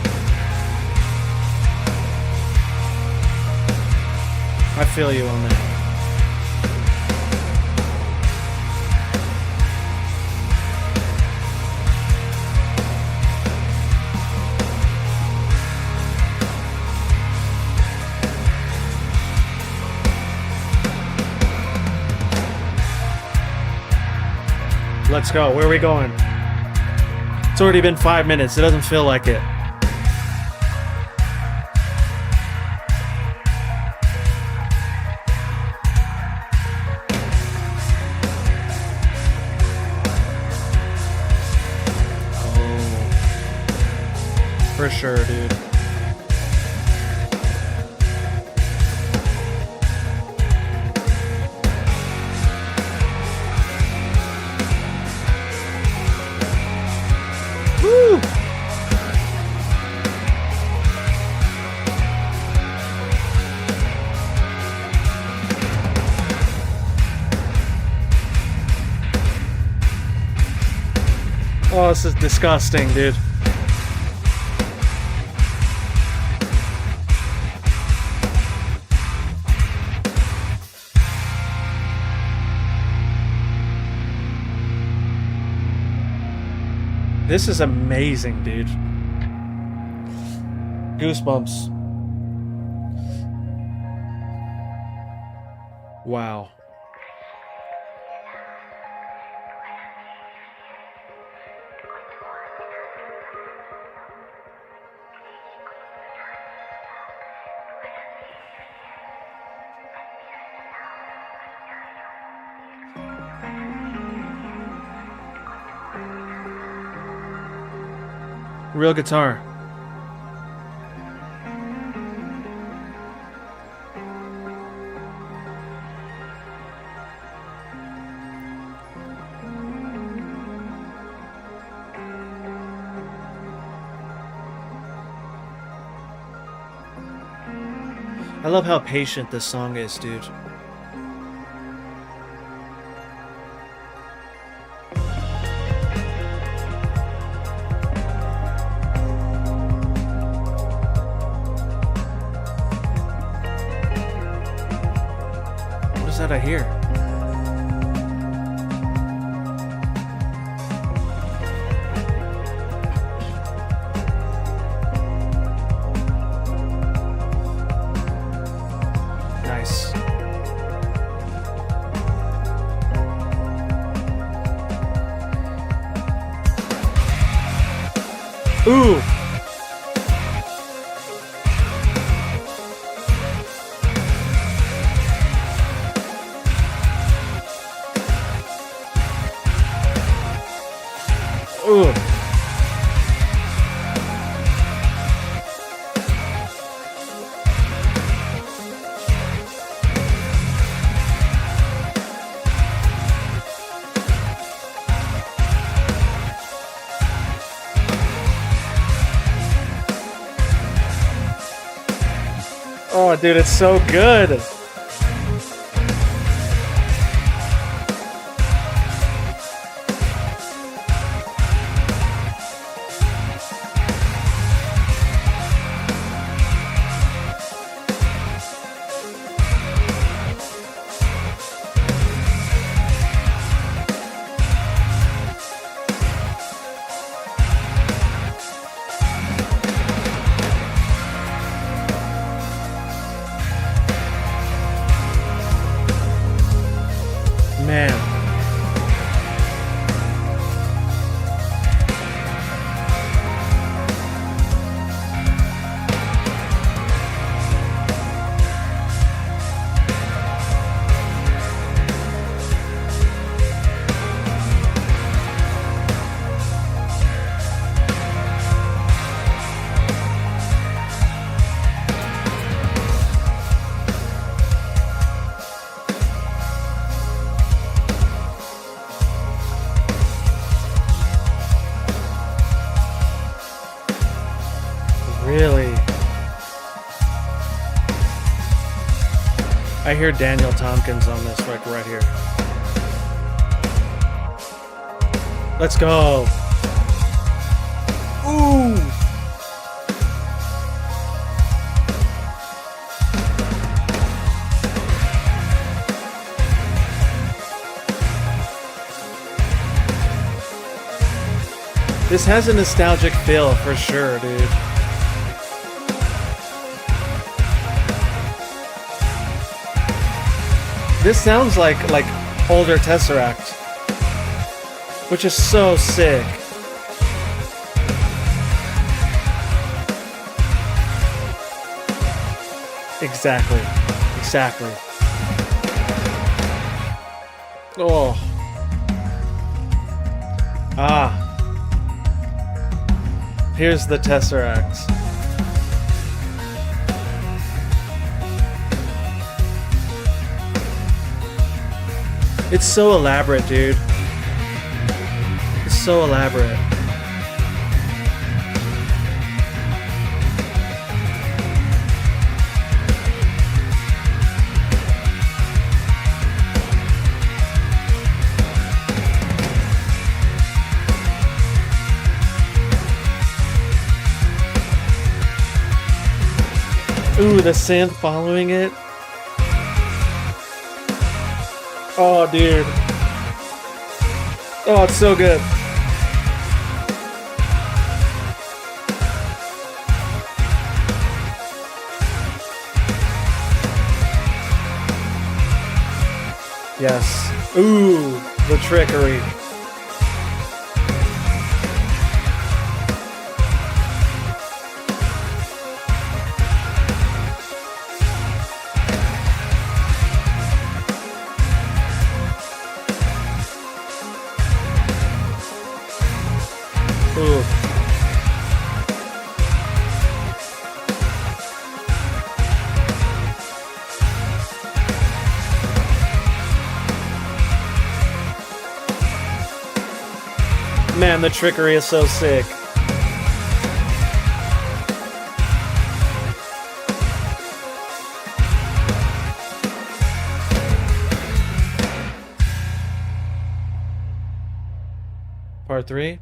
I feel you on that. Let's go. Where are we going? It's already been 5 minutes. It doesn't feel like it. Oh. For sure, dude. Oh, this is disgusting, dude. This is amazing, dude. Goosebumps. Wow. Real guitar. I love how patient this song is, dude. What is that I hear? Nice. Ooh. Ooh. Oh, dude, it's so good. Man. Really? I hear Daniel Tompkins on this, like right here. Let's go. Ooh. This has a nostalgic feel for sure, dude. This sounds like older Tesseract, which is so sick. Exactly. Exactly. Oh. Ah. Here's the Tesseract. It's so elaborate, dude. It's so elaborate. Ooh, the synth following it. Oh, dude. Oh, it's so good. Yes. Ooh, the trickery. Ooh. Man, the trickery is so sick. Part 3?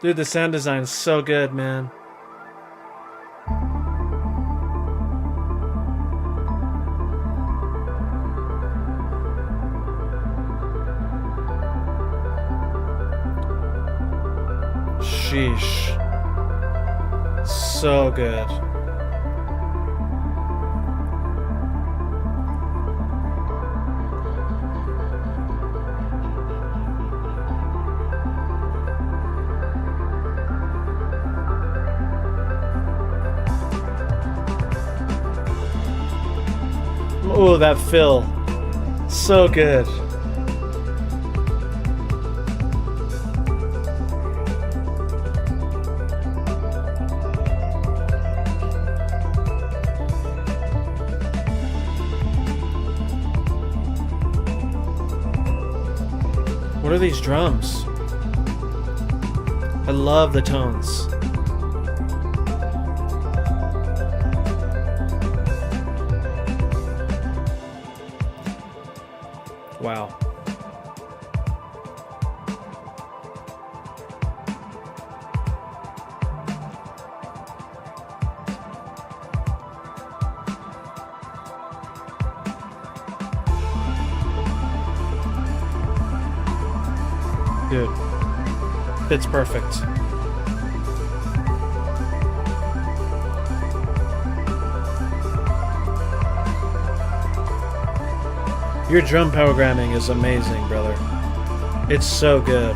Dude, the sound design is so good, man. Sheesh. So good. Oh, that fill. So good. What are these drums? I love the tones. Wow. Dude, fits perfect. Your drum programming is amazing, brother. It's so good.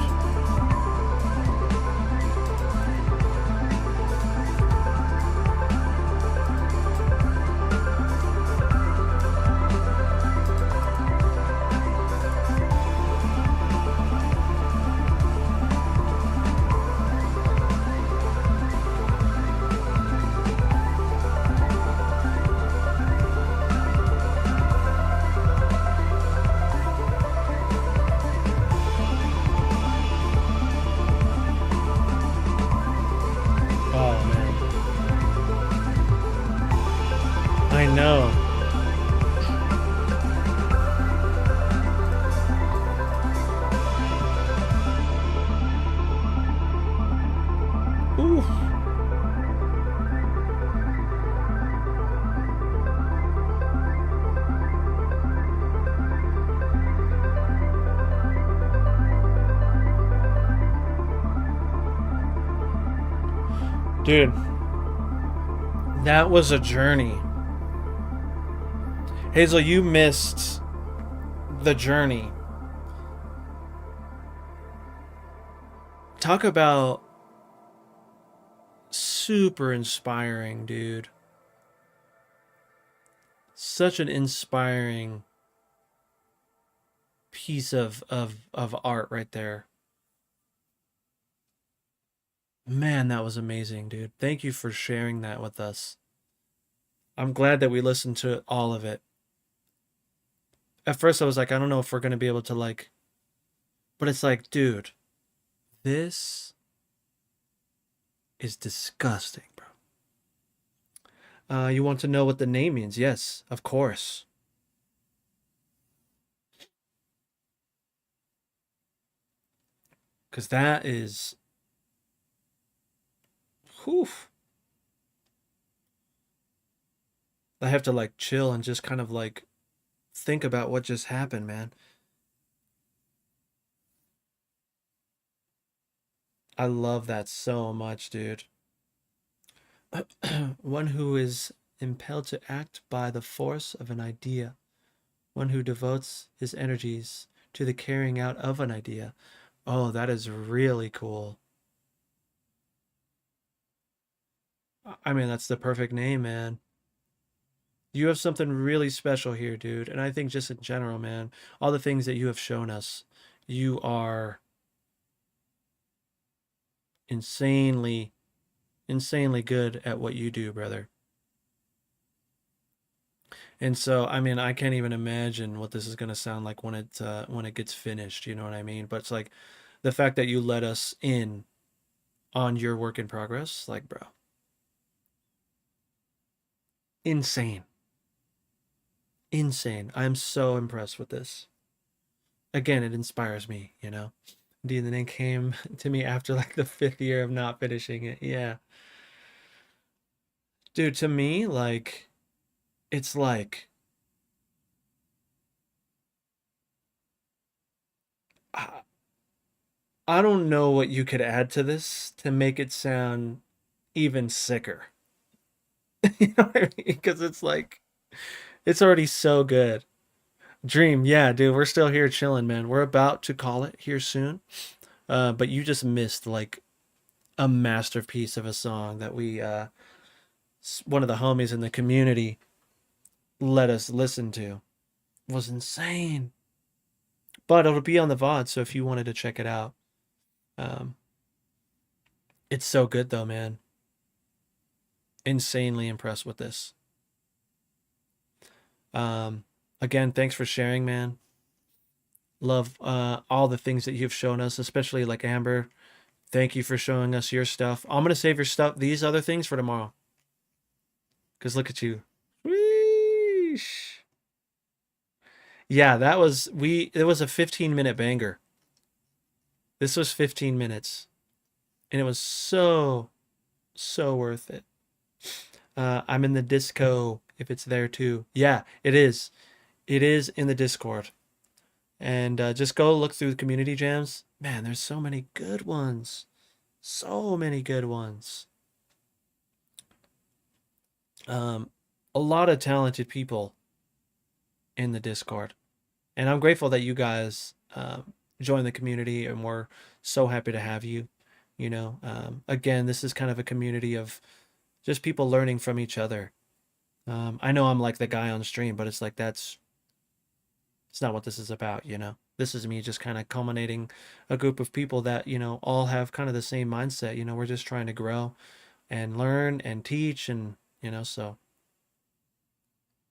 I know. Ooh. Dude, that was a journey. Hazel, you missed the journey. Talk about super inspiring, dude. Such an inspiring piece of art right there. Man, that was amazing, dude. Thank you for sharing that with us. I'm glad that we listened to all of it. At first I was like, I don't know if we're going to be able to like, but it's like, dude, this is disgusting, bro. You want to know what the name means? Yes, of course. Because that is, whew. I have to like chill and just kind of like think about what just happened, man. I love that so much, dude. One who is impelled to act by the force of an idea. One who devotes his energies to the carrying out of an idea. Oh, that is really cool. I mean, that's the perfect name, man. You have something really special here, dude. And I think just in general, man, all the things that you have shown us, you are insanely, insanely good at what you do, brother. And so, I mean, I can't even imagine what this is going to sound like when it gets finished, you know what I mean? But it's like the fact that you let us in on your work in progress, like, bro, insane. Insane. I'm so impressed with this. Again, it inspires me, you know. And then it came to me after like the fifth year of not finishing it. Yeah. Dude, to me, like, it's like, I, I don't know what you could add to this to make it sound even sicker. You know what I mean? Because it's like, it's already so good. Dream, yeah, dude, we're still here chilling, man. We're about to call it here soon. But you just missed like a masterpiece of a song that one of the homies in the community let us listen to. It was insane. But it'll be on the VOD, so if you wanted to check it out, um, it's so good though, man. Insanely impressed with this. Um, Again, thanks for sharing, man. Love all the things that you've shown us, especially like Amber. Thank you for showing us your stuff. I'm gonna save your stuff, these other things for tomorrow. Cause look at you. Wheesh. Yeah, that was we. It was a 15-minute banger. This was 15 minutes, and it was so worth it. I'm in the disco if it's there too. Yeah, it is. It is in the Discord. And just go look through the community jams. Man, there's so many good ones. So many good ones. Um, a lot of talented people in the Discord. And I'm grateful that you guys join the community and we're so happy to have you. Again, this is kind of a community of just people learning from each other. I know I'm like the guy on stream, but it's like it's not what this is about, you know. This is me just kind of culminating a group of people that, all have kind of the same mindset. We're just trying to grow and learn and teach and, so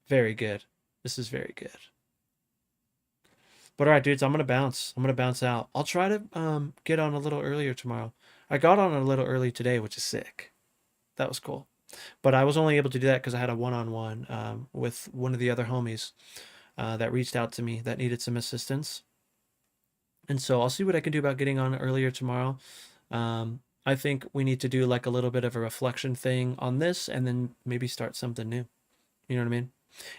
very good. This is very good. But all right, dudes, I'm gonna bounce. I'm gonna bounce out. I'll try to get on a little earlier tomorrow. I got on a little early today, which is sick. That was cool. But I was only able to do that because I had a one-on-one with one of the other homies that reached out to me that needed some assistance. And so I'll see what I can do about getting on earlier tomorrow. I think we need to do like a little bit of a reflection thing on this and then maybe start something new. You know what I mean?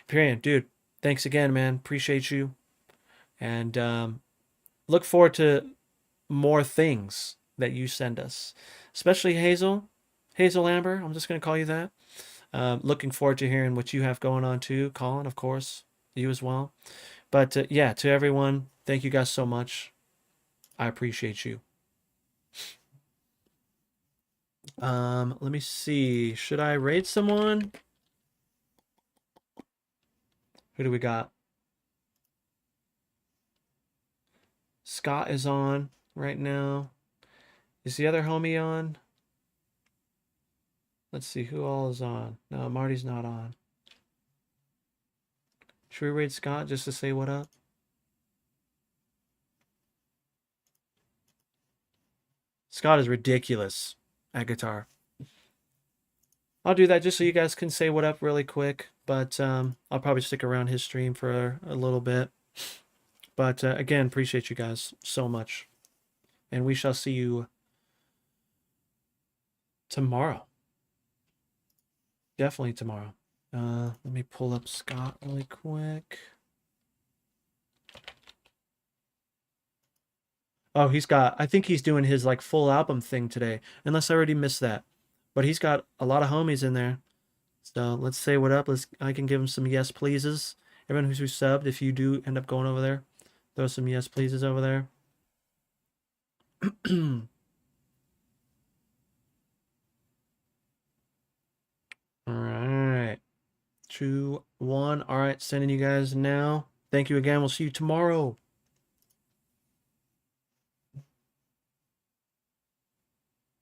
Period. Dude, thanks again, man. Appreciate you. And look forward to more things that you send us, especially Hazel Amber. I'm just going to call you that. Looking forward to hearing what you have going on too. Colin, of course, you as well. But yeah, to everyone, thank you guys so much. I appreciate you. Let me see. Should I raid someone? Who do we got? Scott is on right now. Is the other homie on? Let's see who all is on. No, Marty's not on. Should we raid Scott just to say what up? Scott is ridiculous at guitar. I'll do that just so you guys can say what up really quick. But I'll probably stick around his stream for a little bit. But again, appreciate you guys so much. And we shall see you tomorrow. Definitely tomorrow. Let me pull up Scott really quick. Oh, I think he's doing his like full album thing today, unless I already missed that. But he's got a lot of homies in there. So let's say what up. I can give him some yes pleases. Everyone who's subbed, if you do end up going over there, throw some yes pleases over there. All right. 2, 1. All right, sending you guys now. Thank you again. We'll see you tomorrow.